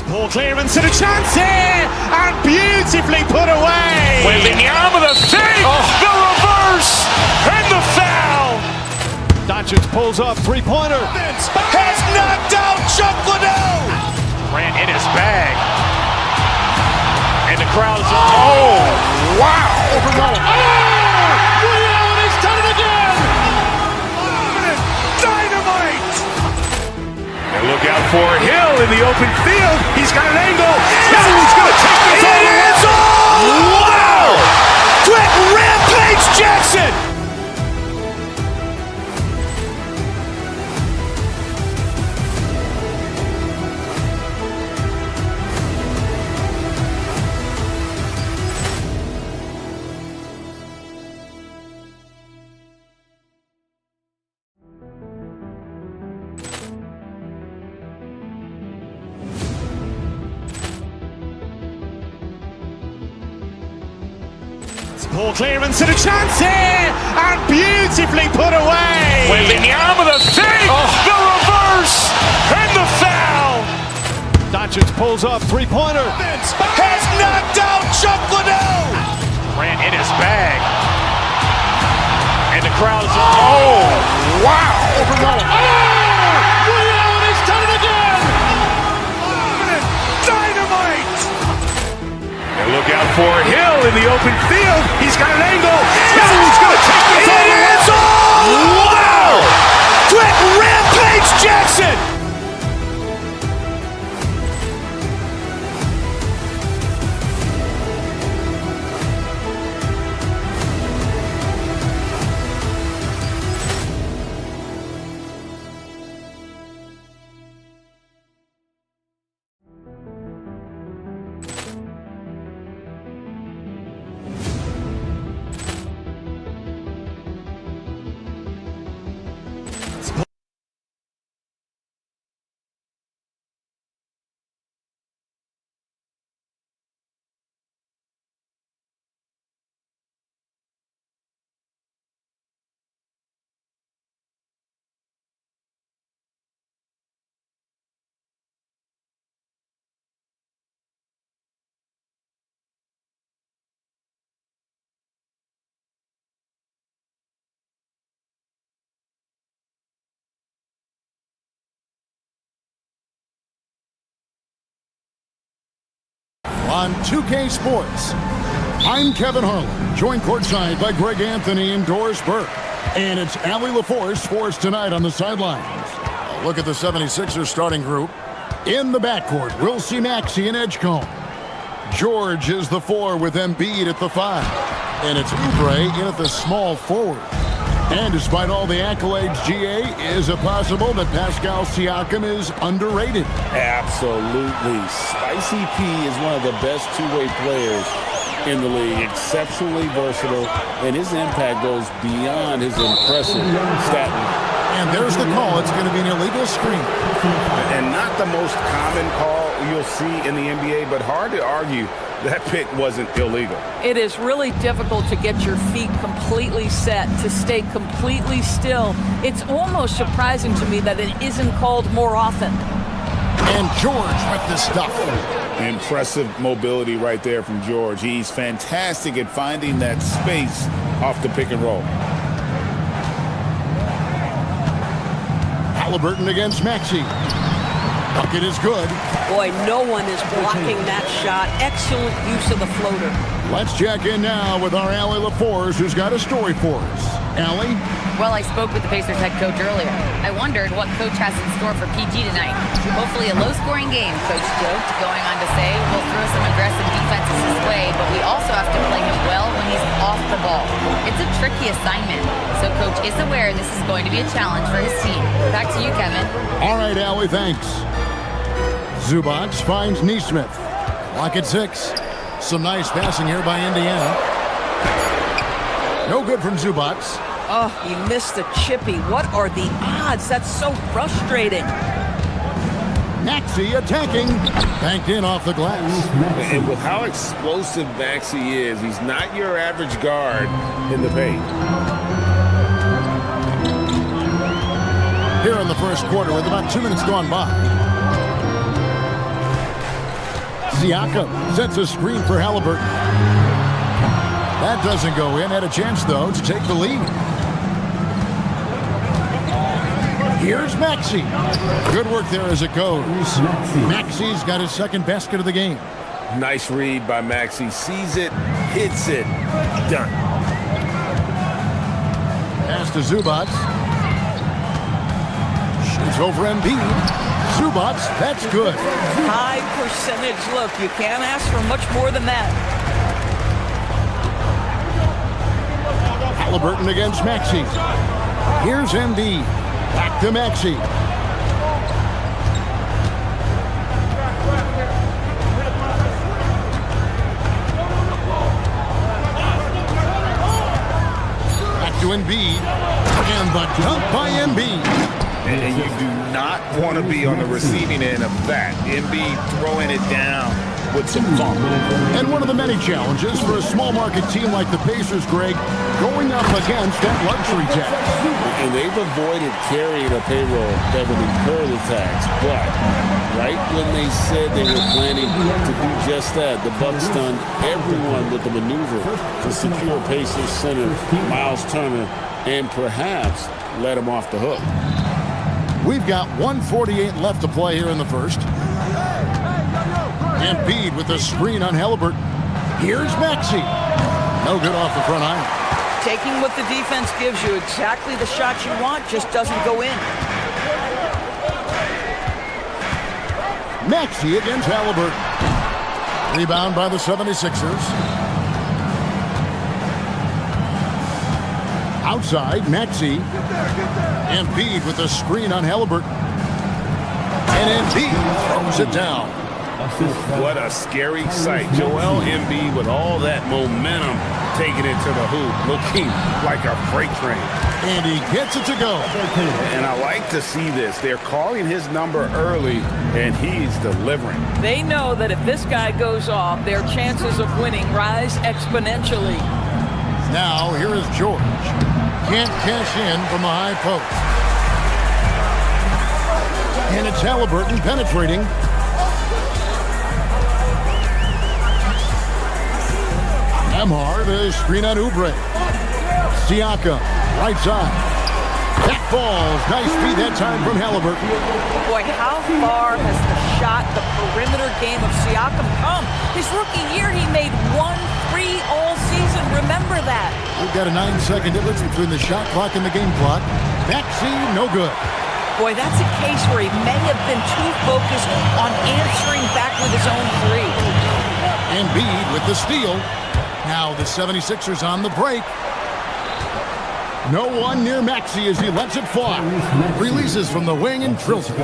Ball clearance and a chance here, and beautifully put away. Wembanyama with a save, the reverse, and the foul. Doncic pulls up, three-pointer. Has knocked out Chuck Liddell. Ran in his bag. And the crowd is, oh, wow. Ray Allen has done it again. Dynamite. And look out for Hill in the open field. He's got an angle. He's going to take this all the way. Wow. Quick rampage Jackson. Ball clearance and a chance here, and beautifully put away. Wembanyama with a save, the reverse, and the foul. Doncic pulls up, three-pointer. Has knocked Knocked out Chuck Liddell. Ran in his bag. And the crowd is... Oh, wow. Overruled. Ray Allen has done it again. Dynamite. And look out for Hill in the open field. He's got an angle. He's going to take this all the way. Wow! Quick rampage Jackson. On 2K Sports, I'm Kevin Harlan, joined courtside by Greg Anthony and Doris Burke. And it's Allie LaForce for us tonight on the sidelines. A look at the 76ers starting group. In the backcourt, we'll see Maxey and Edgecombe. George is the 4 with Embiid at the 5. And it's Oubre in at the small forward. And despite all the accolades, GA, is it possible that Pascal Siakam is underrated? Absolutely. Spicy P is one of the best two-way players in the league. Exceptionally versatile, and his impact goes beyond his impressive stat line. And there's the call. It's going to be an illegal screen. And not the most common call you'll see in the NBA, but hard to argue that pick wasn't illegal. It is really difficult to get your feet completely set, to stay completely still. It's almost surprising to me that it isn't called more often. And George with the stuff. Impressive mobility right there from George. He's fantastic at finding that space off the pick and roll. Halliburton against Maxey. Bucket is good. Boy, no one is blocking that shot. Excellent use of the floater. Let's check in now with our Allie LaForce, who's got a story for us. Allie? Well, I spoke with the Pacers head coach earlier. I wondered what coach has in store for PG tonight. Hopefully a low-scoring game, coach joked, going on to say, we'll throw some aggressive defenses his way, but we also have to play him well when he's off the ball. It's a tricky assignment, so coach is aware this is going to be a challenge for his team. Back to you, Kevin. All right, Allie, thanks. Zubac finds Neesmith. Clock at 6. Some nice passing here by Indiana. No good from Zubac. Oh, he missed the chippy. What are the odds? That's so frustrating. Maxey attacking. Banked in off the glass. And with how explosive Maxey is, he's not your average guard in the paint. Here in the first quarter with about 2 minutes gone by. Siakam sets a screen for Halliburton. That doesn't go in. Had a chance, though, to take the lead. Here's Maxey. Good work there as it goes. Maxey's got his second basket of the game. Nice read by Maxey. Sees it, hits it, done. Pass to Zubac. Shoots over Embiid. Zubac, that's good. High percentage look. You can't ask for much more than that. Halliburton against Maxey. Here's Embiid. Back to Maxey. Back to Embiid. And the dunk by Embiid. And you do not want to be on the receiving end of that. Embiid throwing it down with some funk. And one of the many challenges for a small market team like the Pacers, Greg, going up against that luxury tax. And they've avoided carrying a payroll that would incur the tax. But right when they said they were planning to do just that, the Bucks stunned everyone with the maneuver to secure Pacers center Miles Turner and perhaps let him off the hook. We've got 1:48 left to play here in the first. Embiid with the screen on Halliburton. Here's Maxey. No good off the front iron. Taking what the defense gives you, exactly the shot you want, just doesn't go in. Maxey against Halliburton. Rebound by the 76ers. Outside, Maxey. Embiid with a screen on Halliburton. And Embiid throws it down. What a scary sight. Joel Embiid with all that momentum taking it to the hoop, looking like a freight train. And he gets it to go. And I like to see this. They're calling his number early, and he's delivering. They know that if this guy goes off, their chances of winning rise exponentially. Now, here is George. Can't cash in from the high post. And it's Halliburton penetrating. Nembhard, a screen on Oubre. Siakam, right side. That falls. Nice feed that time from Halliburton. Boy, how far has the shot, the perimeter game of Siakam come? His rookie year, he made 1 3 all season. Remember that. We've got a 9-second difference between the shot clock and the game clock. Maxey, no good. Boy, that's a case where he may have been too focused on answering back with his own three. Embiid with the steal. Now the 76ers on the break. No one near Maxey as he lets it fly. Releases from the wing and drills it.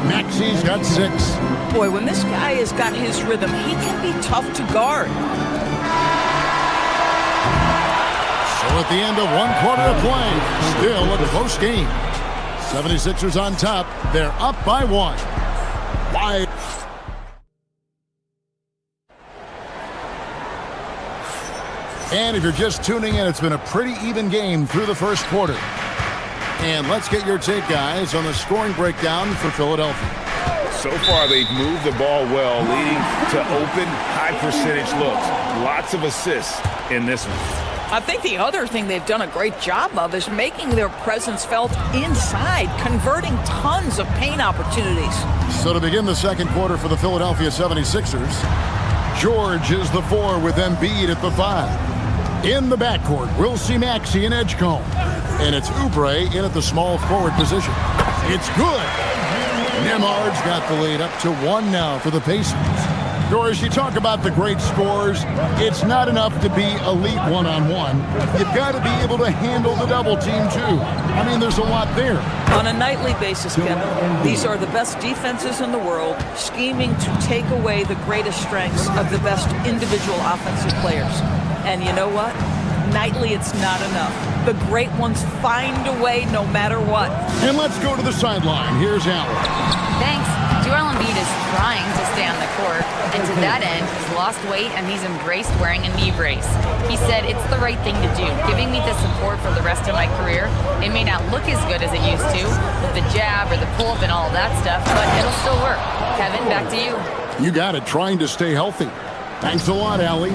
Maxey's got 6. Boy, when this guy has got his rhythm, he can be tough to guard. So at the end of 1 quarter of play, still a close game. 76ers on top. They're up by 1. Wide. And if you're just tuning in, it's been a pretty even game through the first quarter. And let's get your take, guys, on the scoring breakdown for Philadelphia. So far, they've moved the ball well, leading to open, high-percentage looks. Lots of assists in this one. I think the other thing they've done a great job of is making their presence felt inside, converting tons of paint opportunities. So to begin the second quarter for the Philadelphia 76ers, George is the 4 with Embiid at the 5. In the backcourt, we'll see Maxey in Edgecombe. And it's Oubre in at the small forward position. It's good. Nembhard's got the lead up to 1 now for the Pacers. Doris, you talk about the great scores. It's not enough to be elite one-on-one. You've got to be able to handle the double team, too. I mean, there's a lot there. On a nightly basis, Kevin, these are the best defenses in the world, scheming to take away the greatest strengths of the best individual offensive players. And you know what? Nightly, it's not enough. The great ones find a way no matter what. And let's go to the sideline. Here's Allen. Thanks. Joel Embiid is trying to stay on the court, and to that end, he's lost weight and he's embraced wearing a knee brace. He said, "It's the right thing to do, giving me the support for the rest of my career. It may not look as good as it used to, with the jab or the pull-up and all that stuff, but it'll still work." Kevin, back to you. You got it, trying to stay healthy. Thanks a lot, Allie.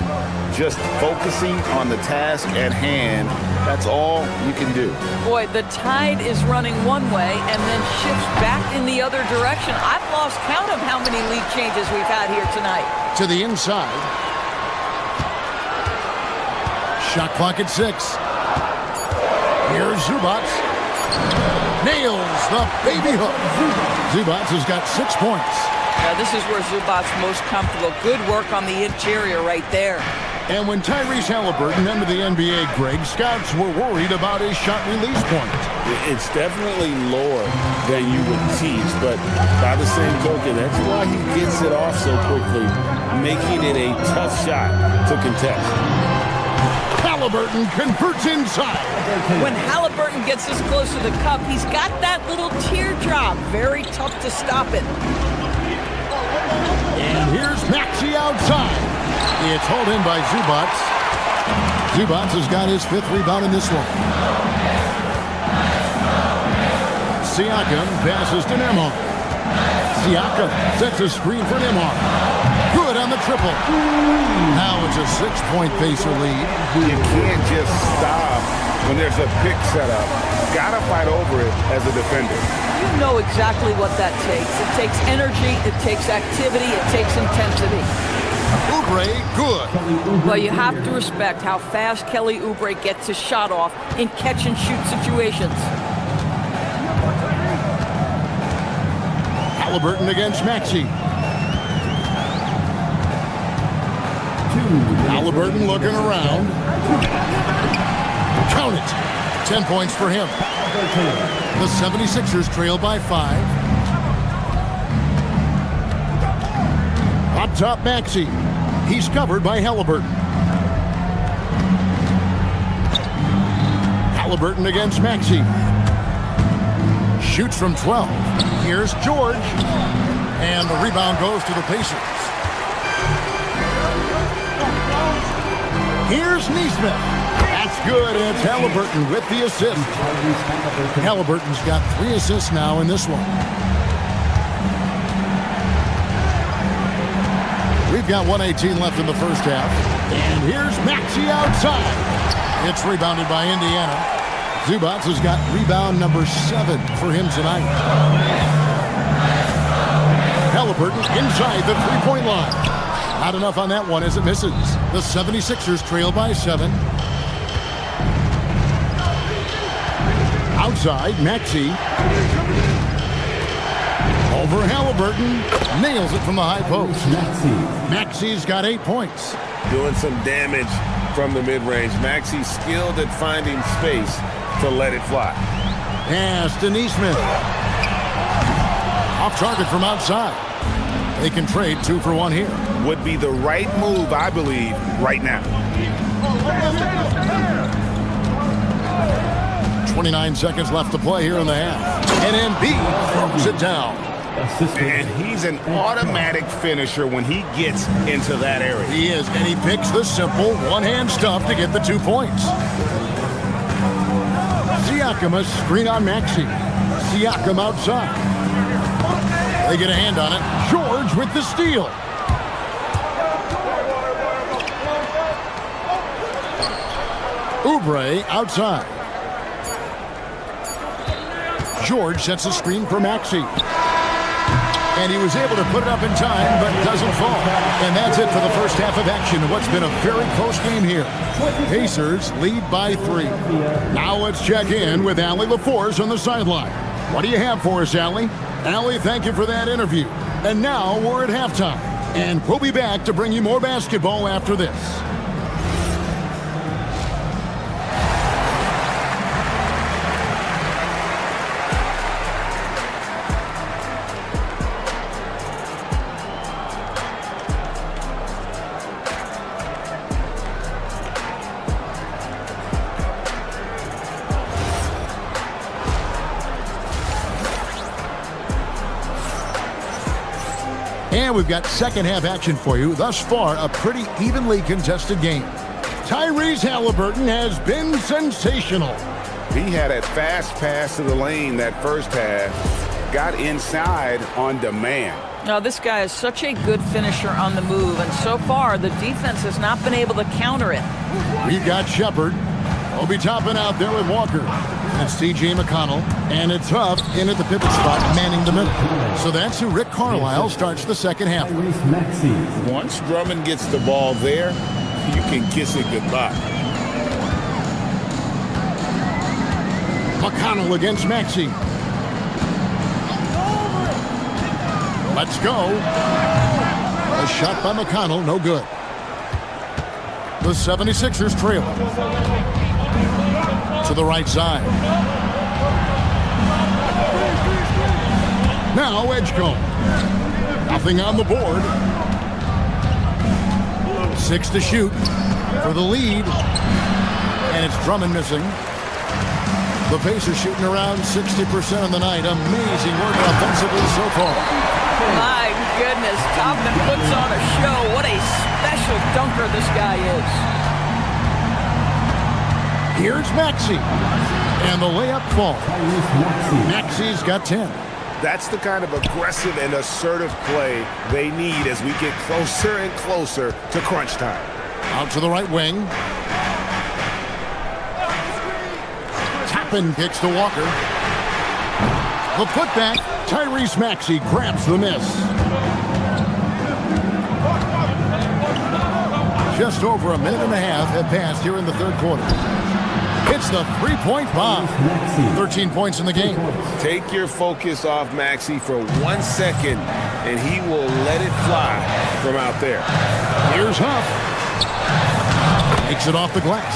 Just focusing on the task at hand, that's all you can do. Boy, the tide is running one way and then shifts back in the other direction. I've lost count of how many lead changes we've had here tonight. To the inside. Shot clock at 6. Here's Zubac. Nails the baby hook. Zubac has got 6 points. Now, this is where Zubac's most comfortable. Good work on the interior right there. And when Tyrese Halliburton entered the NBA, Greg, scouts were worried about his shot release point. It's definitely lower than you would teach, but by the same token, that's why he gets it off so quickly, making it a tough shot to contest. Halliburton converts inside. When Halliburton gets this close to the cup, he's got that little teardrop. Very tough to stop it. And here's Maxey outside. It's hauled in by Zubats. Zubats has got his 5th rebound in this one. Siakam passes to Nembhard. Siakam sets a screen for Nembhard. Good on the triple. Now it's a 6-point Pacer lead. You can't just stop when there's a pick set up. Gotta fight over it as a defender. You know exactly what that takes. It takes energy, it takes activity, it takes intensity. Oubre, good. Well, you have to respect how fast Kelly Oubre gets his shot off in catch-and-shoot situations. Halliburton against Maxey. Halliburton looking around. Count it. 10 points for him. The 76ers trail by 5. Up top, Maxey. He's covered by Halliburton. Halliburton against Maxey. Shoots from 12. Here's George. And the rebound goes to the Pacers. Here's Nesmith. That's good, and it's Halliburton with the assist. Halliburton's got 3 assists now in this one. We've got 1:18 left in the first half. And here's Maxey outside. It's rebounded by Indiana. Zubats has got rebound number 7 for him tonight. Halliburton inside the 3-point line. Not enough on that one as it misses. The 76ers trail by 7. Outside, Maxey. Over Halliburton. Nails it from the high post. Maxey's got 8 points. Doing some damage from the mid-range. Maxey's skilled at finding space to let it fly. Pass to Nesmith. Off target from outside. They can trade 2 for 1 here. Would be the right move, I believe, right now. 29 seconds left to play here in the half. And Embiid throws it down. And he's an automatic finisher when he gets into that area. He is, and he picks the simple one-hand stuff to get the 2 points. Siakam a screen on Maxey. Siakam outside. They get a hand on it. George with the steal. Oubre outside. George sets a screen for Maxey. And he was able to put it up in time, but doesn't fall. And that's it for the first half of action in what's been a very close game here. Pacers lead by 3. Now let's check in with Allie LaForce on the sideline. What do you have for us, Allie? Allie, thank you for that interview. And now we're at halftime. And we'll be back to bring you more basketball after this. And we've got second half action for you. Thus far, a pretty evenly contested game. Tyrese Halliburton has been sensational. He had a fast pass to the lane that first half. Got inside on demand. Now, this guy is such a good finisher on the move, and so far, the defense has not been able to counter it. We've got Shepard. Obi Toppin out there with Walker. It's T.J. McConnell, and it's Huff in at the pivot spot, manning the middle. So that's who Rick Carlisle starts the second half. Once Drummond gets the ball there, you can kiss it goodbye. McConnell against Maxey. Let's go. A shot by McConnell, no good. The 76ers trail. To the right side. Now Edgecombe. Nothing on the board. 6 to shoot for the lead. And it's Drummond missing. The Pacers shooting around 60% of the night. Amazing work offensively so far. My goodness. Topman puts on a show. What a special dunker this guy is. Here's Maxey. And the layup falls. Maxey's got 10. That's the kind of aggressive and assertive play they need as we get closer and closer to crunch time. Out to the right wing. Tappan kicks to Walker. The putback. Tyrese Maxey grabs the miss. Just over a minute and a half have passed here in the third quarter. It's the three-point bomb. 13 points in the game. Take your focus off Maxey for 1 second, and he will let it fly from out there. Here's Huff. Makes it off the glass.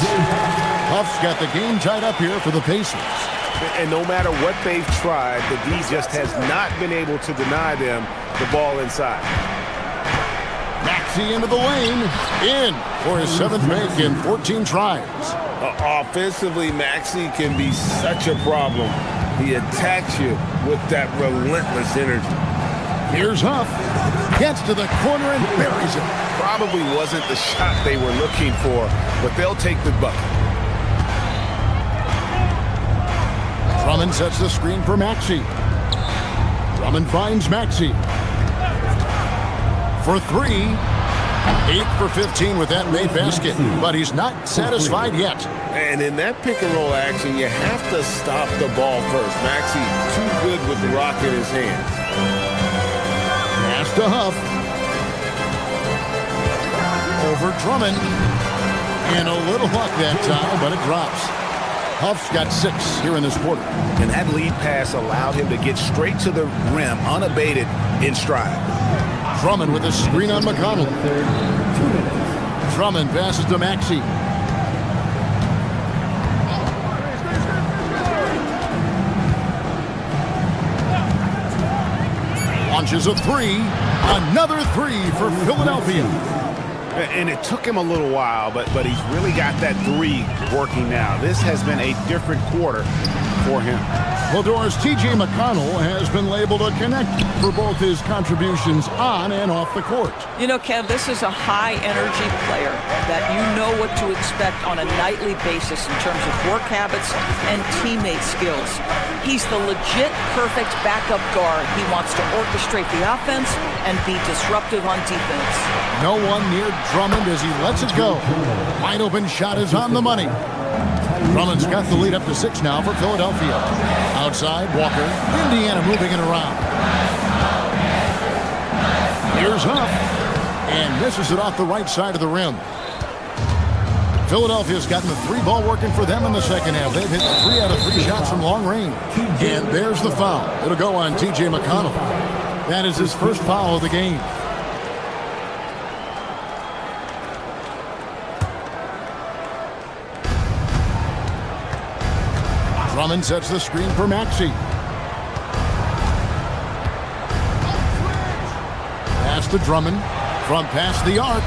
Huff's got the game tied up here for the Pacers. And no matter what they've tried, the D just has not been able to deny them the ball inside. Maxey into the lane. In for his 7th make in 14 tries. Offensively, Maxey can be such a problem. He attacks you with that relentless energy. Here's Huff. Gets to the corner and buries it. Probably wasn't the shot they were looking for, but they'll take the bucket. Drummond sets the screen for Maxey. Drummond finds Maxey. For 3. 8 for 15 with that made basket, but he's not satisfied yet. And in that pick and roll action, you have to stop the ball first. Maxey too good with the rock in his hands. Pass to Huff. Over Drummond. And a little luck that time, but it drops. Huff's got 6 here in this quarter. And that lead pass allowed him to get straight to the rim unabated in stride. Drummond with a screen on McConnell. Drummond passes to Maxey. Launches a 3. Another 3 for Philadelphia. And it took him a little while, but he's really got that 3 working now. This has been a different quarter for him. Valdor's T.J. McConnell has been labeled a connect for both his contributions on and off the court. You know, Kev, this is a high-energy player that you know what to expect on a nightly basis in terms of work habits and teammate skills. He's the legit perfect backup guard. He wants to orchestrate the offense and be disruptive on defense. No one near Drummond as he lets it go. Wide open shot is on the money. Drummond's got the lead up to 6 now for Philadelphia. Outside, Walker. Indiana moving it around. Here's Huff. And misses it off the right side of the rim. Philadelphia's gotten the 3 ball working for them in the second half. They've hit 3 out of 3 shots from long range. And there's the foul. It'll go on T.J. McConnell. That is his first foul of the game. Drummond sets the screen for Maxey. Pass to Drummond from past the arc.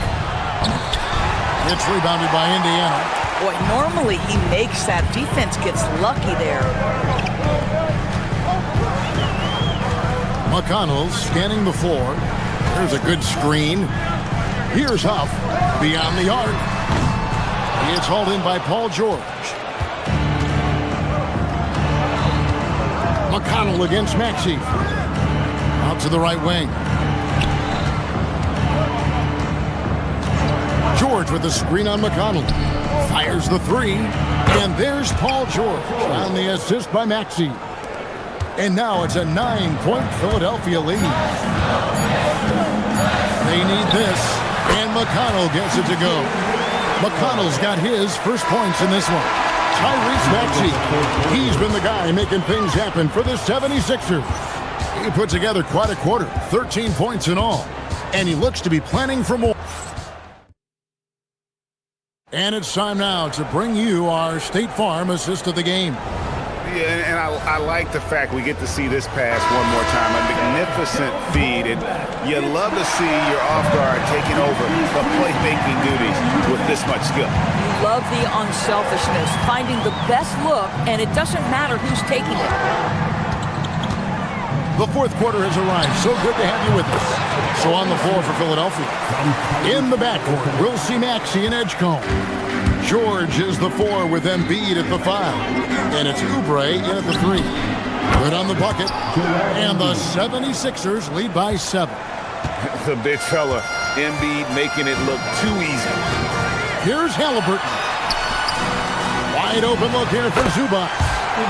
It's rebounded by Indiana. Boy, normally he makes that. Defense gets lucky there. McConnell scanning the floor. There's a good screen. Here's Huff beyond the arc. He is hauled in by Paul George. McConnell against Maxey. Out to the right wing. George with the screen on McConnell. Fires the 3. And there's Paul George on the assist by Maxey. And now it's a 9-point Philadelphia lead. They need this. And McConnell gets it to go. McConnell's got his first points in this one. Tyrese Maxey, he's been the guy making things happen for the 76ers. He put together quite a quarter, 13 points in all, and he looks to be planning for more. And it's time now to bring you our State Farm assist of the game. Yeah, and I like the fact we get to see this pass one more time. A magnificent feed, and you love to see your off guard taking over the playmaking duties with this much skill. You love the unselfishness, finding the best look, and it doesn't matter who's taking it. The fourth quarter has arrived. So good to have you with us. So on the floor for Philadelphia. In the backcourt, we'll see Maxey and Edgecombe. George is the 4 with Embiid at the 5. And it's Oubre in at the 3. Good on the bucket. And the 76ers lead by 7. The big fella, Embiid, making it look too easy. Here's Halliburton. Wide open look here for Zubac.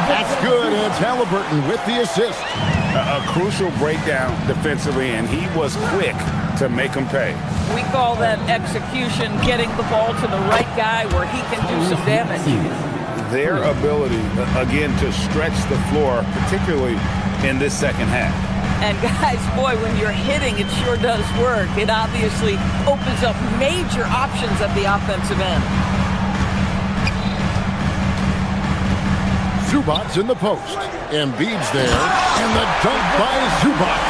That's good. It's Halliburton with the assist. A crucial breakdown defensively, and he was quick to make him pay. We call that execution, getting the ball to the right guy where he can do some damage. Their ability, again, to stretch the floor, particularly in this second half. And guys, boy, when you're hitting, it sure does work. It obviously opens up major options at the offensive end. Zubac's in the post. Embiid's there. And the dunk by Zubac.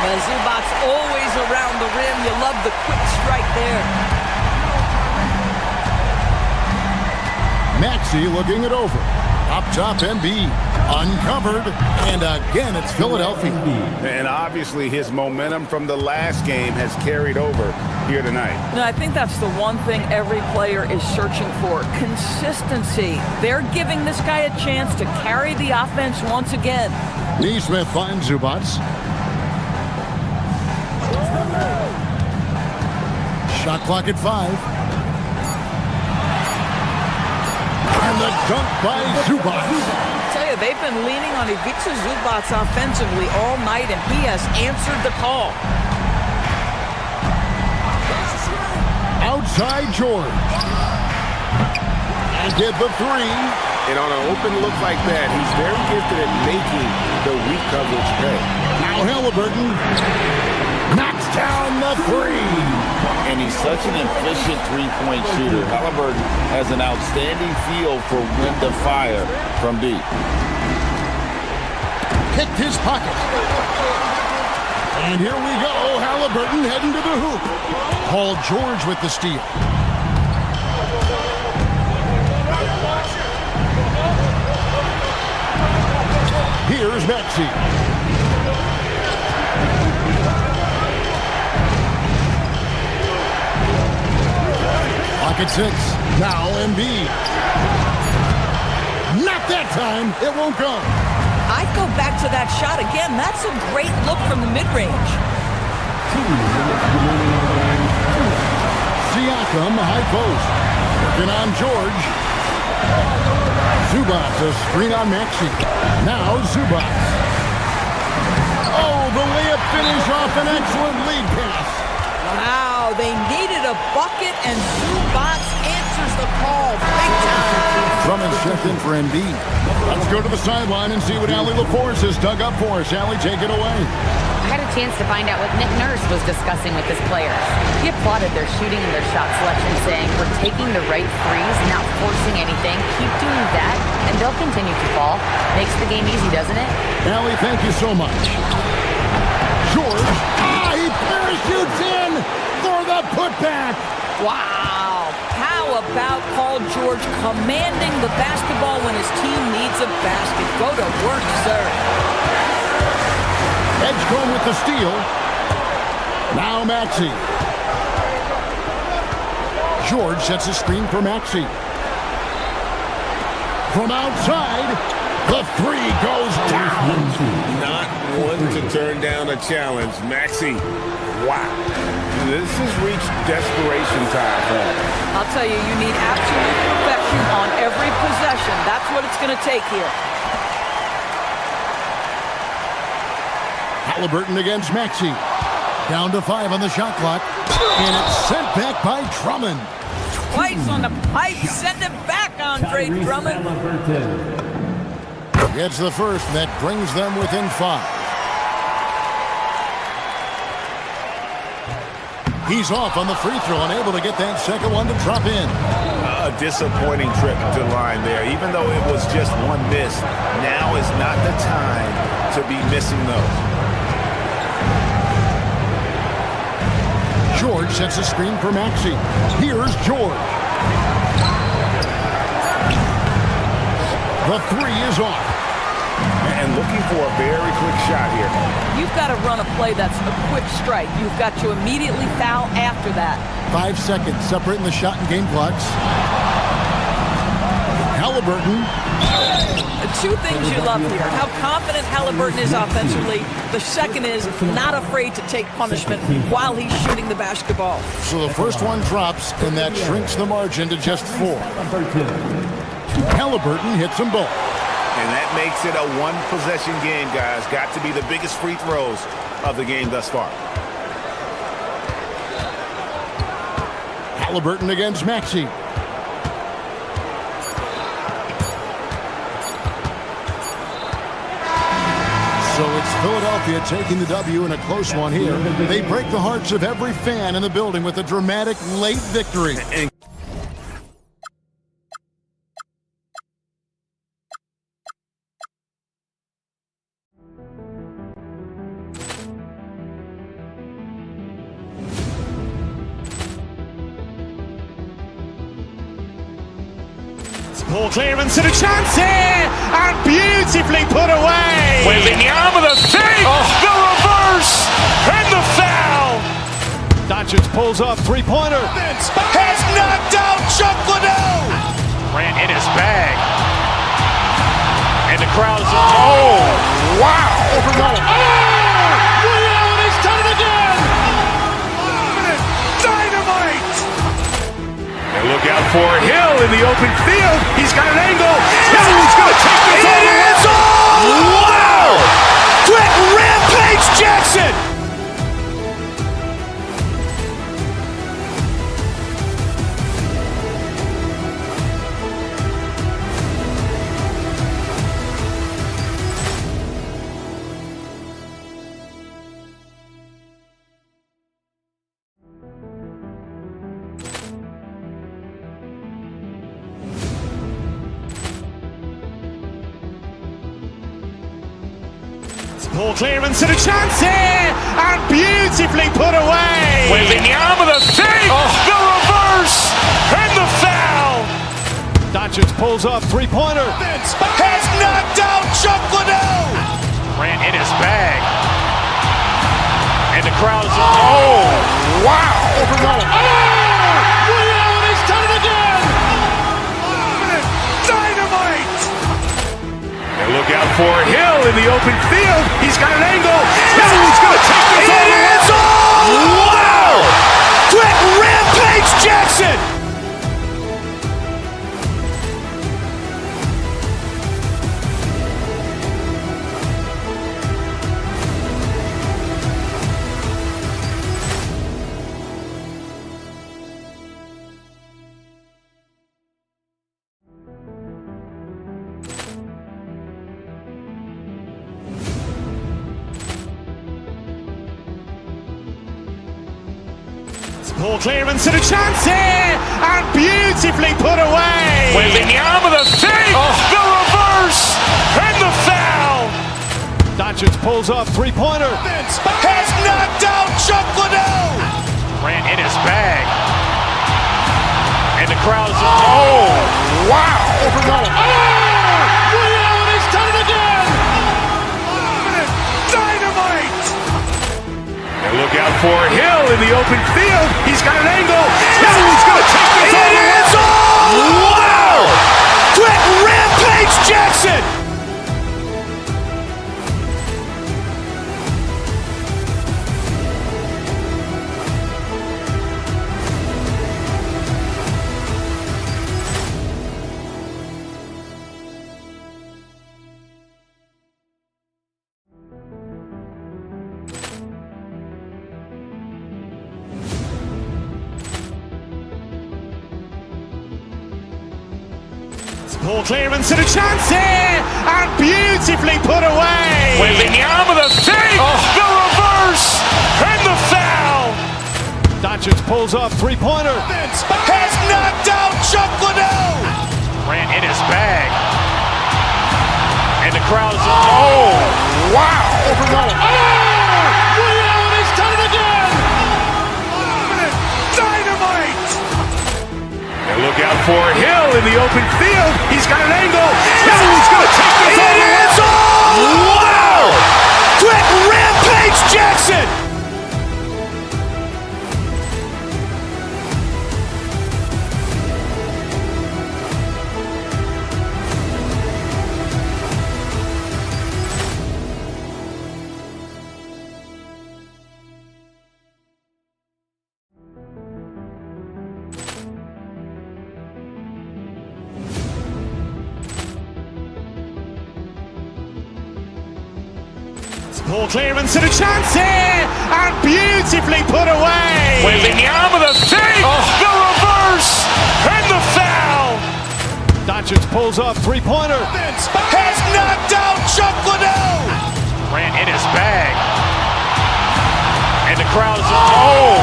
Now, Zubac's always around the rim. You love the quick strike there. Maxey looking it over. Up top, Embiid. Uncovered. And again, it's Philadelphia. And obviously, his momentum from the last game has carried over here tonight. No, I think that's the one thing every player is searching for. Consistency. They're giving this guy a chance to carry the offense once again. Neesmith finds Zubac. Shot clock at 5. And the dunk by Zubac. I tell you, they've been leaning on Ivica Zubac offensively all night, and he has answered the call. Outside George. And get the 3. And on an open look like that, he's very gifted at making the weak coverage pay. Now Halliburton knocks down the 3. And he's such an efficient three-point shooter. Halliburton has an outstanding feel for when to fire from deep. Picked his pocket. And here we go. Halliburton heading to the hoop. Paul George with the steal. Here's Maxey. Pocket 6. Now Embiid. Not that time. It won't go. I'd go back to that shot again. That's a great look from the mid-range. Siakam, high post. Working on George. Zubac, a screen on Maxey. Now Zubac. Oh, the layup finish off an excellent lead pass. Wow, they needed a bucket, and Zubac answers the call. Big time. Drummond's checked in for Embiid. Let's go to the sideline and see what Allie LaForce has dug up for us. Allie, take it away. I had a chance to find out what Nick Nurse was discussing with his players. He applauded their shooting and their shot selection, saying, "We're taking the right threes, not forcing anything. Keep doing that, and they'll continue to fall." Makes the game easy, doesn't it? Allie, thank you so much. George. He parachutes in for the putback. Wow. How about Paul George commanding the basketball when his team needs a basket? Go to work, sir. Edgecombe with the steal. Now Maxey. George sets a screen for Maxey. From outside, the 3 goes down. Not one to turn down a challenge. Maxey, wow. This has reached desperation time for him. I'll tell you, you need absolute perfection on every possession. That's what it's going to take here. Halliburton against Maxey. Down to 5 on the shot clock. And it's sent back by Drummond. Twice on the pipe. Send it back, Andre Drummond. Gets the first, and that brings them within 5. He's off on the free throw, unable to get that second one to drop in. A disappointing trip to line there. Even though it was just one miss, now is not the time to be missing those. George sets a screen for Maxey. Here's George. The 3 is off. and looking for a very quick shot here. You've got to run a play that's a quick strike. You've got to immediately foul after that. 5 seconds separating the shot and game clocks. Halliburton. Two things you love here. How confident Halliburton is offensively. The second is not afraid to take punishment while he's shooting the basketball. So the first one drops, and that shrinks the margin to just 4. Halliburton hits them both. And that makes it a one-possession game, guys. Got to be the biggest free throws of the game thus far. Halliburton against Maxey. So it's Philadelphia taking the W in a close one here. They break the hearts of every fan in the building with a dramatic late victory. Ball clearance and a chance here, and beautifully put away. Wembanyama the fake, the reverse, and the foul. Doncic pulls up, three-pointer. Has knocked out Chuck Liddell. Ran in his bag. And the crowd is... Oh, wow. He's done it again. Dynamite. And look out for Hill in the open field. He's got an angle. Hill's going to take this all the way. Wow! Quick rampage Jackson. Ball clearance and a chance here, and beautifully put away. Wembanyama the fake, the reverse, and the foul. Doncic pulls up, three-pointer. Has knocked out Chuck Liddell. Ran in his bag. And the crowd is... Oh, wow. He's done it again. Dynamite. And look out for Hill in the open field. He's got an angle. Hill's going to take this all the way. Wow! Quick rampage Jackson. Ball clearance and a chance here, and beautifully put away. Wembanyama the fake, the reverse, and the foul. Doncic pulls up, three-pointer. Has knocked out Chuck Liddell. Ran in his bag. And the crowd is... Oh, wow. He's done it again. Dynamite. And look out for Hill in the open field. He's got an angle. Hill's going to take this all the way. Wow! Quick rampage Jackson. Ball clearance and a chance here, and beautifully put away. Wembanyama the fake, the reverse, and the foul. Doncic pulls up, three-pointer. Has knocked out Chuck Liddell. Ran in his bag. And the crowd is... Oh, wow. He's done it again. Dynamite. And look out for Hill in the open field. He's got an angle. Hill's going to take this all the way. Wow! Quick rampage Jackson! Poor clearance and a chance here, and beautifully put away. Wembanyama the save, the reverse, and the foul. Doncic pulls up, three-pointer. Has knocked out Chuck Liddell. Ran in his bag. And the crowd is... Oh,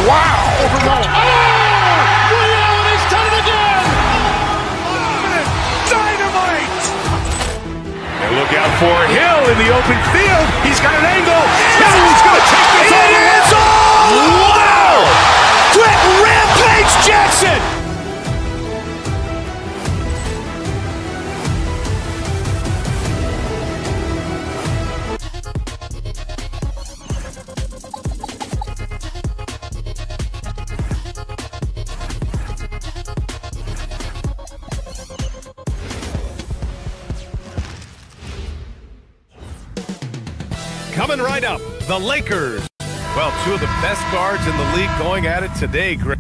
wow. He's done it again. Dynamite. And look out for Hill in the open field. He's got an angle. Hill's going to take this all the way. Wow! Quick rampage Jackson. Coming right up, the Lakers. Well, two of the best guards in the league going at it today, Grant.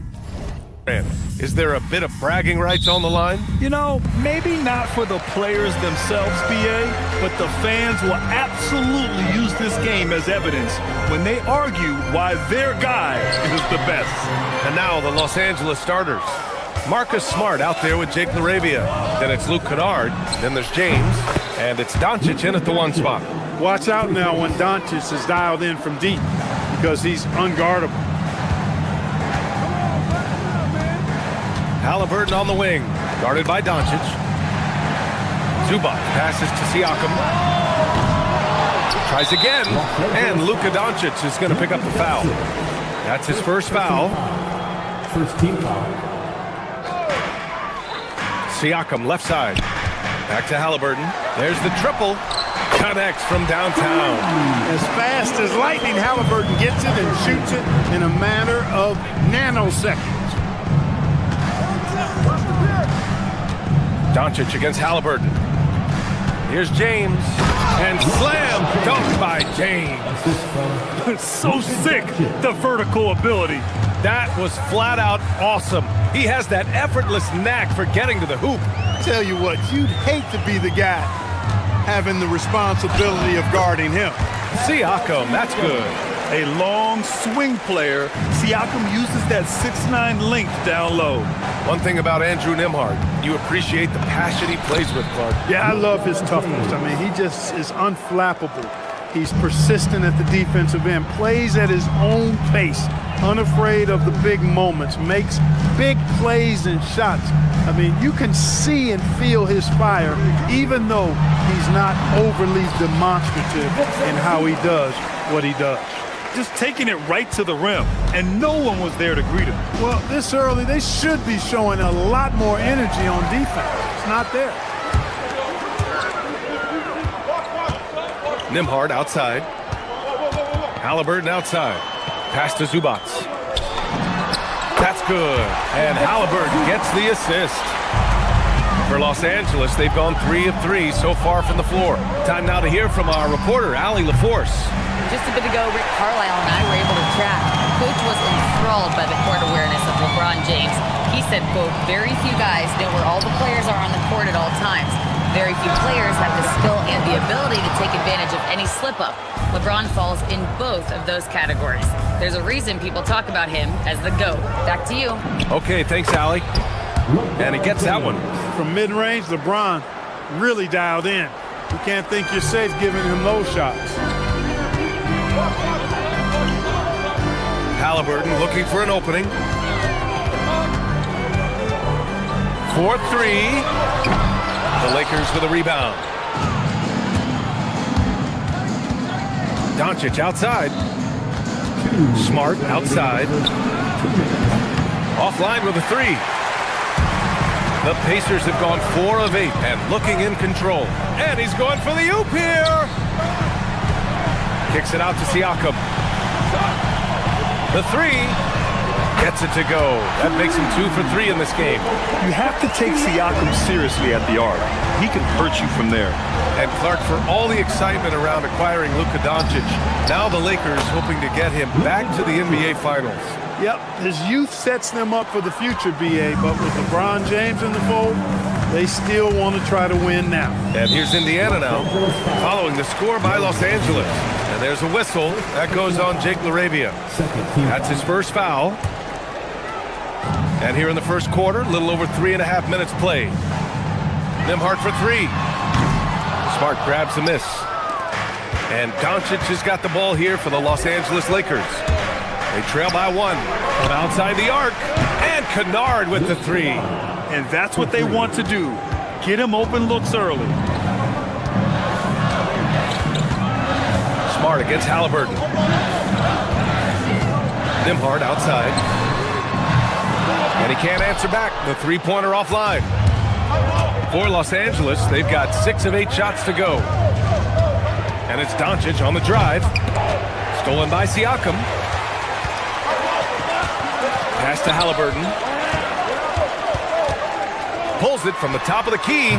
Is there a bit of bragging rights on the line? You know, maybe not for the players themselves, BA, but the fans will absolutely use this game as evidence when they argue why their guy is the best. And now the Los Angeles starters. Marcus Smart out there with Jake LaRavia. Then it's Luke Kennard. Then there's James. And it's Doncic in at the one spot. Watch out now when Doncic is dialed in from deep because he's unguardable. Halliburton on the wing, guarded by Doncic. Zubac passes to Siakam. Tries again, and Luka Doncic is going to pick up the foul. That's his first foul. First team foul. Siakam left side. Back to Halliburton. There's the triple. Connects from downtown. As fast as lightning, Halliburton gets it and shoots it in a matter of nanoseconds. Doncic against Halliburton. Here's James. And slam dunk by James. So sick, the vertical ability. That was flat out awesome. He has that effortless knack for getting to the hoop. Tell you what, you'd hate to be the guy having the responsibility of guarding him. Siakam, that's good. A long swing player, Siakam uses that 6'9" length down low. One thing about Andrew Nembhard, you appreciate the passion he plays with, Clark. Yeah, I love his toughness. I mean, he just is unflappable. He's persistent at the defensive end, plays at his own pace, unafraid of the big moments, makes big plays and shots. I mean, you can see and feel his fire, even though he's not overly demonstrative in how he does what he does. Just taking it right to the rim, and no one was there to greet him. Well, this early, they should be showing a lot more energy on defense. It's not there. Nembhard outside. Halliburton outside. Pass to Zubac. That's good. And Halliburton gets the assist. For Los Angeles, they've gone 3 of 3 so far from the floor. Time now to hear from our reporter, Allie LaForce. Just a bit ago, Rick Carlisle and I were able to chat. Coach was enthralled by the court awareness of LeBron James. He said, quote, very few guys know where all the players are on the court at all times. Very few players have the skill and the ability to take advantage of any slip-up. LeBron falls in both of those categories. There's a reason people talk about him as the GOAT. Back to you. Okay, thanks, Allie. And he gets that one. From mid-range, LeBron really dialed in. You can't think you're safe giving him those shots. Halliburton looking for an opening. 4-3. The Lakers with a rebound. Doncic outside. Smart outside. Offline with a 3. The Pacers have gone 4 of 8 and looking in control. And he's going for the oop here. Kicks it out to Siakam. The 3 gets it to go. That makes him 2 for 3 in this game. You have to take Siakam seriously at the arc. He can hurt you from there. And Clark, for all the excitement around acquiring Luka Doncic, now the Lakers hoping to get him back to the NBA Finals. Yep, his youth sets them up for the future, BA, but with LeBron James in the fold, they still want to try to win now. And here's Indiana now, following the score by Los Angeles. And there's a whistle. That goes on Jake LaRavia. That's his first foul. And here in the first quarter, a little over 3.5 minutes played. Nembhard for 3. Smart grabs a miss. And Doncic has got the ball here for the Los Angeles Lakers. They trail by 1 from outside the arc. And Kennard with the 3. And that's what they want to do. Get him open looks early. Smart against Halliburton. Nembhard outside. And he can't answer back. The three-pointer offline. For Los Angeles, they've got 6 of 8 shots to go. And it's Doncic on the drive. Stolen by Siakam. Pass to Halliburton. Pulls it from the top of the key.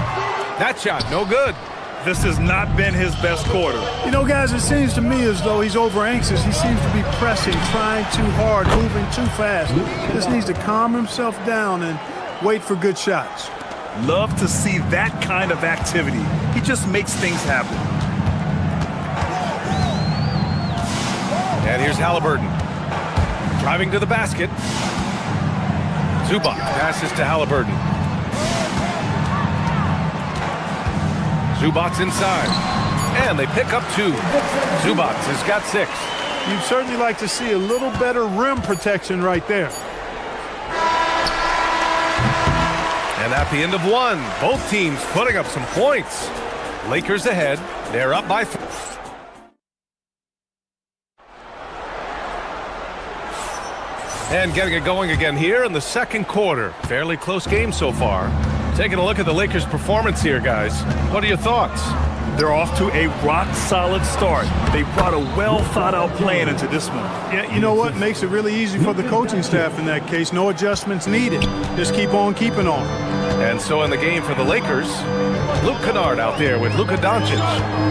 That shot, no good. This has not been his best quarter. You know, guys, it seems to me as though he's over anxious. He seems to be pressing, trying too hard, moving too fast. Just needs to calm himself down and wait for good shots. Love to see that kind of activity. He just makes things happen. And here's Halliburton. Driving to the basket. Zubac passes to Halliburton. Zubac's inside. And they pick up 2. Zubac has got 6. You'd certainly like to see a little better rim protection right there. And at the end of 1, both teams putting up some points. Lakers ahead. They're up by 3. And getting it going again here in the second quarter. Fairly close game so far. Taking a look at the Lakers' performance here, guys. What are your thoughts? They're off to a rock-solid start. They brought a well-thought-out plan into this one. Yeah, you know what? Makes it really easy for the coaching staff in that case. No adjustments needed. Just keep on keeping on. And so in the game for the Lakers, Luke Kennard out there with Luka Doncic.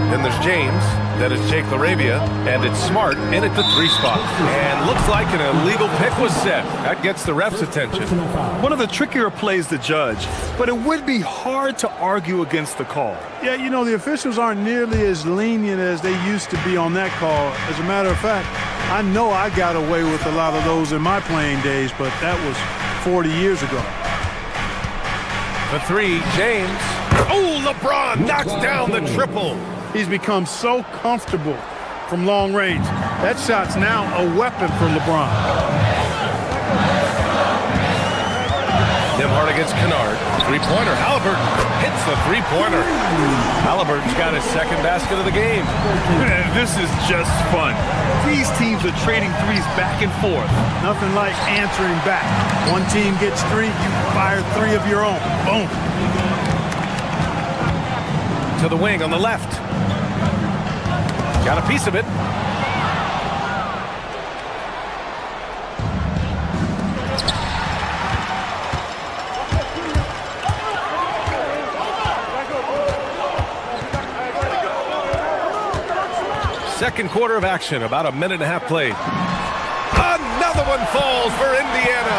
Then there's James. Then it's Jake LaRavia. And it's Smart in at the 3 spot. And looks like an illegal pick was set. That gets the ref's attention. One of the trickier plays to judge, but it would be hard to argue against the call. Yeah, you know, the officials aren't nearly as lenient as they used to be on that call. As a matter of fact, I know I got away with a lot of those in my playing days, but that was 40 years ago. The 3, James. Oh, LeBron knocks down the triple. He's become so comfortable from long range. That shot's now a weapon for LeBron. Nembhard against Kennard. 3-pointer. Halliburton hits the 3-pointer. Halliburton's got his second basket of the game. Man, this is just fun. These teams are trading threes back and forth. Nothing like answering back. One team gets 3, you fire 3 of your own. Boom. To the wing on the left. Got a piece of it. Second quarter of action, about a minute and a half played. Another one falls for Indiana.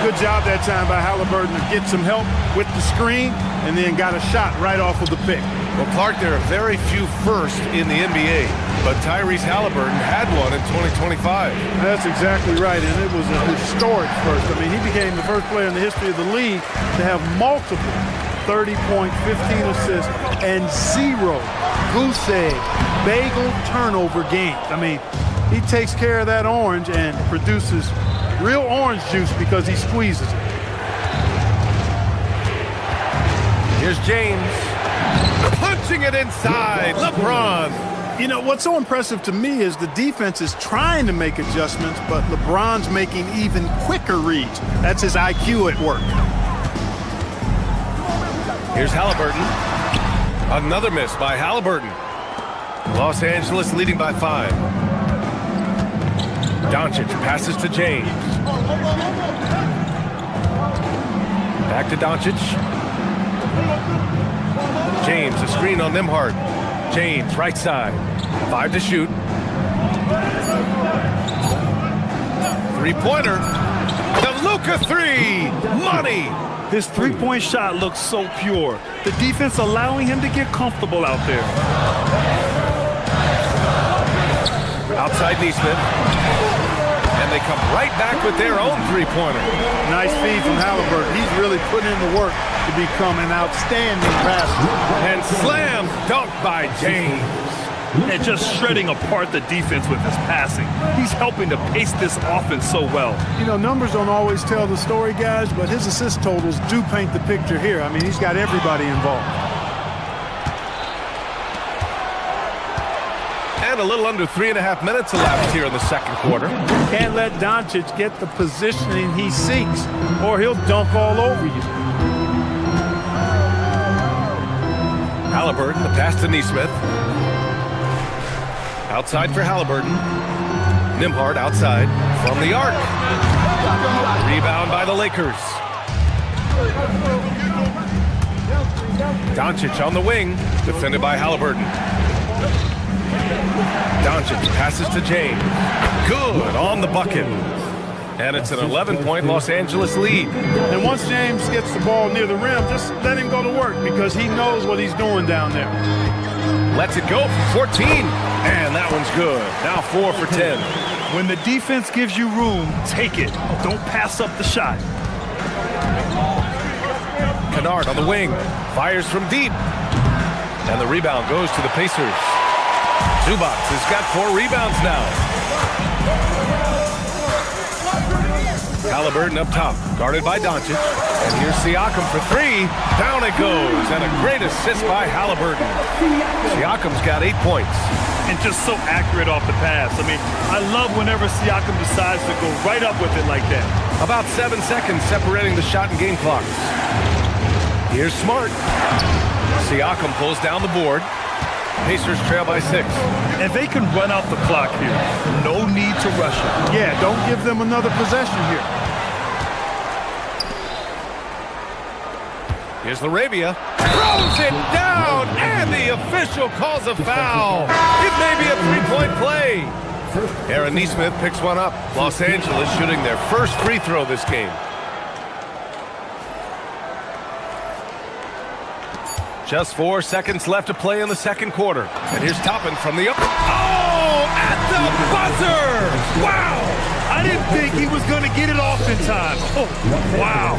Good job that time by Halliburton to get some help with the screen and then got a shot right off of the pick. Well, Clark, there are very few firsts in the NBA, but Tyrese Halliburton had one in 2025. That's exactly right, and it was a historic first. I mean, he became the first player in the history of the league to have multiple 30-point, 15 assists, and 0 goose egg, bagel turnover games. I mean, he takes care of that orange and produces real orange juice because he squeezes it. Here's James. Punching it inside. LeBron. You know, what's so impressive to me is the defense is trying to make adjustments, but LeBron's making even quicker reads. That's his IQ at work. Here's Halliburton. Another miss by Halliburton. Los Angeles leading by 5. Doncic passes to James. Back to Doncic. James, a screen on Nembhard. James, right side. 5 to shoot. Three-pointer. The Luka 3. Money. His three-point shot looks so pure. The defense allowing him to get comfortable out there. Outside Neesmith. And they come right back with their own three-pointer. Nice feed from Halliburton. He's really put in the work to become an outstanding passer. And slam dunk by James. And just shredding apart the defense with his passing. He's helping to pace this offense so well. You know, numbers don't always tell the story, guys, but his assist totals do paint the picture here. I mean, he's got everybody involved. And a little under 3.5 minutes elapsed here in the second quarter. Can't let Doncic get the positioning he seeks, or he'll dunk all over you. Halliburton, the pass to Neesmith. Outside for Halliburton. Nembhard outside from the arc. Rebound by the Lakers. Doncic on the wing, defended by Halliburton. Doncic passes to James. Good on the bucket. And it's an 11-point Los Angeles lead. And once James gets the ball near the rim, just let him go to work because he knows what he's doing down there. Lets it go for 14. And that one's good. Now 4 for 10. When the defense gives you room, take it. Don't pass up the shot. Kennard on the wing. Fires from deep. And the rebound goes to the Pacers. Zubac has got 4 rebounds now. Halliburton up top, guarded by Doncic. And here's Siakam for 3. Down it goes. And a great assist by Halliburton. Siakam's got 8 points. And just so accurate off the pass. I mean, I love whenever Siakam decides to go right up with it like that. About 7 seconds separating the shot and game clocks. Here's Smart. Siakam pulls down the board. Pacers trail by 6. And they can run out the clock here. No need to rush it. Yeah, don't give them another possession here. Here's Laravia. Throws it down, and the official calls a foul. It may be a 3-point play. Aaron Neesmith picks one up. Los Angeles shooting their first free throw this game. Just 4 seconds left to play in the second quarter. And here's Toppin from the up. Oh, at the buzzer! Wow! I didn't think he was going to get it off in time. Oh, wow.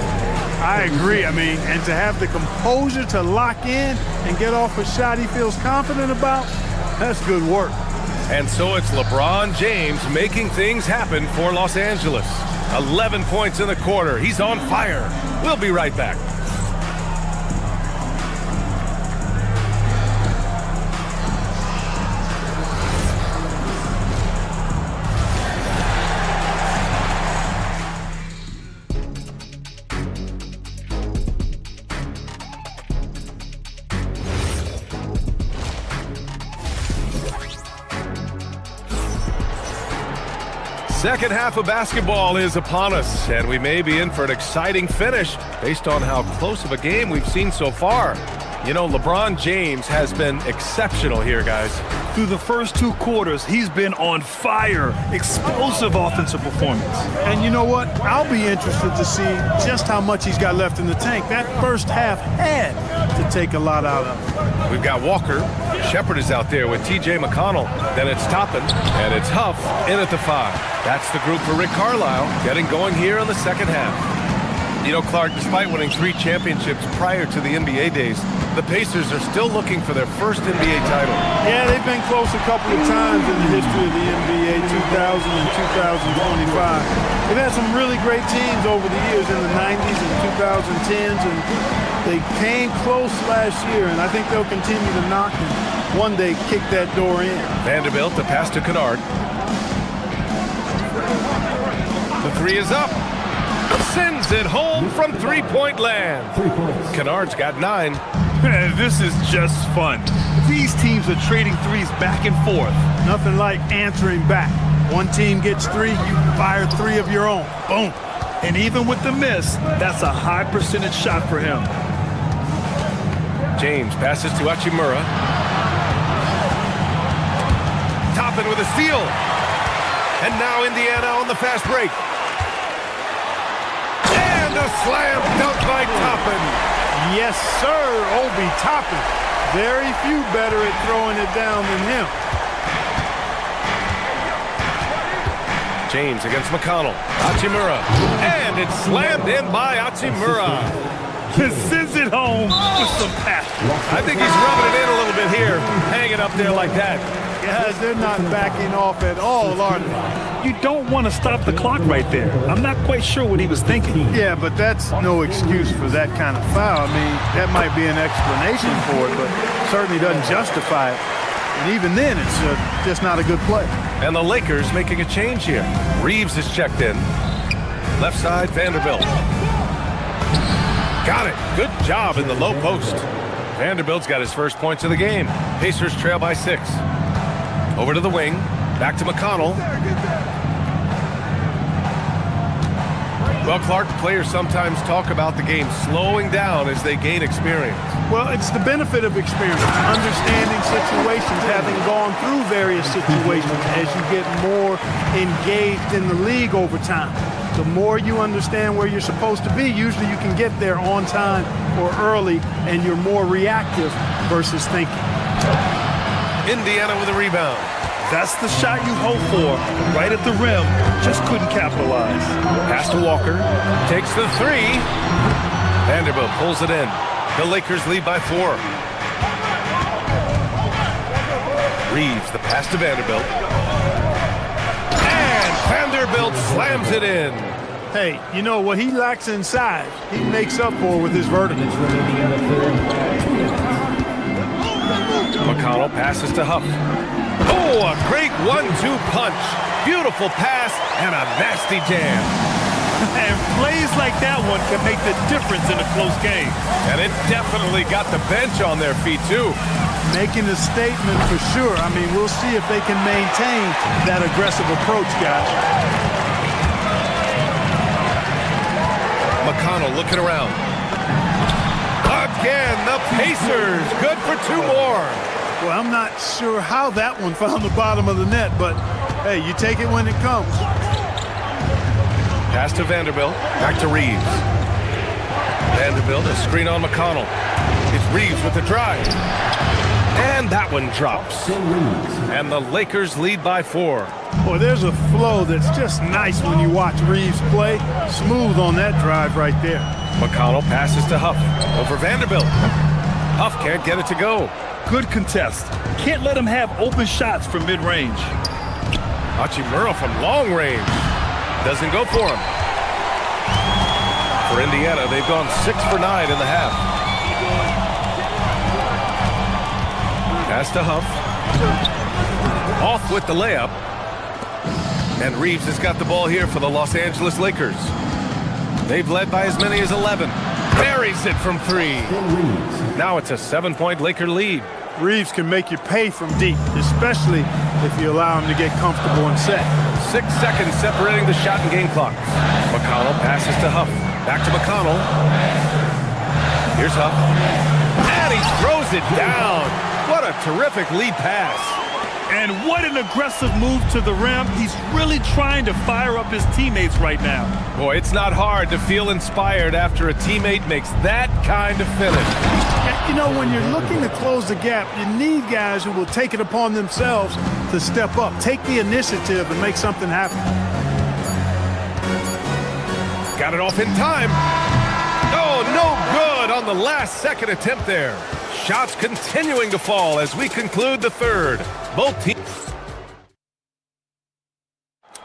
I agree. I mean, and to have the composure to lock in and get off a shot he feels confident about, that's good work. And so it's LeBron James making things happen for Los Angeles. 11 points in the quarter. He's on fire. We'll be right back. Second half of basketball is upon us, and we may be in for an exciting finish based on how close of a game we've seen so far. You know, LeBron James has been exceptional here, guys. Through the first 2 quarters, he's been on fire. Explosive offensive performance. And you know what? I'll be interested to see just how much he's got left in the tank. That first half had to take a lot out of him. We've got Walker. Shepard is out there with T.J. McConnell. Then it's Toppin, and it's Huff in at the 5. That's the group for Rick Carlisle getting going here in the second half. You know, Clark, despite winning 3 championships prior to the NBA days, the Pacers are still looking for their first NBA title. Yeah, they've been close a couple of times in the history of the NBA, 2000 and 2025. They've had some really great teams over the years in the 90s and 2010s, and they came close last year, and I think they'll continue to knock and one day kick that door in. Vanderbilt, the pass to Kennard. The 3 is up. Sends it home from three-point land. Kennard's got 9. This is just fun. These teams are trading threes back and forth. Nothing like answering back. One team gets 3, you fire 3 of your own. Boom. And even with the miss, that's a high percentage shot for him. James passes to Hachimura. Toppin with a steal. And now Indiana on the fast break. And a slam dunk by Toppin. Yes, sir, Obi Toppin. Very few better at throwing it down than him. James against McConnell. Hachimura. And it's slammed in by Hachimura. Sends it home with some passion. I think he's rubbing it in a little bit here. Hanging up there like that. Guys, they're not backing off at all, are they? You don't want to stop the clock right there. I'm not quite sure what he was thinking. Yeah, but that's no excuse for that kind of foul. I mean, that might be an explanation for it, but certainly doesn't justify it. And even then, it's just not a good play. And the Lakers making a change here. Reeves is checked in. Left side, Vanderbilt. Got it. Good job in the low post. Vanderbilt's got his first points of the game. Pacers trail by 6. Over to the wing. Back to McConnell. Well, Clark, players sometimes talk about the game slowing down as they gain experience. Well, it's the benefit of experience, understanding situations, having gone through various situations as you get more engaged in the league over time. The more you understand where you're supposed to be, usually you can get there on time or early, and you're more reactive versus thinking. Indiana with a rebound. That's the shot you hope for, right at the rim. Just couldn't capitalize. Pass to Walker. Takes the 3. Vanderbilt pulls it in. The Lakers lead by 4. Reeves, the pass to Vanderbilt. And Vanderbilt slams it in. Hey, you know, what he lacks inside, he makes up for with his vertical. McConnell passes to Huff. Oh, a great 1-2 punch. Beautiful pass and a nasty jam. And plays like that one can make the difference in a close game. And it definitely got the bench on their feet, too. Making a statement for sure. I mean, we'll see if they can maintain that aggressive approach, guys. McConnell looking around. Again, the Pacers. Good for 2 more. Well, I'm not sure how that one found the bottom of the net, but hey, you take it when it comes. Pass to Vanderbilt. Back to Reeves. Vanderbilt, a screen on McConnell. It's Reeves with the drive. And that one drops. And the Lakers lead by 4. Boy, there's a flow that's just nice when you watch Reeves play. Smooth on that drive right there. McConnell passes to Huff. Over Vanderbilt. Huff can't get it to go. Good contest. Can't let him have open shots from mid-range. Hachimura from long range. Doesn't go for him. For Indiana, they've gone 6 for 9 in the half. Pass to Huff. Off with the layup. And Reeves has got the ball here for the Los Angeles Lakers. They've led by as many as 11. Buries it from 3. Now it's a 7-point Laker lead. Reeves can make you pay from deep, especially if you allow him to get comfortable and set. 6 seconds separating the shot and game clocks. McConnell passes to Huff. Back to McConnell. Here's Huff. And he throws it down. What a terrific lead pass. And what an aggressive move to the rim. He's really trying to fire up his teammates right now. Boy, it's not hard to feel inspired after a teammate makes that kind of finish. You know, when you're looking to close the gap, you need guys who will take it upon themselves to step up, take the initiative, and make something happen. Got it off in time. Oh, no good on the last second attempt there. Shots continuing to fall as we conclude the third. Both teams.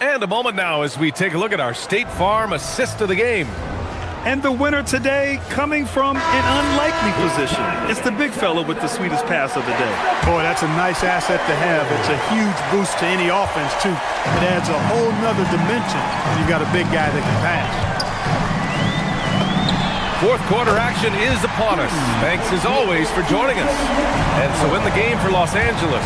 And a moment now as we take a look at our State Farm assist of the game. And the winner today coming from an unlikely position. It's the big fella with the sweetest pass of the day. Boy, that's a nice asset to have. It's a huge boost to any offense, too. It adds a whole nother dimension when you've got a big guy that can pass. Fourth quarter action is upon us. Thanks as always for joining us. And so in the game for Los Angeles,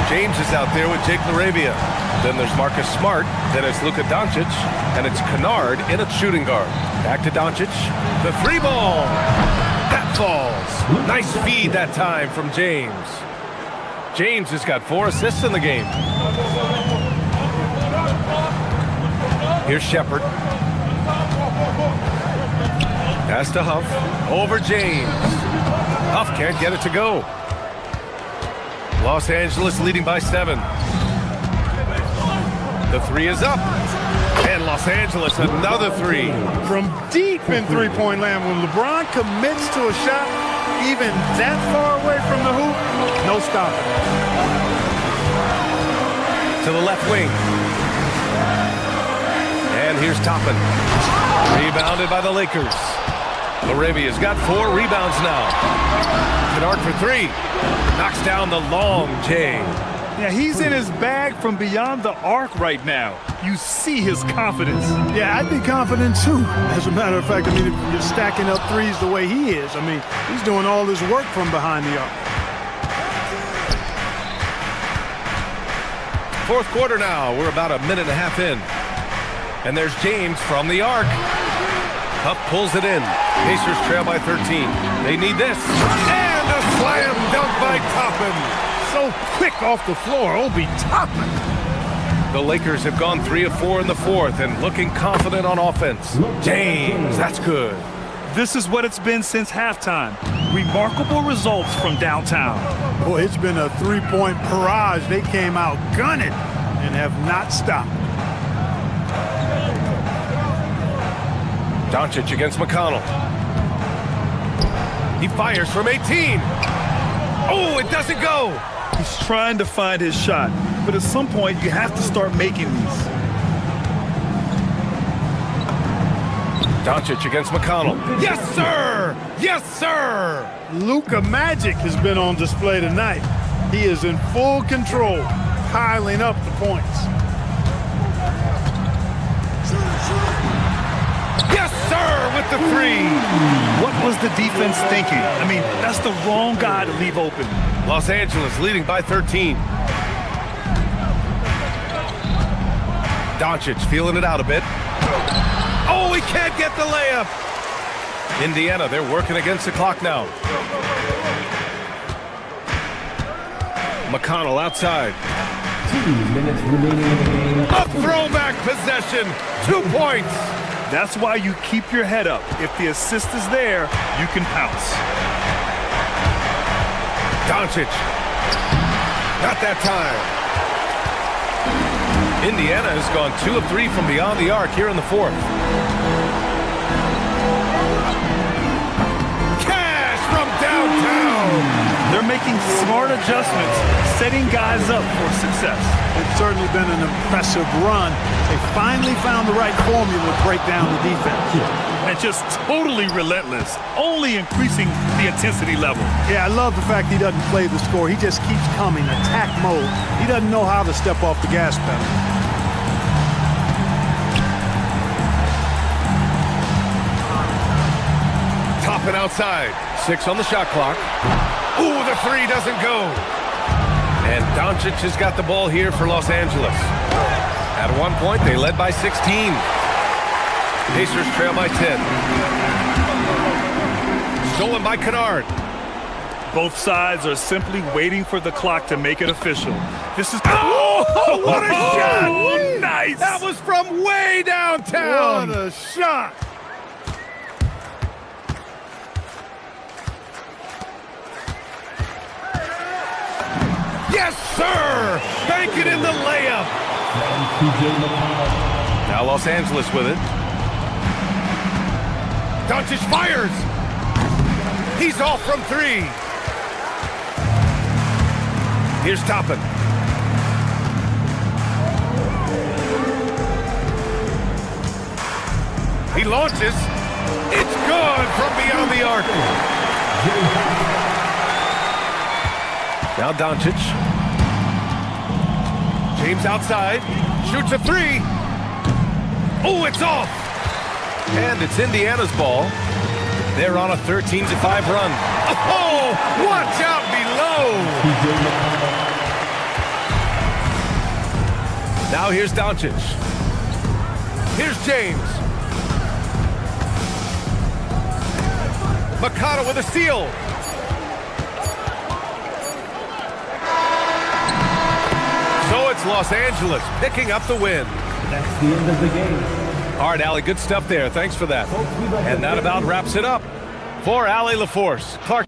James is out there with Jake LaRavia. Then there's Marcus Smart. Then it's Luka Doncic. And it's Kennard in at shooting guard. Back to Doncic. The three ball. That falls. Nice feed that time from James. James has got 4 assists in the game. Here's Shepard. Pass to Huff. Over James. Huff can't get it to go. Los Angeles leading by 7. The three is up. And Los Angeles another three. From deep in three-point land, when LeBron commits to a shot even that far away from the hoop, no stopping. To the left wing. And here's Toppin. Rebounded by the Lakers. LaRavia's got 4 rebounds now. Kennard for 3. Knocks down the long J. Yeah, he's in his bag from beyond the arc right now. You see his confidence. Yeah, I'd be confident too. As a matter of fact, I mean, if you're stacking up threes the way he is, I mean, he's doing all his work from behind the arc. Fourth quarter now. We're about a minute and a half in. And there's James from the arc. Huff pulls it in. Pacers trail by 13. They need this. And a slam dunk by Toppin. So quick off the floor, Obi Toppin. The Lakers have gone 3 of 4 in the fourth and looking confident on offense. James, that's good. This is what it's been since halftime. Remarkable results from downtown. Boy, it's been a three-point barrage. They came out gunning and have not stopped. Doncic against McConnell. He fires from 18. Oh, it doesn't go. He's trying to find his shot, but at some point you have to start making these. Doncic against McConnell. Yes, sir! Yes, sir! Luka Magic has been on display tonight. He is in full control, piling up the points. Yes, sir, with the three. What was the defense thinking? I mean, that's the wrong guy to leave open. Los Angeles leading by 13. Doncic feeling it out a bit. Oh, he can't get the layup. Indiana, they're working against the clock now. McConnell outside. 2 minutes remaining in the game. A throwback possession. 2 points. That's why you keep your head up. If the assist is there, you can pounce. Doncic. Not that time. Indiana has gone 2 of 3 from beyond the arc here in the fourth. Cash from downtown. They're making smart adjustments, setting guys up for success. It's certainly been an impressive run. They finally found the right formula to break down the defense. And just totally relentless, only increasing the intensity level. Yeah, I love the fact he doesn't play the score. He just keeps coming, attack mode. He doesn't know how to step off the gas pedal. Toppin outside. 6 on the shot clock. Ooh, the three doesn't go. And Doncic has got the ball here for Los Angeles. At one point, they led by 16. Pacers trail by 10. Stolen by Kennard. Both sides are simply waiting for the clock to make it official. This is... Oh, what a shot! Oh, nice! That was from way downtown! What a shot! Yes, sir! Bank it in the layup! Now Los Angeles with it. Doncic fires! He's off from 3. Here's Toppin. He launches. It's good from beyond the arc. Now Doncic. James outside. Shoots a 3. Oh, it's off. And it's Indiana's ball. They're on a 13-5 run. Oh, watch out below. Now here's Doncic. Here's James. Mikata with a steal. So it's Los Angeles picking up the win. That's the end of the game. All right, Allie, good stuff there. Thanks for that. And that about wraps it up. For Allie LaForce, Clark.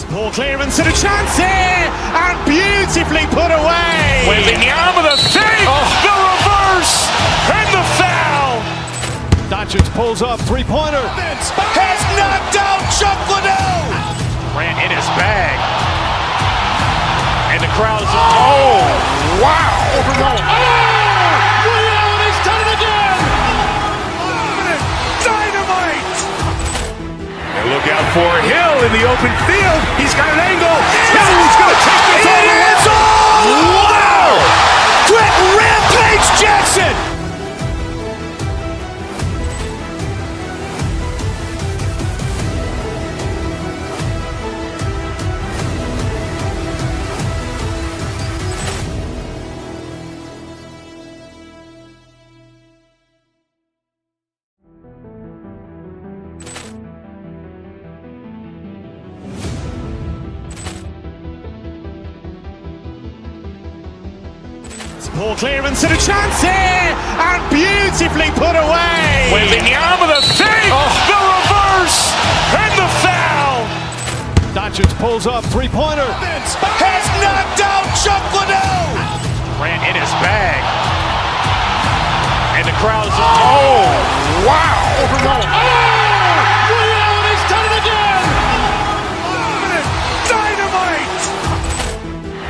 Ball clearance and a chance here, and beautifully put away. Wembanyama with a save, the reverse, and the foul. Doncic pulls up, three-pointer. Has knocked out Chuck Liddell. Ran in his bag. And the crowd's, oh, wow. Overrun. Ray Allen has done it again. Dynamite. And look out for Hill in the open field. He's got an angle. He's going to take this all the way. Wow. Quick rampage Jackson. Ball clearance and a chance here, and beautifully put away. Wembanyama with a save, the reverse, and the foul. Doncic pulls up, three-pointer. Has knocked out Chuck Liddell. Ran in his bag. And the crowd's, oh, wow. Overrun. Ray Allen has done it again. Dynamite.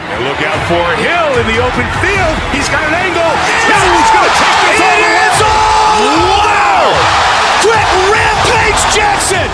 And look out for Hill in the open field. He's got an angle. He's going to take this all the way. Wow. Quick rampage Jackson.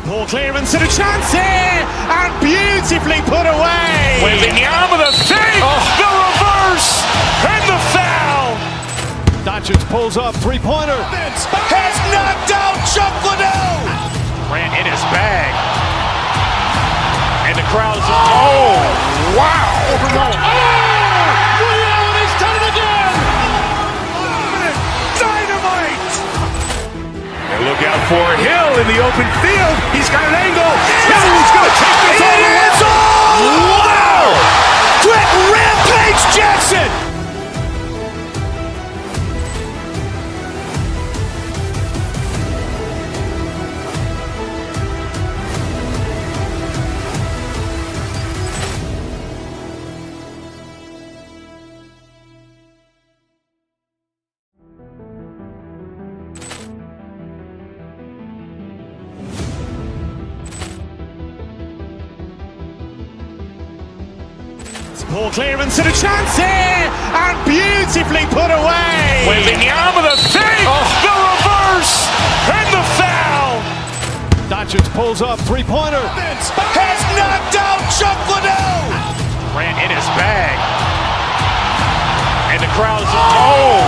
Ball clearance and a chance here, and beautifully put away. Wembanyama with a save, the reverse, and the foul. Doncic pulls up, three-pointer. Has knocked out Chuck Liddell. Ran in his bag. And the crowd's, oh, wow. Overrun. Ray Allen has done it again. Dynamite. And look out for Hill in the open field. He's got an angle. He's going to take this all the way. Wow. Quick rampage Jackson. Ball clearance and a chance here, and beautifully put away. Wembanyama with a save, the reverse, and the foul. Doncic pulls up, three-pointer. Has knocked out Chuck Liddell. Ran in his bag. And the crowd's, oh,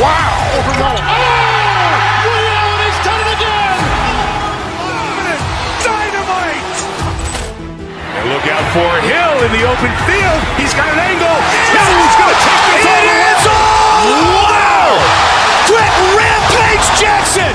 wow. Overrun. Ray Allen has done it again. Dynamite. And look out for Hill in the open field. He's got an angle. He's going to take this all the way. Wow. Quick rampage Jackson.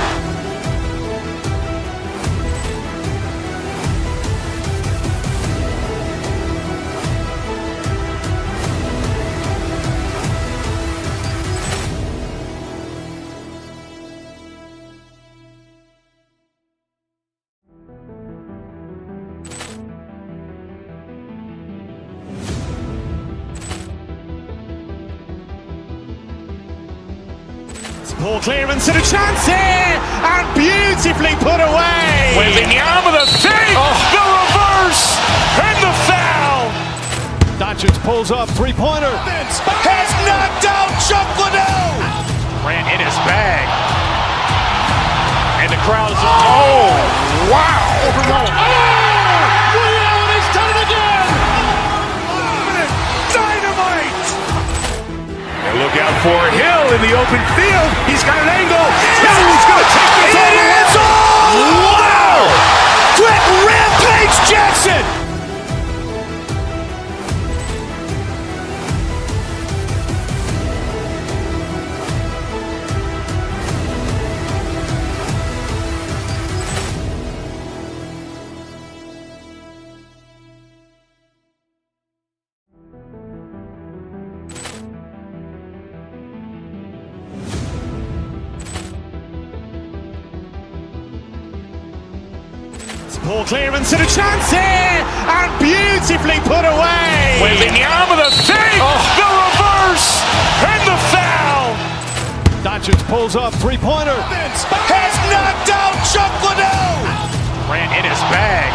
Ball clearance and a chance here, and beautifully put away. Wembanyama the fake, the reverse, and the foul. Doncic pulls up, three-pointer. Has knocked out Chuck Liddell. Ran in his bag. And the crowd is, oh, wow. He's done it again. Dynamite. And look out for Hill in the open field. He's got an angle. He's going to take this all the way. Wow. Quick rampage Jackson. Ball clearance and a chance here, and beautifully put away. Wembanyama the fake, the reverse, and the foul. Doncic pulls up, three-pointer. Has knocked out Chuck Liddell. Ran in his bag.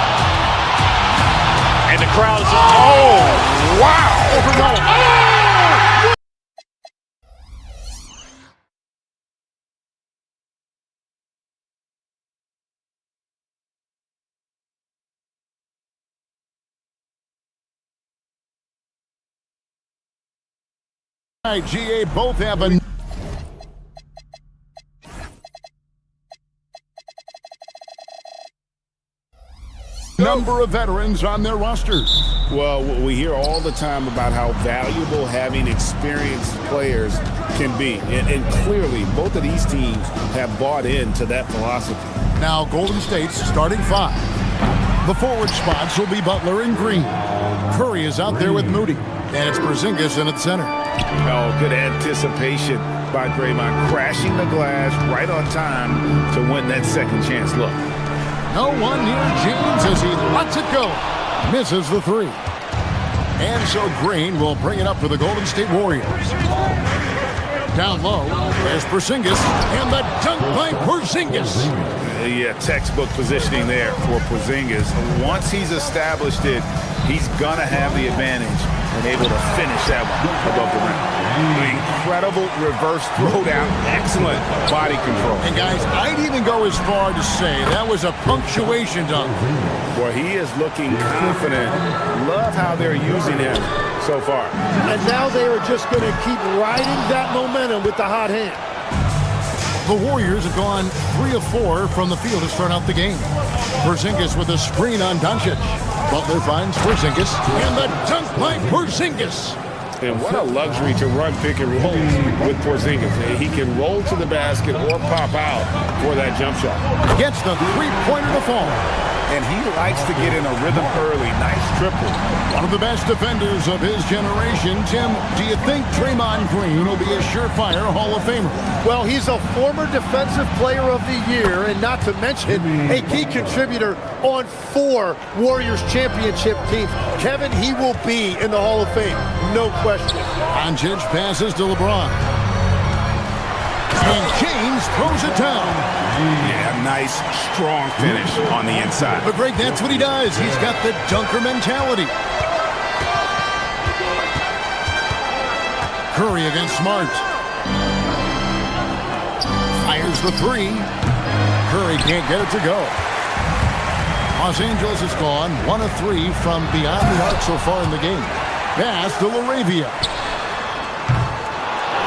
And the crowd is, oh, wow. All right, GA both have a number of veterans on their rosters. Well, we hear all the time about how valuable having experienced players can be. And clearly, both of these teams have bought into that philosophy. Now, Golden State's starting five. The forward spots will be Butler and Green. Curry is out there with Moody. And it's Porzingis in at center. Oh, good anticipation by Draymond, crashing the glass right on time to win that second chance look. No one near James as he lets it go. Misses the three. And so Green will bring it up for the Golden State Warriors. Down low, there's Porzingis, and the dunk by Porzingis. Yeah, textbook positioning there for Porzingis. Once he's established it, he's going to have the advantage and able to finish that one above the rim. Incredible reverse throwdown, excellent body control. And guys, I'd even go as far to say that was a punctuation dunk. Boy, he is looking confident. Love how they're using him so far. And now they are just going to keep riding that momentum with the hot hand. The Warriors have gone 3 of 4 from the field to start out the game. Porzingis with a screen on Doncic. Butler finds Porzingis, and the dunk by Porzingis. And what a luxury to run pick and roll with Porzingis. He can roll to the basket or pop out for that jump shot. Gets the three-pointer to fall. And he likes to get in a rhythm early. Nice triple. One of the best defenders of his generation. Tim, do you think Draymond Green will be a surefire Hall of Famer? Well, he's a former Defensive Player of the Year, and not to mention a key contributor on 4 Warriors championship teams. Kevin, he will be in the Hall of Fame, no question. Doncic passes to LeBron. And James throws it down. Yeah, nice, strong finish on the inside. But Greg, that's what he does. He's got the dunker mentality. Curry against Smart. Fires the three. Curry can't get it to go. Los Angeles has gone 1 of 3 from beyond the arc so far in the game. Pass to LaRavia.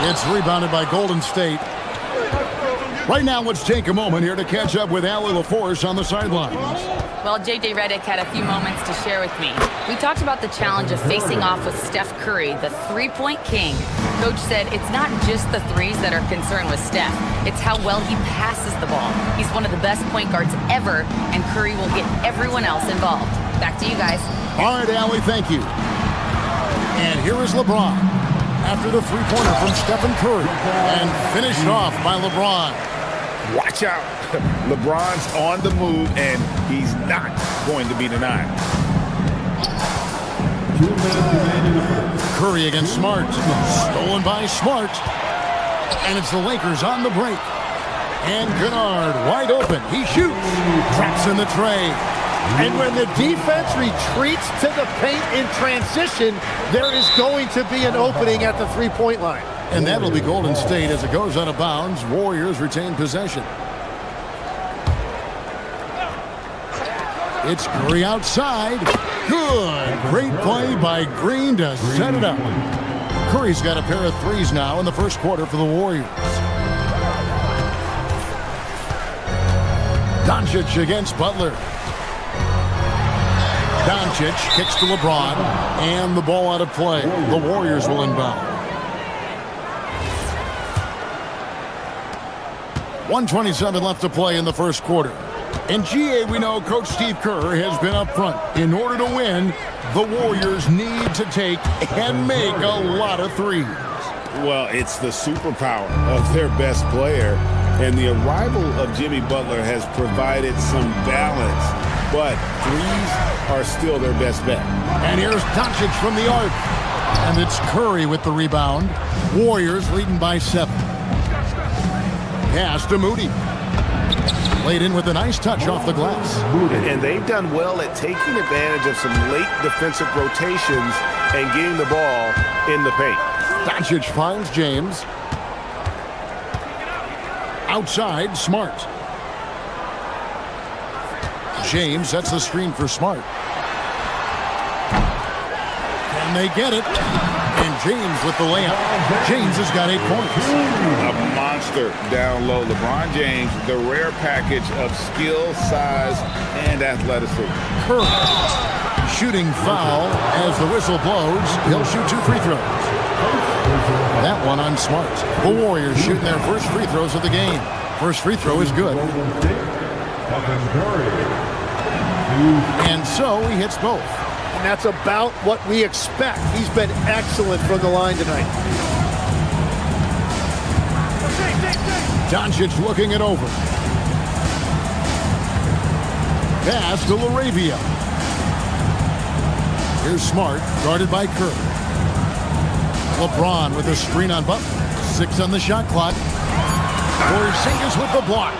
It's rebounded by Golden State. Right now, let's take a moment here to catch up with Allie LaForce on the sidelines. Well, J.J. Redick had a few moments to share with me. We talked about the challenge of facing off with Steph Curry, the three-point king. Coach said it's not just the threes that are concerned with Steph. It's how well he passes the ball. He's one of the best point guards ever, and Curry will get everyone else involved. Back to you guys. All right, Allie, thank you. And here is LeBron after the three-pointer from Stephen Curry. And finished off by LeBron. Watch out. LeBron's on the move, and he's not going to be denied. Curry against Smart. Stolen by Smart. And it's the Lakers on the break. And Kennard wide open. He shoots. Traps in the tray. And when the defense retreats to the paint in transition, there is going to be an opening at the three-point line. And that'll be Golden State as it goes out of bounds. Warriors retain possession. It's Curry outside. Good. Great play by Green to set it up. Curry's got a pair of threes now in the first quarter for the Warriors. Doncic against Butler. Doncic kicks to LeBron, and the ball out of play. The Warriors will inbound. 1:27 left to play in the first quarter. In GA, we know Coach Steve Kerr has been up front. In order to win, the Warriors need to take and make a lot of threes. Well, it's the superpower of their best player, and the arrival of Jimmy Butler has provided some balance, but threes are still their best bet. And here's Doncic from the arc. And it's Curry with the rebound. Warriors leading by 7. Pass to Moody. Laid in with a nice touch off the glass. And they've done well at taking advantage of some late defensive rotations and getting the ball in the paint. Doncic finds James. Outside, Smart. James sets the screen for Smart. And they get it. And James with the layup. James has got 8 points. A monster down low. LeBron James, the rare package of skill, size, and athleticism. Curry shooting foul as the whistle blows. He'll shoot 2 free throws. That one on Smart. The Warriors shooting their first free throws of the game. First free throw is good. And so he hits both. And that's about what we expect. He's been excellent from the line tonight. Doncic looking it over. Pass to LaRavia. Here's Smart, guarded by Curry. LeBron with a screen on Butler. 6 on the shot clock. Porzingis with the block.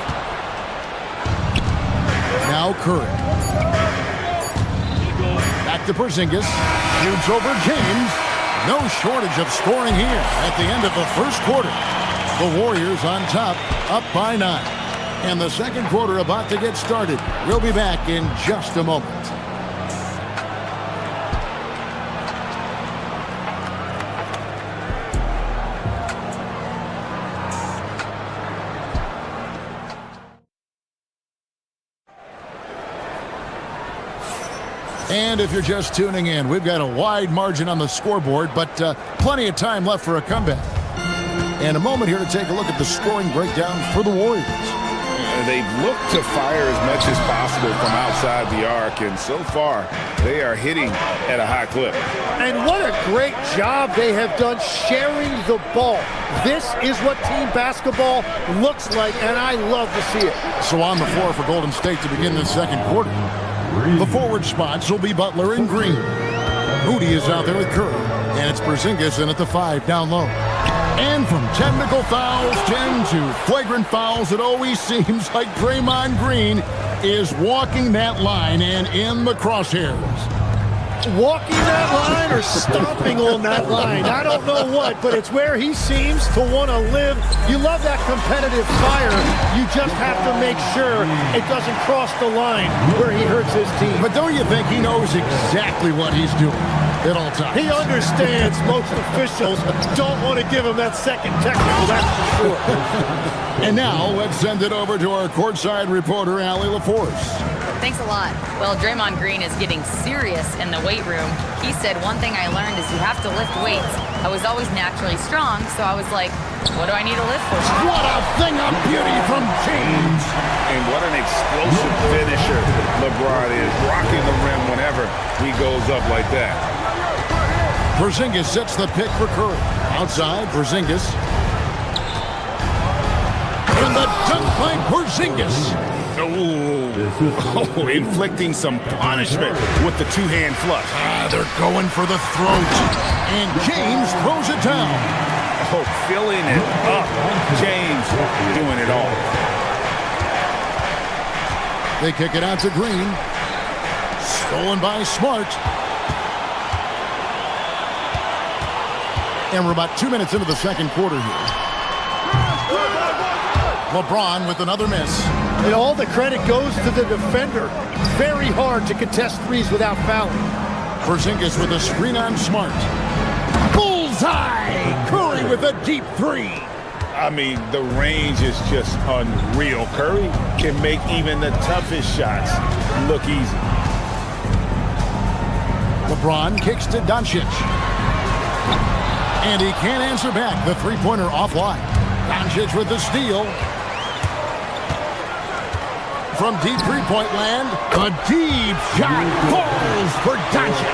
Now Curry. Back to Porzingis. Shoots over James. No shortage of scoring here at the end of the first quarter. The Warriors on top, up by 9. And the second quarter about to get started. We'll be back in just a moment. And if you're just tuning in, we've got a wide margin on the scoreboard, but plenty of time left for a comeback. And a moment here to take a look at the scoring breakdown for the Warriors. They've looked to fire as much as possible from outside the arc, and so far they are hitting at a high clip. And what a great job they have done sharing the ball. This is what team basketball looks like, and I love to see it. So on the floor for Golden State to begin this second quarter. The forward spots will be Butler and Green. Moody is out there with Curry, and it's Porzingis in at the 5 down low. And from technical fouls, 10 to flagrant fouls, it always seems like Draymond Green is walking that line and in the crosshairs. Walking that line or stomping on that line. I don't know what, but it's where he seems to want to live. You love that competitive fire. You just have to make sure it doesn't cross the line where he hurts his team. But don't you think he knows exactly what he's doing at all times? He understands most officials don't want to give him that second technical, that's for sure. And now let's send it over to our courtside reporter, Allie LaForce. Thanks a lot. Well, Draymond Green is getting serious in the weight room. He said, one thing I learned is you have to lift weights. I was always naturally strong, so I was like, what do I need to lift for? What a thing of beauty from James. And what an explosive finisher LeBron is, rocking the rim whenever he goes up like that. Porzingis sets the pick for Curry. Outside, Porzingis. And the dunk by Porzingis. Oh, inflicting some punishment with the two-hand flush. They're going for the throat. And James throws it down. Pope filling it up. James doing it all. They kick it out to Green. Stolen by Smart. And we're about 2 minutes into the second quarter here. LeBron with another miss. And all the credit goes to the defender. Very hard to contest threes without fouling. Porzingis with a screen on Smart. Bullseye! Curry with a deep three. I mean, the range is just unreal. Curry can make even the toughest shots look easy. LeBron kicks to Doncic. And he can't answer back. The three-pointer offline. Doncic with the steal. From deep three-point land, a deep shot falls for Doncic.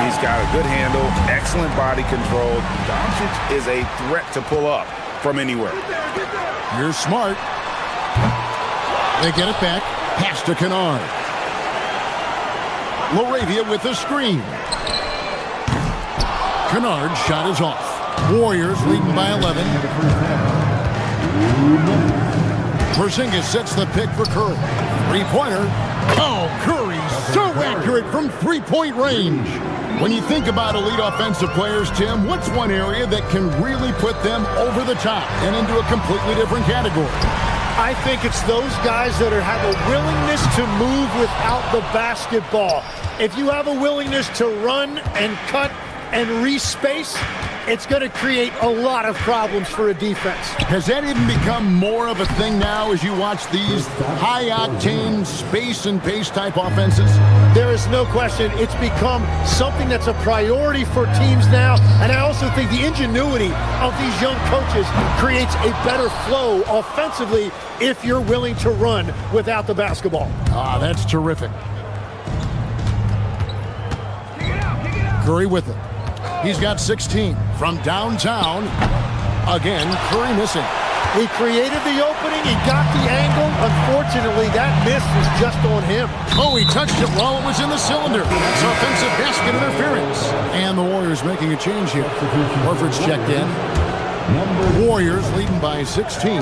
He's got a good handle, excellent body control. Doncic is a threat to pull up from anywhere. You're Smart. They get it back. Pass to Kennard. Laravia with the screen. Kennard's shot is off. Warriors leading by 11. Porzingis sets the pick for Curry. Three-pointer. Oh, Curry so accurate from three-point range. When you think about elite offensive players, Tim, what's one area that can really put them over the top and into a completely different category? I think it's those guys that have a willingness to move without the basketball. If you have a willingness to run and cut and respace, it's going to create a lot of problems for a defense. Has that even become more of a thing now as you watch these high-octane space and pace type offenses? There is no question it's become something that's a priority for teams now, and I also think the ingenuity of these young coaches creates a better flow offensively if you're willing to run without the basketball. Ah, that's terrific. Curry with it. He's got 16 from downtown. Again, Curry missing. He created the opening. He got the angle. Unfortunately, that miss is just on him. Oh, he touched it while it was in the cylinder. That's offensive basket interference. And the Warriors making a change here. Horford's checked in. Warriors leading by 16.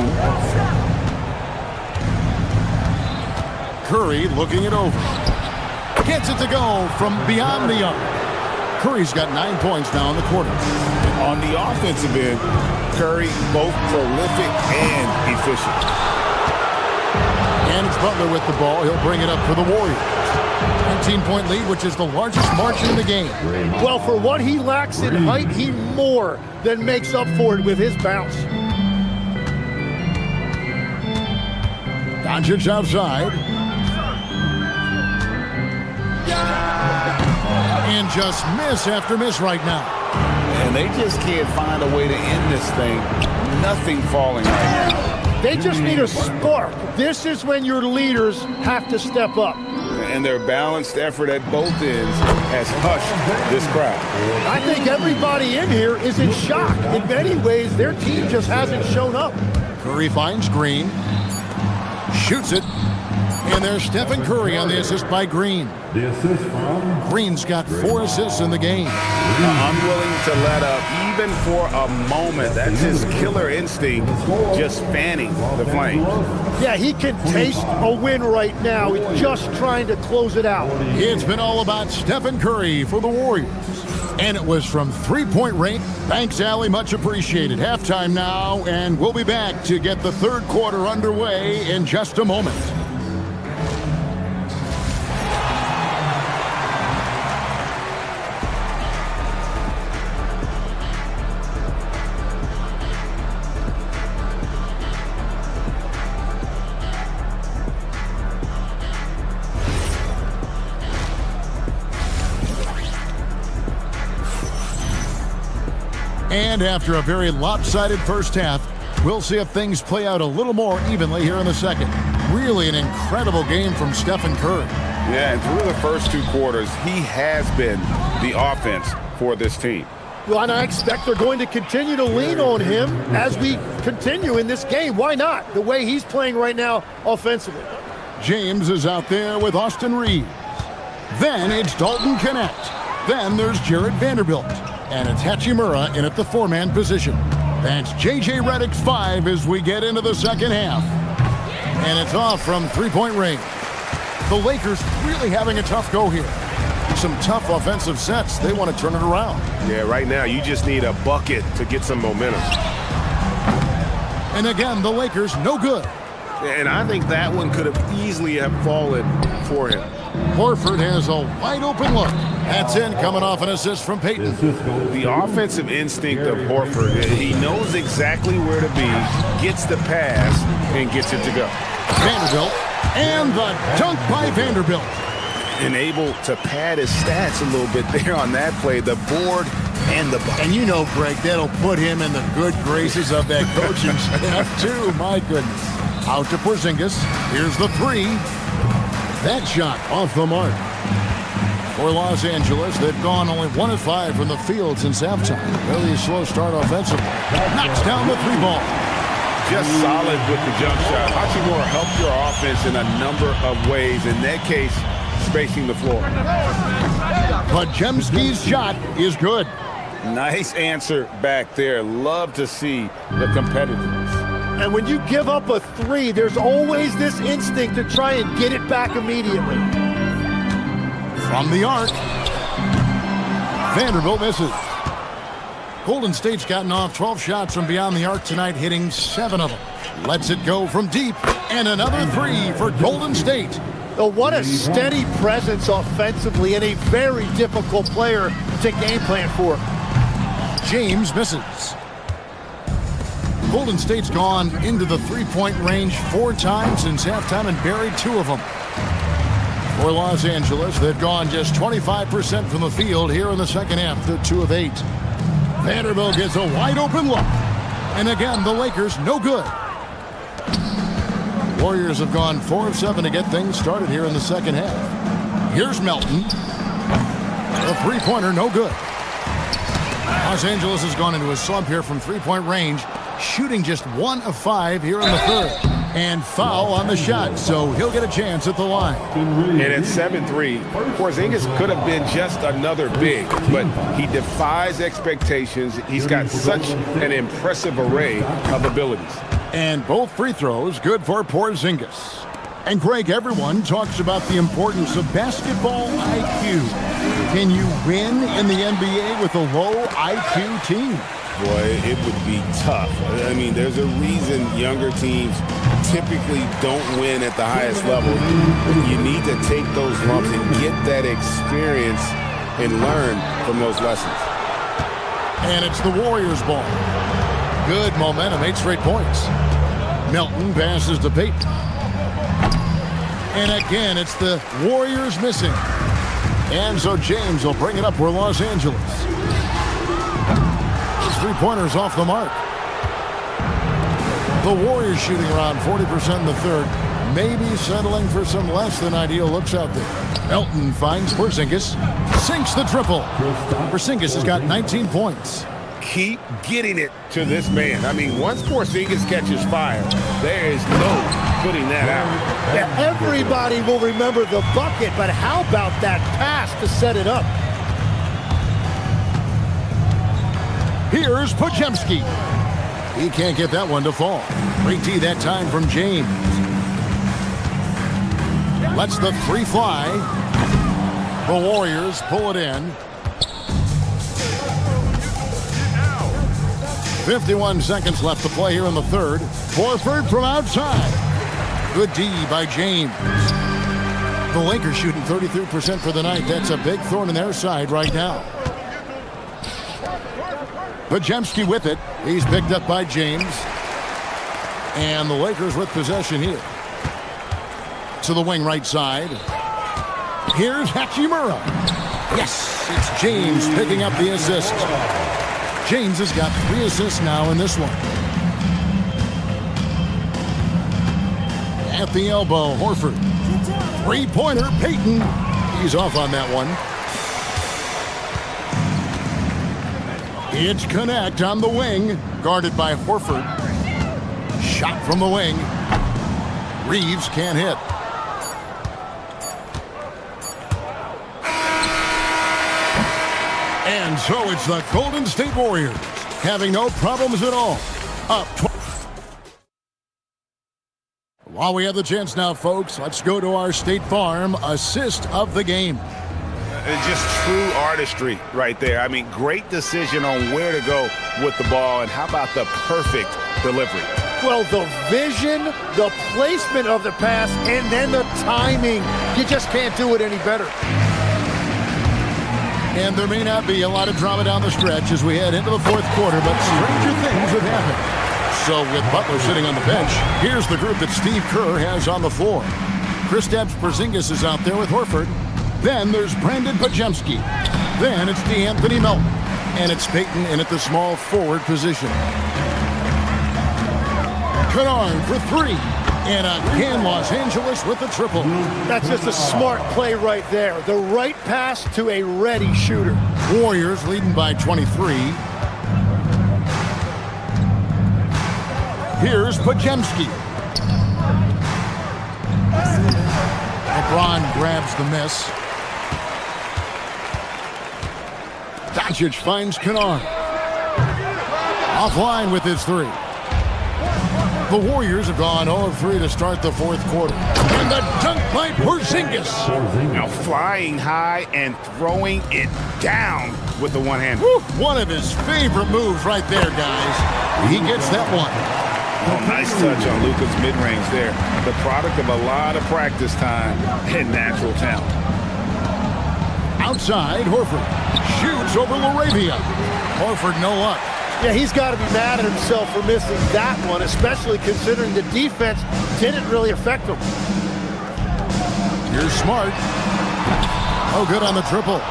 Curry looking it over. Gets it to go from beyond the arc. Curry's got 9 points now in the quarter. On the offensive end, Curry both prolific and efficient. And it's Butler with the ball. He'll bring it up for the Warriors. 19-point lead, which is the largest margin in the game. Well, for what he lacks in height, he more than makes up for it with his bounce. Doncic outside. And just miss after miss right now. And they just can't find a way to end this thing. Nothing falling right now. They just need a spark. This is when your leaders have to step up. And their balanced effort at both ends has hushed this crowd. I think everybody in here is in shock. In many ways, their team just hasn't shown up. Curry finds Green. Shoots it. And there's Stephen Curry on the assist by Green. The assist from Green's got 4 assists in the game. Unwilling to let up even for a moment. That's his killer instinct, just fanning the flames. Yeah, he can taste a win right now. He's just trying to close it out. It's been all about Stephen Curry for the Warriors. And it was from three-point range. Thanks, Allie. Much appreciated. Halftime now, and we'll be back to get the third quarter underway in just a moment. And after a very lopsided first half, we'll see if things play out a little more evenly here in the second. Really an incredible game from Stephen Curry. Yeah, and through the first 2 quarters, he has been the offense for this team. Well, and I expect they're going to continue to lean on him as we continue in this game. Why not? The way he's playing right now offensively. James is out there with Austin Reeves. Then it's Dalton Connect. Then there's Jared Vanderbilt. And it's Hachimura in at the 4-man position. That's J.J. Redick's 5 as we get into the second half. And it's off from three-point range. The Lakers really having a tough go here. Some tough offensive sets. They want to turn it around. Yeah, right now you just need a bucket to get some momentum. And again, the Lakers no good. And I think that one could have easily have fallen for him. Horford has a wide open look. That's in, coming off an assist from Payton. The offensive instinct of Horford, he knows exactly where to be, gets the pass, and gets it to go. Vanderbilt, and the dunk by Vanderbilt. And able to pad his stats a little bit there on that play, the board and the bucket. And you know, Greg, that'll put him in the good graces of that coaching staff, too. My goodness. Out to Porzingis. Here's the three. That shot off the mark. For Los Angeles, they've gone only 1 of 5 from the field since halftime. Really slow start offensively. Knocks down the three ball. Just solid with the jump shot. Hachimura helped your offense in a number of ways. In that case, spacing the floor. Podziemski's shot is good. Nice answer back there. Love to see the competitiveness. And when you give up a three, there's always this instinct to try and get it back immediately. From the arc, Vanderbilt misses. Golden State's gotten off 12 shots from beyond the arc tonight, hitting 7 of them. Lets it go from deep, and another three for Golden State. Oh, what a steady presence offensively and a very difficult player to game plan for. James misses. Golden State's gone into the three-point range 4 times since halftime and buried 2 of them. For Los Angeles, they've gone just 25% from the field here in the second half. They're 2 of 8. Vanderbilt gets a wide-open look. And again, the Lakers no good. Warriors have gone 4 of 7 to get things started here in the second half. Here's Melton. A three-pointer, no good. Los Angeles has gone into a slump here from three-point range, shooting just 1 of 5 here in the third. And foul on the shot, so he'll get a chance at the line. And at 7-3, Porzingis could have been just another big, but he defies expectations. He's got such an impressive array of abilities. And both free throws good for Porzingis. And Greg, everyone talks about the importance of basketball IQ. Can you win in the NBA with a low IQ team? Boy, it would be tough. I mean, there's a reason younger teams typically don't win at the highest level. You need to take those lumps and get that experience and learn from those lessons. And it's the Warriors' ball. Good momentum, 8 straight points. Melton passes to Payton. And again, it's the Warriors missing. And so James will bring it up for Los Angeles. His three-pointers off the mark. The Warriors shooting around 40% in the third. Maybe settling for some less than ideal looks out there. Melton finds Porzingis. Sinks the triple. Porzingis has got 19 points. Keep getting it to this man. I mean, once Porzingis catches fire, there is no putting that out. Yeah, everybody will remember the bucket, but how about that pass to set it up? Here's Podziemski. He can't get that one to fall. Great D that time from James. Lets the three fly. The Warriors pull it in. 51 seconds left to play here in the third. Horford from outside. Good D by James. The Lakers shooting 33% for the night. That's a big thorn in their side right now. Podziemski with it. He's picked up by James. And the Lakers with possession here. To the wing right side. Here's Hachimura. Yes, it's James picking up the assist. James has got 3 assists now in this one. At the elbow, Horford. Three-pointer, Payton. He's off on that one. It's Connect on the wing, guarded by Horford. Shot from the wing. Reeves can't hit. And so it's the Golden State Warriors having no problems at all. Up 12. While we have the chance now, folks, let's go to our State Farm assist of the game. It's just true artistry right there. I mean, great decision on where to go with the ball, and how about the perfect delivery? Well, the vision, the placement of the pass, and then the timing. You just can't do it any better. And there may not be a lot of drama down the stretch as we head into the fourth quarter, but stranger things have happened. So with Butler sitting on the bench, here's the group that Steve Kerr has on the floor. Kristaps Porzingis is out there with Horford. Then there's Brandon Pajemski. Then it's DeAnthony Melton. And it's Payton in at the small forward position. Kennard for three. And again, Los Angeles with the triple. That's just a smart play right there. The right pass to a ready shooter. Warriors leading by 23. Here's Pajemski. LeBron grabs the miss. Doncic finds Kennard. Offline with his three. The Warriors have gone 0 of 3 to start the fourth quarter. And the dunk by Porzingis. Now flying high and throwing it down with the one hand. One of his favorite moves right there, guys. He gets that one. Oh, nice touch on Luka's mid-range there. The product of a lot of practice time and natural talent. Outside, Horford shoots over LaRavia. Horford no luck. Yeah, he's got to be mad at himself for missing that one, especially considering the defense didn't really affect him. Here's Smart. Oh, good on the triple.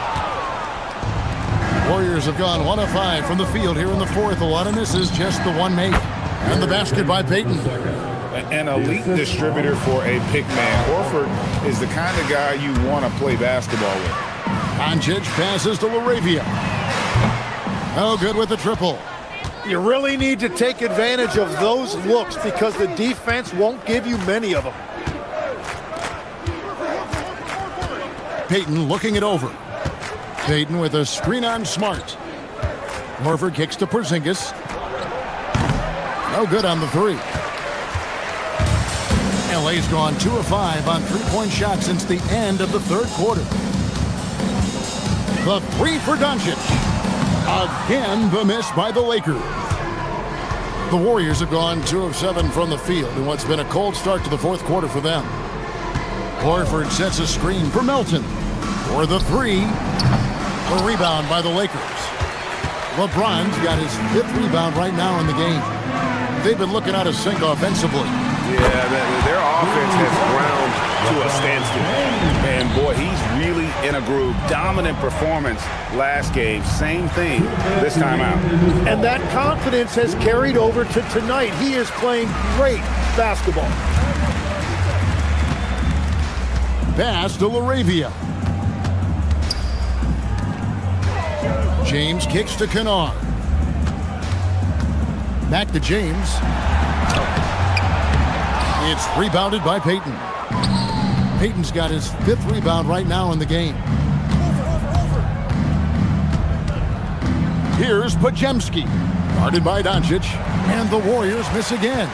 Warriors have gone 1 of 5 from the field here in the fourth. A lot of misses, just the one make. And the basket by Payton. An elite distributor for a pick man. Horford is the kind of guy you want to play basketball with. Doncic passes to LaRavia. Oh, good with the triple. You really need to take advantage of those looks because the defense won't give you many of them. Payton looking it over. Payton with a screen on Smart. Horford kicks to Porzingis. No good on the three. LA's gone 2 of 5 on three-point shots since the end of the third quarter. The three for Doncic. Again, the miss by the Lakers. The Warriors have gone 2 of 7 from the field in what's been a cold start to the fourth quarter for them. Horford sets a screen for Melton. For the three. A rebound by the Lakers. LeBron's got his 5th rebound right now in the game. They've been looking out of sync offensively. Yeah, their offense has ground to a standstill. And boy, he's really in a groove. Dominant performance last game. Same thing this time out. And that confidence has carried over to tonight. He is playing great basketball. Pass to LaRavia. James kicks to Kennard. Back to James. It's rebounded by Payton. Payton's got his 5th rebound right now in the game. Here's Pajemski. Guarded by Doncic. And the Warriors miss again.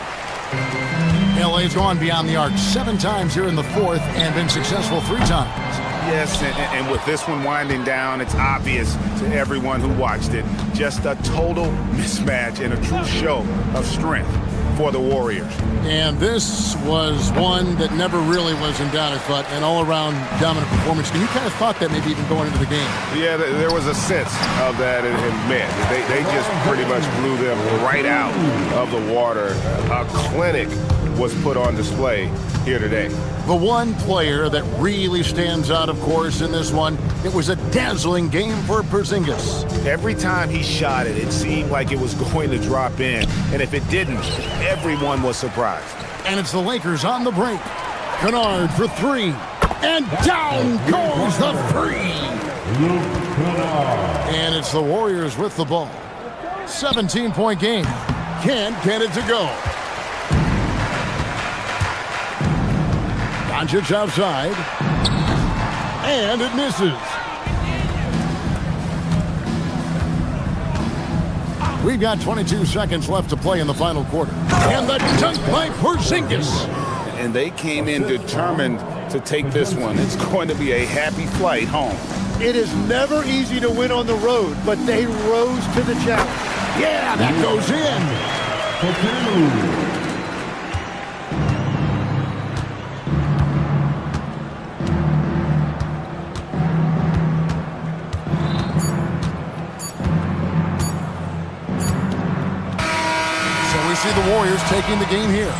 LA's gone beyond the arc 7 times here in the fourth and been successful 3 times. Yes, and with this one winding down, it's obvious to everyone who watched it. Just a total mismatch and a true show of strength for the Warriors. And this was one that never really was in doubt, I thought, an all-around dominant performance. And you kind of thought that maybe even going into the game. Yeah, there was a sense of that, and man, they just pretty much blew them right out of the water. A clinic was put on display here today. The one player that really stands out, of course, in this one, it was a dazzling game for Porzingis. Every time he shot it, it seemed like it was going to drop in. And if it didn't, everyone was surprised. And it's the Lakers on the break. Kennard for 3. And down goes the 3. And it's the Warriors with the ball. 17-point game. Can't get it to go. Doncic outside. And it misses. We've got 22 seconds left to play in the final quarter. And the dunk by Porzingis. And they came in determined to take this one. It's going to be a happy flight home. It is never easy to win on the road, but they rose to the challenge. Yeah, that goes in. So we see the Warriors taking the game here.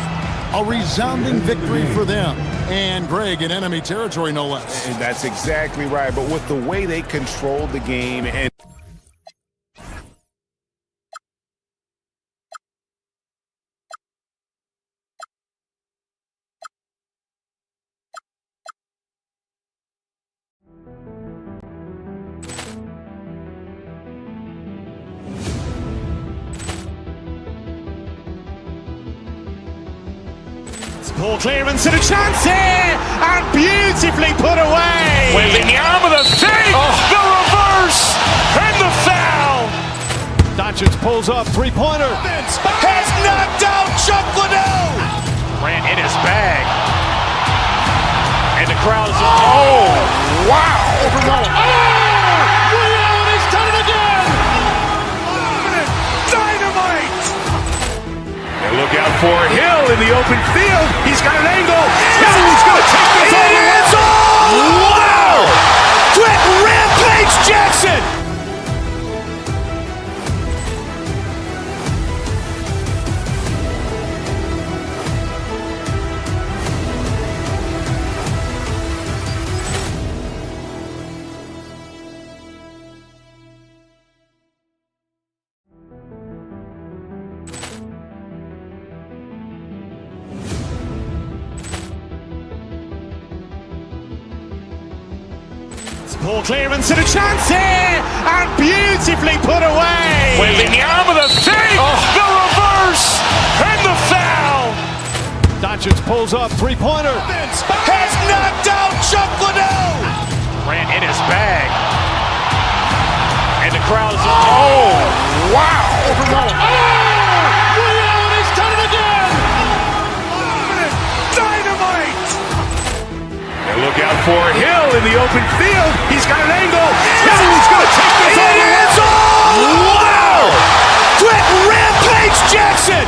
A resounding victory for them. And Greg in enemy territory, no less. And that's exactly right. But with the way they controlled the game and Poor clearance and a chance here, and beautifully put away. Wembanyama with a save, the reverse, and the foul. Doncic pulls up, three-pointer. Has knocked out Chuck Liddell. Ran in his bag. And the crowd is, oh, wow. He's done it again. Dynamite. And look out for Hill in the open field. He's got an angle. He's going to take this all the way. Wow! Quick rampage Jackson. Poor clearance and a chance here, and beautifully put away. Wembanyama with a save, the reverse, and the foul. Doncic pulls up, three-pointer. Has knocked out Chuck Liddell. Ran in his bag. And the crowd is, oh, wow. He's done it again. Dynamite. And look out for Hill in the open field. He's got an angle. He's going to take this all the way. Wow! Quick rampage Jackson.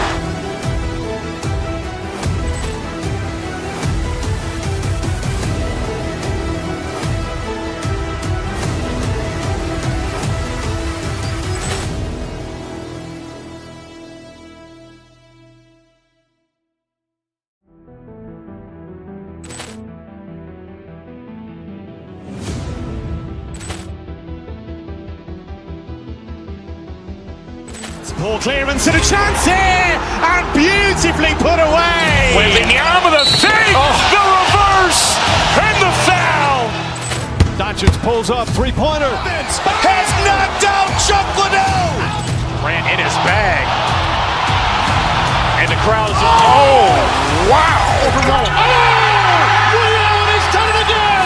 Poor clearance and a chance here, and beautifully put away. Wembanyama with a save, the reverse, and the foul. Doncic pulls up, three-pointer. Has knocked out Chuck Liddell. Ran in his bag. And the crowd is, oh, wow. He's done it again.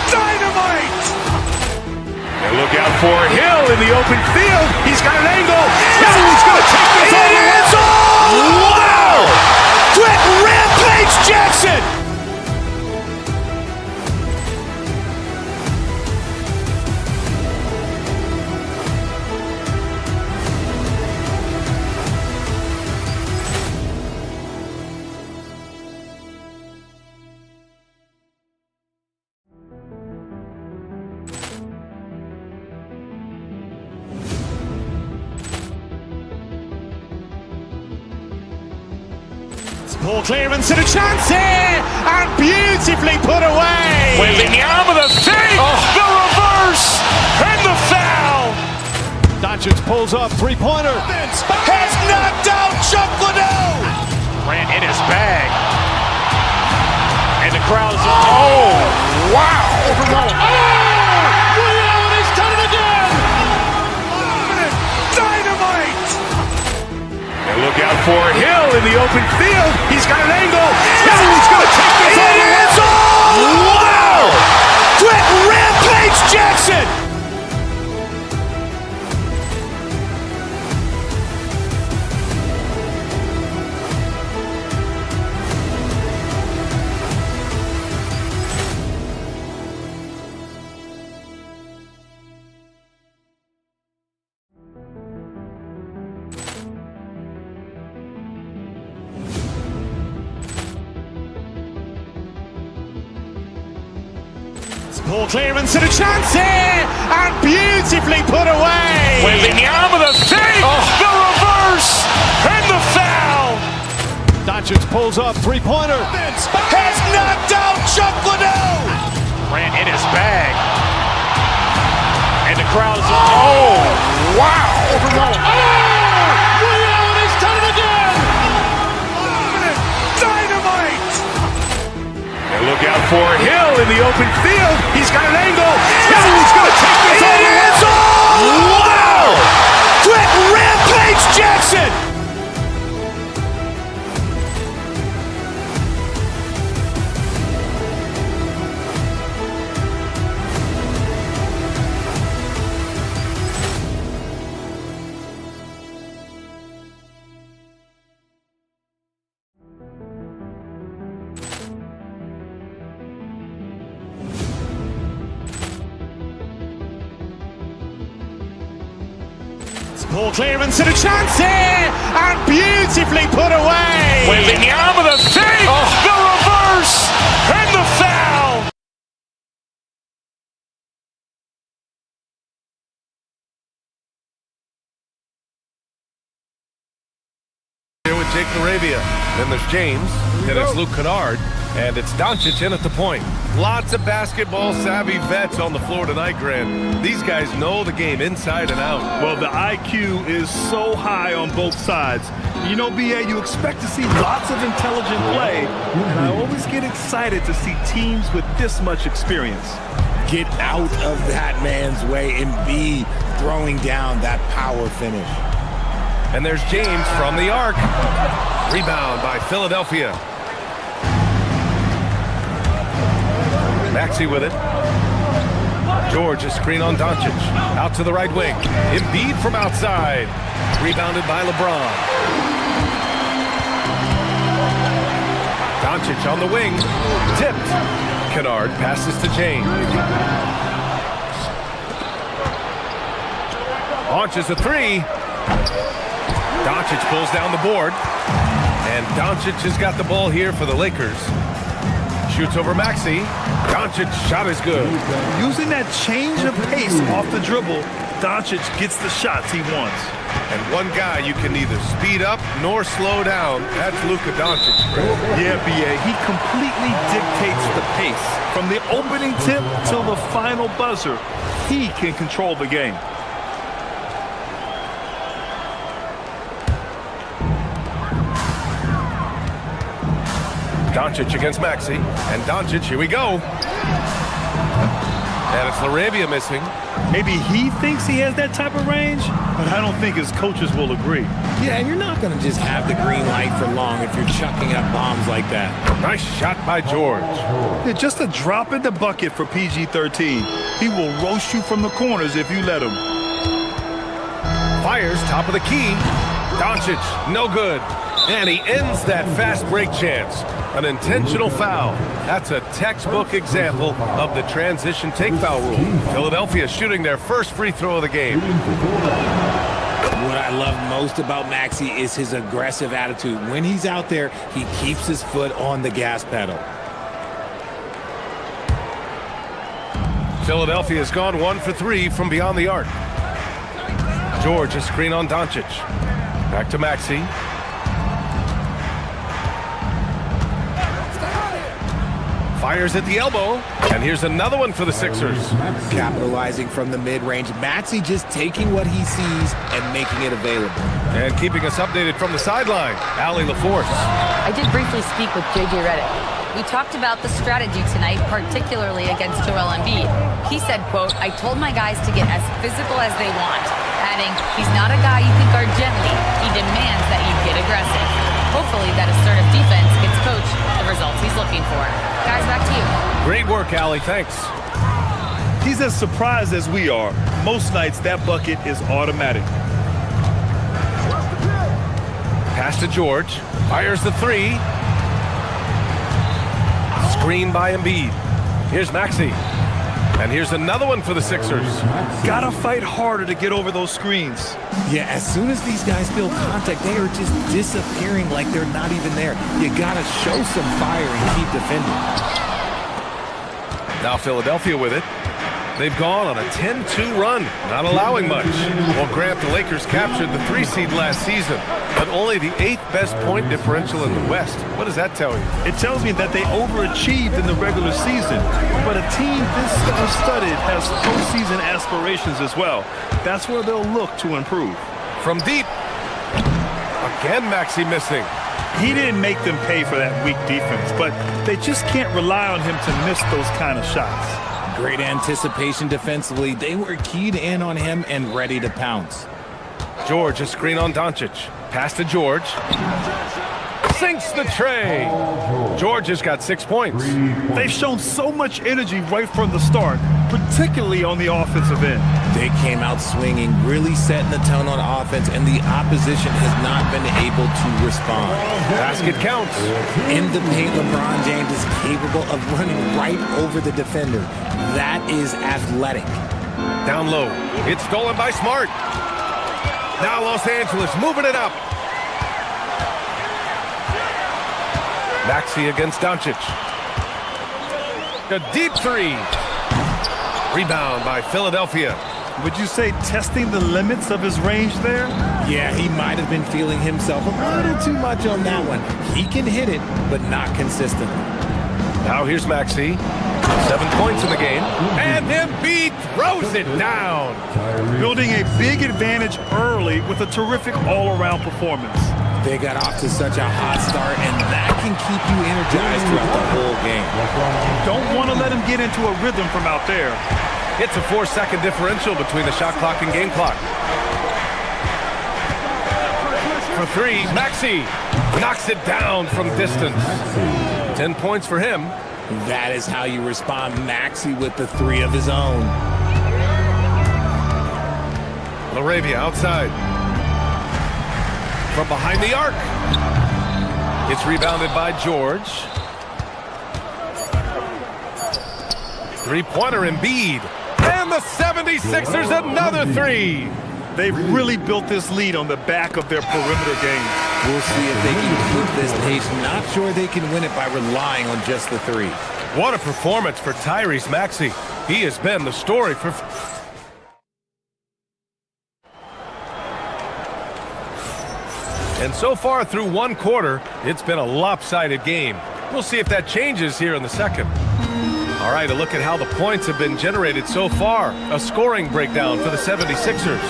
Dynamite. And look out for Hill in the open field. He's got an angle. He's going to take this all the way. Wow! Quick rampage Jackson. Poor clearance and a chance here, and beautifully put away. Wembanyama with a save, the reverse, and the foul. Doncic pulls up, three-pointer. Has knocked out Chuck Liddell. Ran in his bag. And the crowd is, oh, wow. He's done it again. Dynamite. And look out for Hill in the open field. He's got an angle. He's going to take this all the way. Wow! Quick rampage Jackson. Poor clearance and a chance here, and beautifully put away. Wembanyama the fake, the reverse, and the foul. Doncic pulls up, three-pointer. Has knocked out Chuck Liddell. Ran in his bag. And the crowd is... Oh, wow. Reality's done it again. Dynamite. And look out for Hill in the open field. He's got an angle. He's going to take this all the way. Wow. Quick rampage Jackson. Poor clearance and a chance here, and beautifully put away. Wembanyama the fake, the reverse, and the foul. Here with Jake Laravia. Then there's James, and it's Luke Kennard, and it's Doncic in at the point. Lots of basketball-savvy vets on the floor tonight, Grant. These guys know the game inside and out. Well, the IQ is so high on both sides. You know, BA, you expect to see lots of intelligent play, and I always get excited to see teams with this much experience. Get out of that man's way and be throwing down that power finish. And there's James from the arc. Rebound by Philadelphia. Maxey with it. George, a screen on Doncic. Out to the right wing. Embiid from outside. Rebounded by LeBron. Doncic on the wing. Tipped. Kennard passes to James. Launches a three. Doncic pulls down the board. And Doncic has got the ball here for the Lakers. Shoots over Maxey. Doncic shot is good. Using that change of pace off the dribble, Doncic gets the shots he wants. And one guy you can neither speed up nor slow down. That's Luka Doncic. Yeah, BA, he completely dictates the pace. From the opening tip till the final buzzer, he can control the game. Doncic against Maxey. And Doncic, here we go. And it's Laravia missing. Maybe he thinks he has that type of range, but I don't think his coaches will agree. Yeah, and you're not going to just have the green light for long if you're chucking up bombs like that. Nice shot by George. Yeah, just a drop in the bucket for PG-13. He will roast you from the corners if you let him. Fires top of the key. Doncic, no good. And he ends that fast break chance. An intentional foul. That's a textbook example of the transition take foul rule. Philadelphia shooting their first free throw of the game. What I love most about Maxey is his aggressive attitude. When he's out there, he keeps his foot on the gas pedal. Philadelphia has gone 1 for 3 from beyond the arc. George, a screen on Doncic. Back to Maxey. Fires at the elbow, and here's another one for the Sixers. Capitalizing from the mid-range. Maxey just taking what he sees and making it available. And keeping us updated from the sideline, Allie LaForce. I did briefly speak with JJ Redick. We talked about the strategy tonight, particularly against Joel Embiid. He said, quote, "I told my guys to get as physical as they want," adding, "He's not a guy you can guard gently. He demands that you get aggressive." Hopefully that assertive defense gets Coach the results he's looking for. Guys, back to you. Great work, Allie. Thanks. He's as surprised as we are. Most nights, that bucket is automatic. Pass to George. Fires the three. Screen by Embiid. Here's Maxey. And here's another one for the Sixers. Gotta fight harder to get over those screens. Yeah, as soon as these guys feel contact, they are just disappearing like they're not even there. You gotta show some fire and keep defending. Now Philadelphia with it. They've gone on a 10-2 run, not allowing much. Well, Grant, the Lakers captured the 3 seed last season, but only the 8th best point differential in the West. What does that tell you? It tells me that they overachieved in the regular season, but a team this star-studded has postseason aspirations as well. That's where they'll look to improve. From deep. Again, Maxey missing. He didn't make them pay for that weak defense, but they just can't rely on him to miss those kind of shots. Great anticipation defensively. They were keyed in on him and ready to pounce. George, a screen on Doncic. Pass to George. Sinks the tray. George has got 6 points. They've shown so much energy right from the start, particularly on the offensive end. They came out swinging, really setting the tone on offense, and the opposition has not been able to respond. Basket counts. In the paint, LeBron James is capable of running right over the defender. That is athletic. Down low. It's stolen by Smart. Now Los Angeles moving it up. Maxey against Doncic. A deep 3. Rebound by Philadelphia. Would you say testing the limits of his range there? Yeah, he might have been feeling himself a little too much on that one. He can hit it, but not consistently. Now here's Maxey. 7 points in the game. And Embiid throws it down. Building a big advantage early with a terrific all-around performance. They got off to such a hot start, and that can keep you energized throughout the whole game. Don't want to let him get into a rhythm from out there. It's a 4-second differential between the shot clock and game clock. For 3, Maxey knocks it down from distance. 10 points for him. That is how you respond. Maxey with the 3 of his own. LaRavia outside. From behind the arc. It's rebounded by George. 3-pointer Embiid. And the 76ers another 3. They've really built this lead on the back of their perimeter game. We'll see if they can keep this pace. Not sure they can win it by relying on just the 3. What a performance for Tyrese Maxey. He has been the story for... And so far through 1 quarter, it's been a lopsided game. We'll see if that changes here in the second. All right, a look at how the points have been generated so far. A scoring breakdown for the 76ers.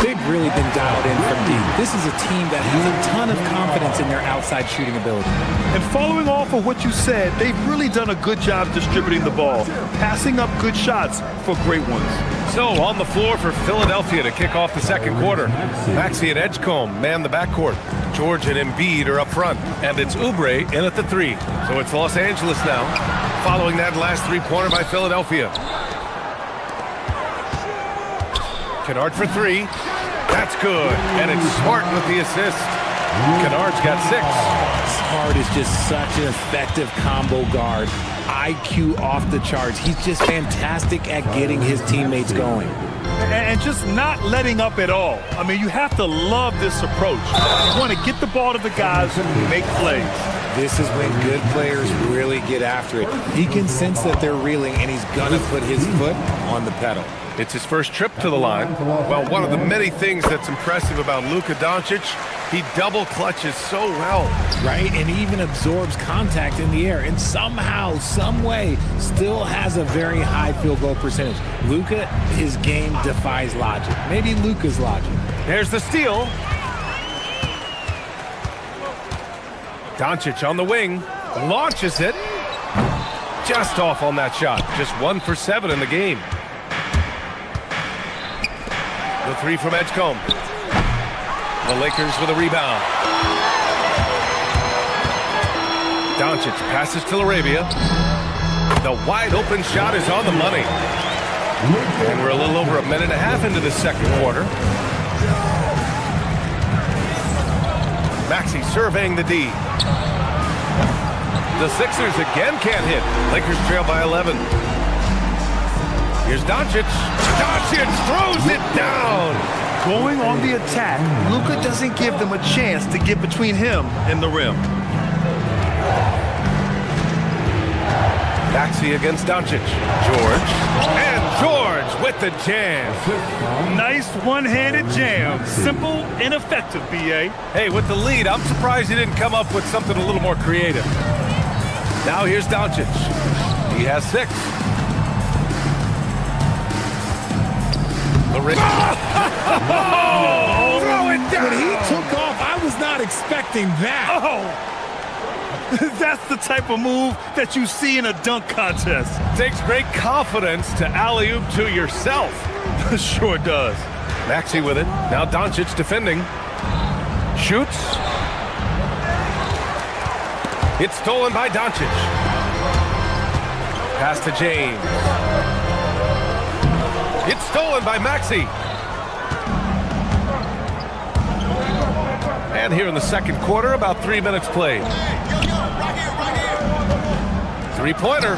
They've really been dialed in from deep. This is a team that has a ton of confidence in their outside shooting ability. And following off of what you said, they've really done a good job distributing the ball, passing up good shots for great ones. So on the floor for Philadelphia to kick off the second quarter. Maxey and Edgecombe man the backcourt. George and Embiid are up front. And it's Oubre in at the 3. So it's Los Angeles now, following that last 3-pointer by Philadelphia. Kennard for 3. That's good. And it's Smart with the assist. Kennard's got 6. Smart is just such an effective combo guard. IQ off the charts. He's just fantastic at getting his teammates going. And just not letting up at all. I mean, you have to love this approach. You want to get the ball to the guys who make plays. This is when good players really get after it. He can sense that they're reeling, and he's going to put his foot on the pedal. It's his first trip to the line. Well, one of the many things that's impressive about Luka Doncic, he double clutches so well. Right, and he even absorbs contact in the air, and somehow, some way, still has a very high field goal percentage. Luka, his game defies logic. Maybe Luka's logic. There's the steal. Doncic on the wing, launches it. Just off on that shot. Just 1 for 7 in the game. The 3 from Edgecombe. The Lakers with a rebound. Doncic passes to LaRavia. The wide open shot is on the money. And we're a little over a minute and a half into the second quarter. Maxey surveying the D. The Sixers again can't hit. Lakers trail by 11. Here's Doncic. Doncic throws it down. Going on the attack, Luka doesn't give them a chance to get between him and the rim. Maxey against Doncic. George. And George with the jam. Nice one-handed jam. Simple and effective, B.A. Hey, with the lead, I'm surprised he didn't come up with something a little more creative. Now here's Doncic. He has 6. Throw it down. When he took off, I was not expecting that. Oh! That's the type of move that you see in a dunk contest. Takes great confidence to alley-oop to yourself. Sure does. Maxey with it. Now Doncic defending. Shoots. It's stolen by Doncic. Pass to James. It's stolen by Maxey. And here in the second quarter, about 3 minutes played. Three-pointer.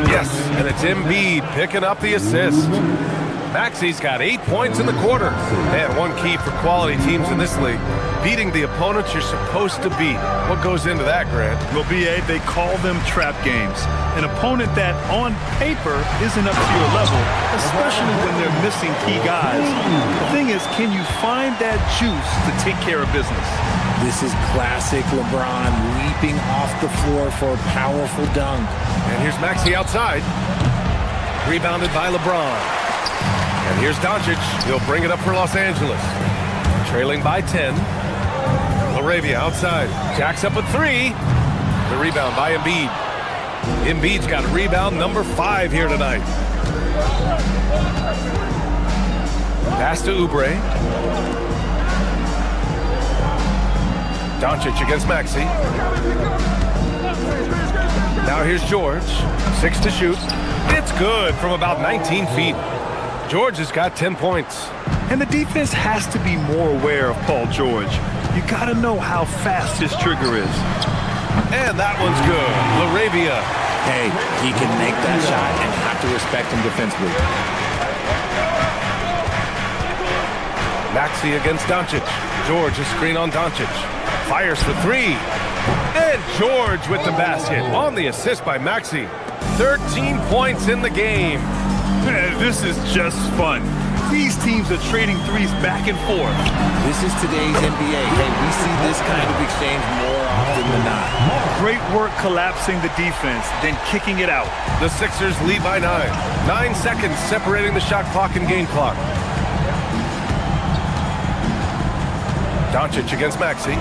Yes, and it's Embiid picking up the assist. Maxey's got 8 points in the quarter. And one key for quality teams in this league, beating the opponents you're supposed to beat. What goes into that, Grant? Well, B.A., they call them trap games. An opponent that, on paper, isn't up to your level, especially when they're missing key guys. The thing is, can you find that juice to take care of business? This is classic LeBron leaping off the floor for a powerful dunk. And here's Maxey outside. Rebounded by LeBron. And here's Doncic. He'll bring it up for Los Angeles. Trailing by 10. LaRavia outside. Jacks up a 3. The rebound by Embiid. Embiid's got rebound number 5 here tonight. Pass to Oubre. Doncic against Maxey. Now here's George. 6 to shoot. It's good from about 19 feet. George has got 10 points. And the defense has to be more aware of Paul George. You got to know how fast his trigger is. And that one's good. LaRavia. Hey, he can make that shot and have to respect him defensively. Maxey against Doncic. George a screen on Doncic. Fires for 3. And George with the basket on the assist by Maxey. 13 points in the game. This is just fun. These teams are trading threes back and forth. This is today's NBA. Hey, we see this kind of exchange more often than not. Great work collapsing the defense, then kicking it out. The Sixers lead by 9. 9 seconds separating the shot clock and game clock. Doncic against Maxey.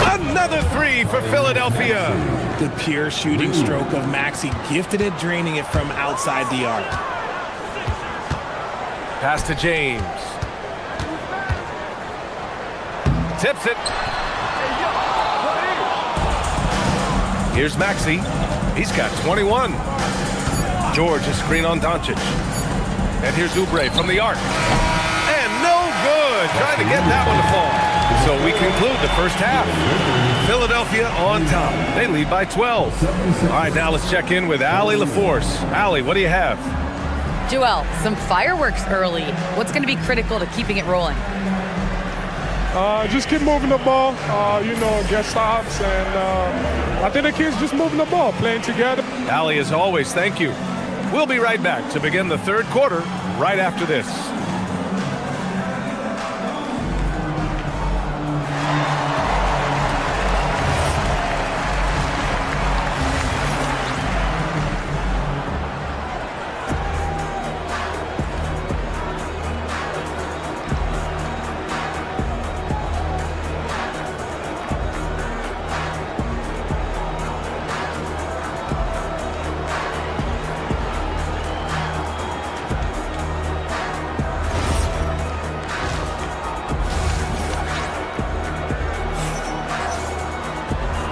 Another 3 for Philadelphia. The pure shooting stroke of Maxey, gifted at draining it from outside the arc. Pass to James. Tips it. Here's Maxey. He's got 21. George a screen on Doncic. And here's Oubre from the arc. And no good. Trying to get that one to fall. So we conclude the first half. Philadelphia on top. They lead by 12. All right, now let's check in with Allie LaForce. Allie, what do you have? Joel, some fireworks early. What's going to be critical to keeping it rolling? Just keep moving the ball, get stops, and I think the kids just moving the ball, playing together. Allie, as always, thank you. We'll be right back to begin the third quarter right after this.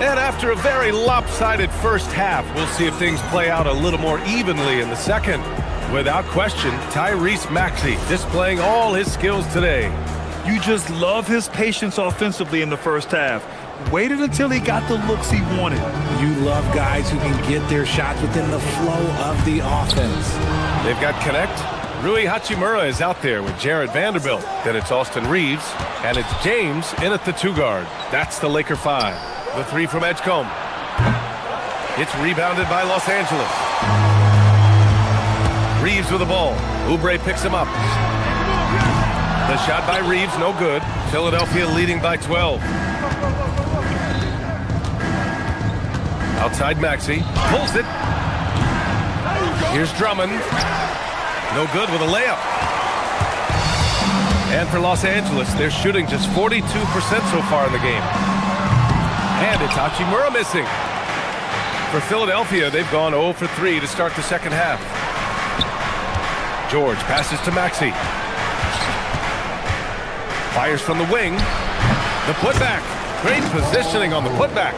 And after a very lopsided first half, we'll see if things play out a little more evenly in the second. Without question, Tyrese Maxey displaying all his skills today. You just love his patience offensively in the first half. Waited until he got the looks he wanted. You love guys who can get their shots within the flow of the offense. They've got Connect. Rui Hachimura is out there with Jared Vanderbilt. Then it's Austin Reeves. And it's James in at the 2 guard. That's the Laker 5. The 3 from Edgecombe. It's rebounded by Los Angeles. Reeves with the ball. Oubre picks him up. The shot by Reeves, no good. Philadelphia leading by 12. Outside Maxey. Pulls it. Here's Drummond. No good with a layup. And for Los Angeles, they're shooting just 42% so far in the game. And it's Hachimura missing. For Philadelphia, they've gone 0 for 3 to start the second half. George passes to Maxey. Fires from the wing. The putback. Great positioning on the putback.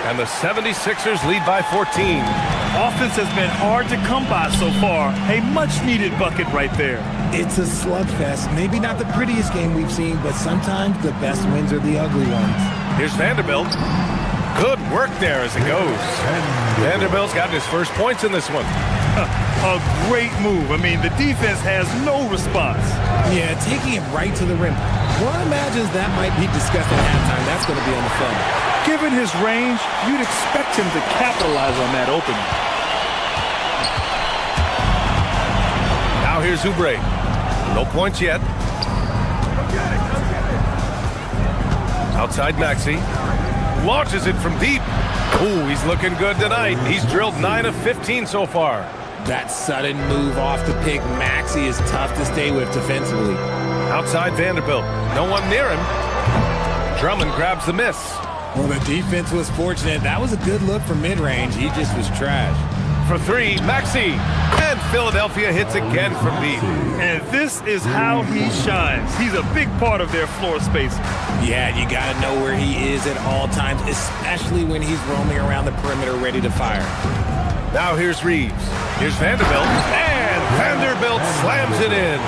And the 76ers lead by 14. Offense has been hard to come by so far. A much-needed bucket right there. It's a slugfest. Maybe not the prettiest game we've seen, but sometimes the best wins are the ugly ones. Here's Vanderbilt. Good work there as it goes. Vanderbilt's gotten his first points in this one. A great move. I mean, the defense has no response. Yeah, taking it right to the rim. One imagines that might be discussed at halftime. That's going to be on the film. Given his range, you'd expect him to capitalize on that opening. Now here's Oubre. No points yet. Outside Maxey. Launches it from deep. Ooh, he's looking good tonight. He's drilled 9 of 15 so far. That sudden move off the pick, Maxey, is tough to stay with defensively. Outside Vanderbilt. No one near him. Drummond grabs the miss. Well, the defense was fortunate. That was a good look from mid-range. He just was trash. For 3, Maxey. And Philadelphia hits again from deep. And this is how he shines. He's a big part of their floor space. Yeah, you got to know where he is at all times, especially when he's roaming around the perimeter ready to fire. Now here's Reeves. Here's Vanderbilt. And Vanderbilt slams it in.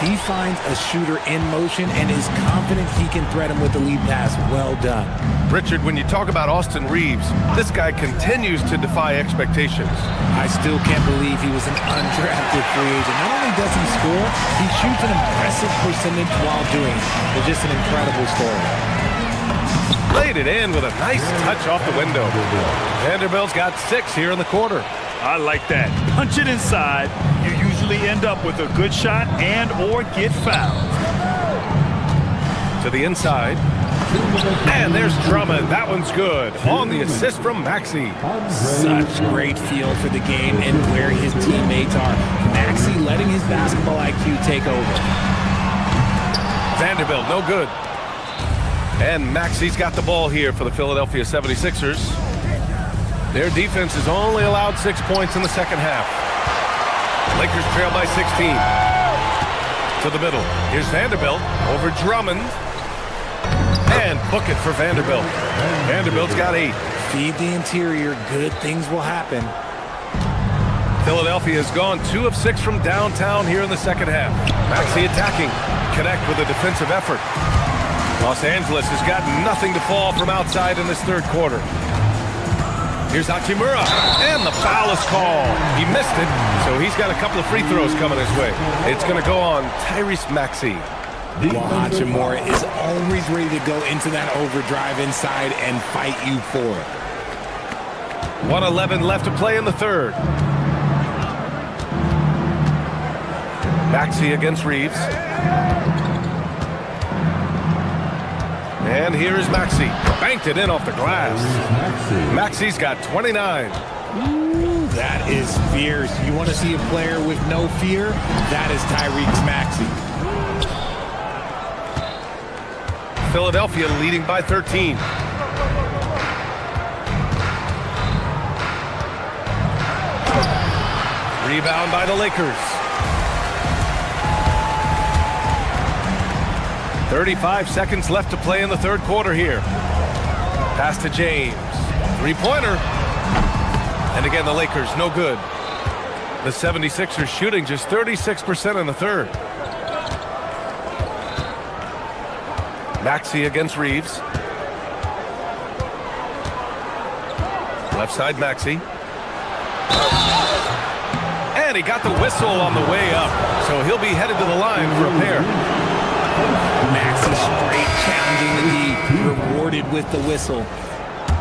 He finds a shooter in motion and is confident he can thread him with the lead pass. Well done. Richard, when you talk about Austin Reeves, this guy continues to defy expectations. I still can't believe he was an undrafted free agent. Not only does he score, he shoots an impressive percentage while doing it. It's just an incredible story. Laid it in with a nice touch off the window. Vanderbilt's got 6 here in the quarter. I like that. Punch it inside. You usually end up with a good shot and or get fouled. To the inside. And there's Drummond. That one's good. On the assist from Maxey. Such great feel for the game and where his teammates are. Maxey letting his basketball IQ take over. Vanderbilt, no good. And Maxey's got the ball here for the Philadelphia 76ers. Their defense has only allowed 6 points in the second half. Lakers trail by 16. To the middle. Here's Vanderbilt over Drummond. And book it for Vanderbilt. Vanderbilt's got 8. Feed the interior. Good things will happen. Philadelphia has gone 2 of 6 from downtown here in the second half. Maxey attacking. Connect with a defensive effort. Los Angeles has got nothing to fall from outside in this third quarter. Here's Hachimura, and the foul is called. He missed it, so he's got a couple of free throws coming his way. It's going to go on Tyrese Maxey. Well, Hachimura is always ready to go into that overdrive inside and fight you for it. 1:11 left to play in the third. Maxey against Reeves. And here is Maxey. Banked it in off the glass. Maxey's got 29. Ooh, that is fierce. You want to see a player with no fear? That is Tyrese Maxey. Philadelphia leading by 13. Rebound by the Lakers. 35 seconds left to play in the third quarter here. Pass to James. Three-pointer. And again, the Lakers, no good. The 76ers shooting just 36% in the third. Maxey against Reeves. Left side, Maxey. And he got the whistle on the way up. So he'll be headed to the line for a pair. Maxey straight challenging the D, rewarded with the whistle.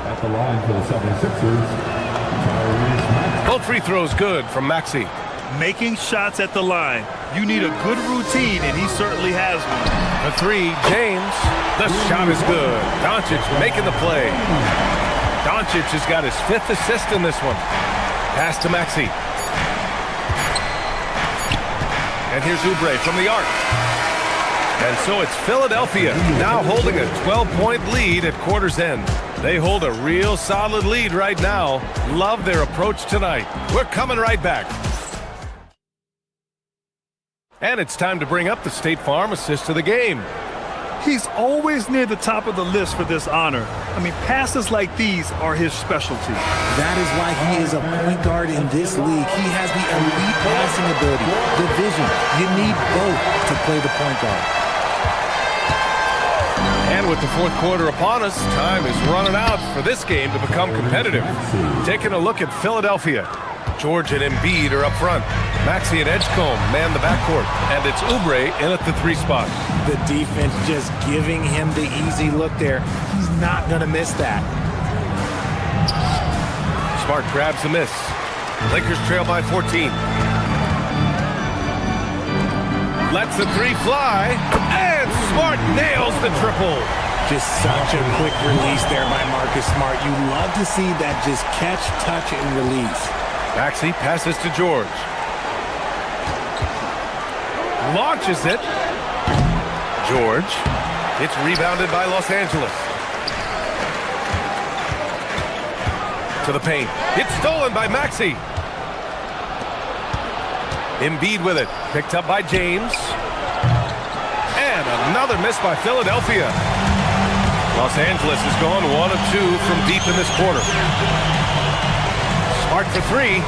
At the line for the 76ers, Both free throws good from Maxey. Making shots at the line. You need a good routine, and he certainly has one. The three, James. The shot is good. Doncic making the play. Doncic has got his 5th assist in this one. Pass to Maxey. And here's Oubre from the arc. And so it's Philadelphia now holding a 12-point lead at quarter's end. They hold a real solid lead right now. Love their approach tonight. We're coming right back. And it's time to bring up the State Farm assist of the game. He's always near the top of the list for this honor. I mean, passes like these are his specialty. That is why he is a point guard in this league. He has the elite passing ability, the vision. You need both to play the point guard. And with the fourth quarter upon us, time is running out for this game to become competitive. Taking a look at Philadelphia. George and Embiid are up front. Maxey and Edgecombe man the backcourt. And it's Oubre in at the 3 spot. The defense just giving him the easy look there. He's not going to miss that. Smart grabs the miss. Lakers trail by 14. Lets the 3 fly. And Smart nails the triple. Just such a quick release there by Marcus Smart. You love to see that just catch, touch, and release. Maxey passes to George. Launches it. George. It's rebounded by Los Angeles. To the paint. It's stolen by Maxey. Embiid with it. Picked up by James. And another miss by Philadelphia. Los Angeles has gone 1 of 2 from deep in this quarter. Smart for 3.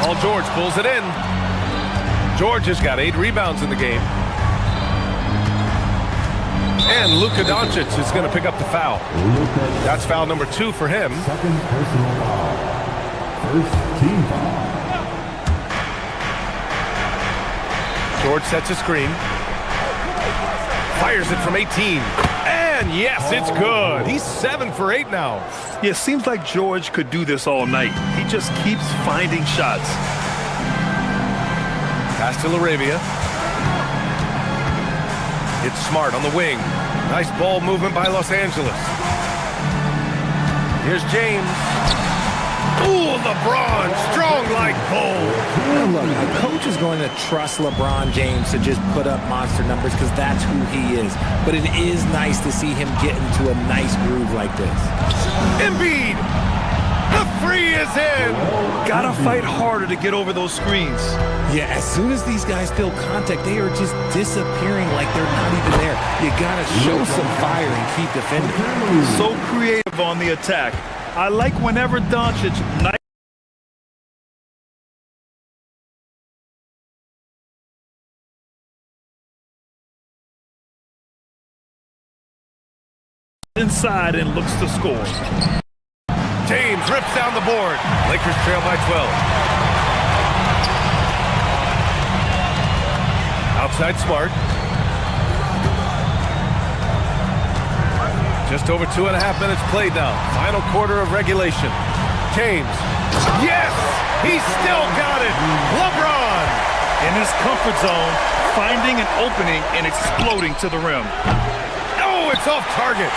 Paul George pulls it in. George has got 8 rebounds in the game. And Luka Doncic is going to pick up the foul. That's foul number 2 for him. second personal foul. First team foul. George sets a screen. Fires it from 18. And yes, it's good. He's 7 for 8 now. Yeah, it seems like George could do this all night. He just keeps finding shots. Pass to LaRavia. It's Smart on the wing. Nice ball movement by Los Angeles. Here's James. Ooh, LeBron, strong like bull. Now look, a coach is going to trust LeBron James to just put up monster numbers because that's who he is. But it is nice to see him get into a nice groove like this. Embiid, the 3 is in. Gotta fight harder to get over those screens. Yeah, as soon as these guys feel contact, they are just disappearing like they're not even there. You gotta show some fire and keep defending. So creative on the attack. I like whenever Doncic inside and looks to score. James rips down the board. Lakers trail by 12. Outside Smart. Just over 2.5 minutes played now. Final quarter of regulation. James. Yes! He's still got it! LeBron! In his comfort zone, finding an opening and exploding to the rim. Oh, it's off target.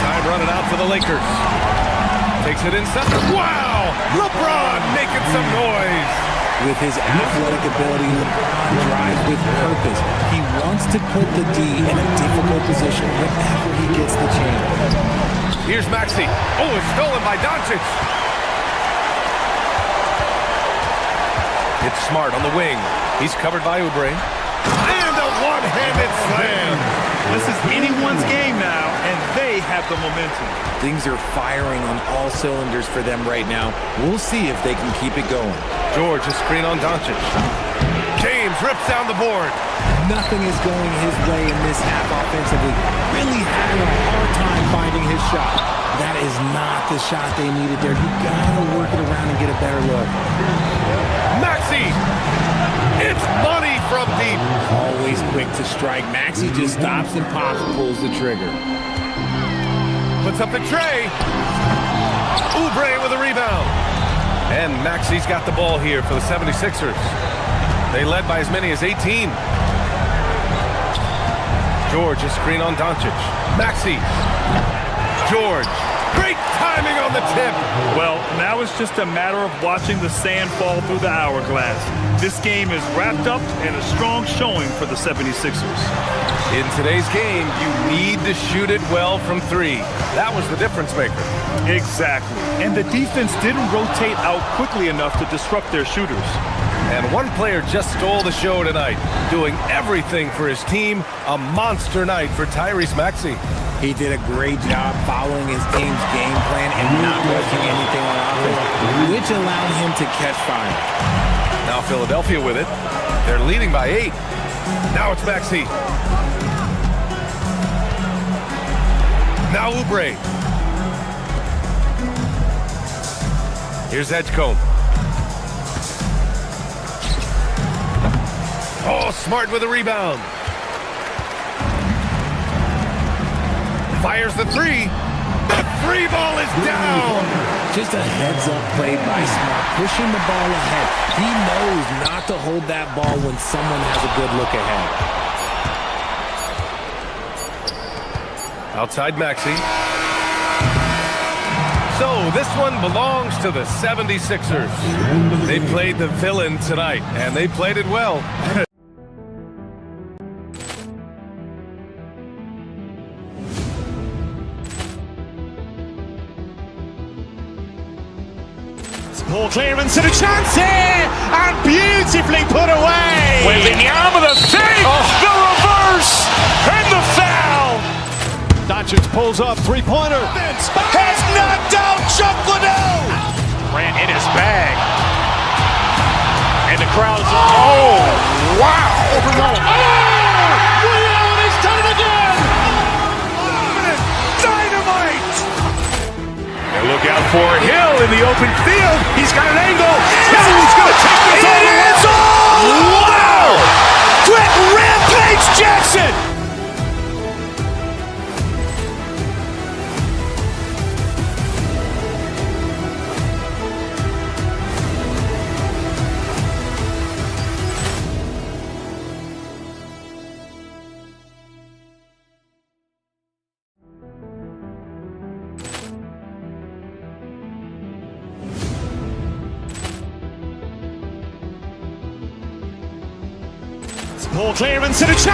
Time running out for the Lakers. Takes it inside. Wow! LeBron making some noise. With his athletic ability, LeBron drives with purpose. He wants to put the D in a difficult position whenever he gets the chance. Here's Maxey. Oh, it's stolen by Doncic. It's Smart on the wing. He's covered by Oubre. And a one-handed slam. This is anyone's game now, and they have the momentum. Things are firing on all cylinders for them right now. We'll see if they can keep it going. George, a screen on Doncic. James rips down the board. Nothing is going his way in this half offensively. Really having a hard time finding his shot. That is not the shot they needed there. You gotta work it around and get a better look. Maxey! It's money from deep. Always quick to strike. Maxey just stops and pops, pulls the trigger. Puts up the tray. Oubre with a rebound. And Maxi's got the ball here for the 76ers. They led by as many as 18. George, a screen on Doncic. Maxi. George. Great timing on the tip. Well, now it's just a matter of watching the sand fall through the hourglass. This game is wrapped up in a strong showing for the 76ers. In today's game, you need to shoot it well from three. That was the difference maker. Exactly. And the defense didn't rotate out quickly enough to disrupt their shooters. And one player just stole the show tonight, doing everything for his team. A monster night for Tyrese Maxey. He did a great job following his team's game plan and not rushing anything on offense, which allowed him to catch fire. Now Philadelphia with it. They're leading by 8. Now it's Maxey. Now Oubre. Here's Edgecombe. Oh, Smart with a rebound. Fires the three. The free ball is down. Just a heads-up play by Smart, pushing the ball ahead. He knows not to hold that ball when someone has a good look ahead. Outside Maxey. So this one belongs to the 76ers. They played the villain tonight, and they played it well. Ball clearance and a chance here, and beautifully put away. Wembanyama with a save, the reverse, and the foul. Doncic pulls up, three-pointer. Has knocked out Chuck Liddell. Ran in his bag. And the crowd is, oh, wow. Leon has done it again. Dynamite. And look out for Hill in the open field. He's got an angle. Hill's going to take this all the way. Wow. Quick rampage Jackson. Ball clearance and a chance.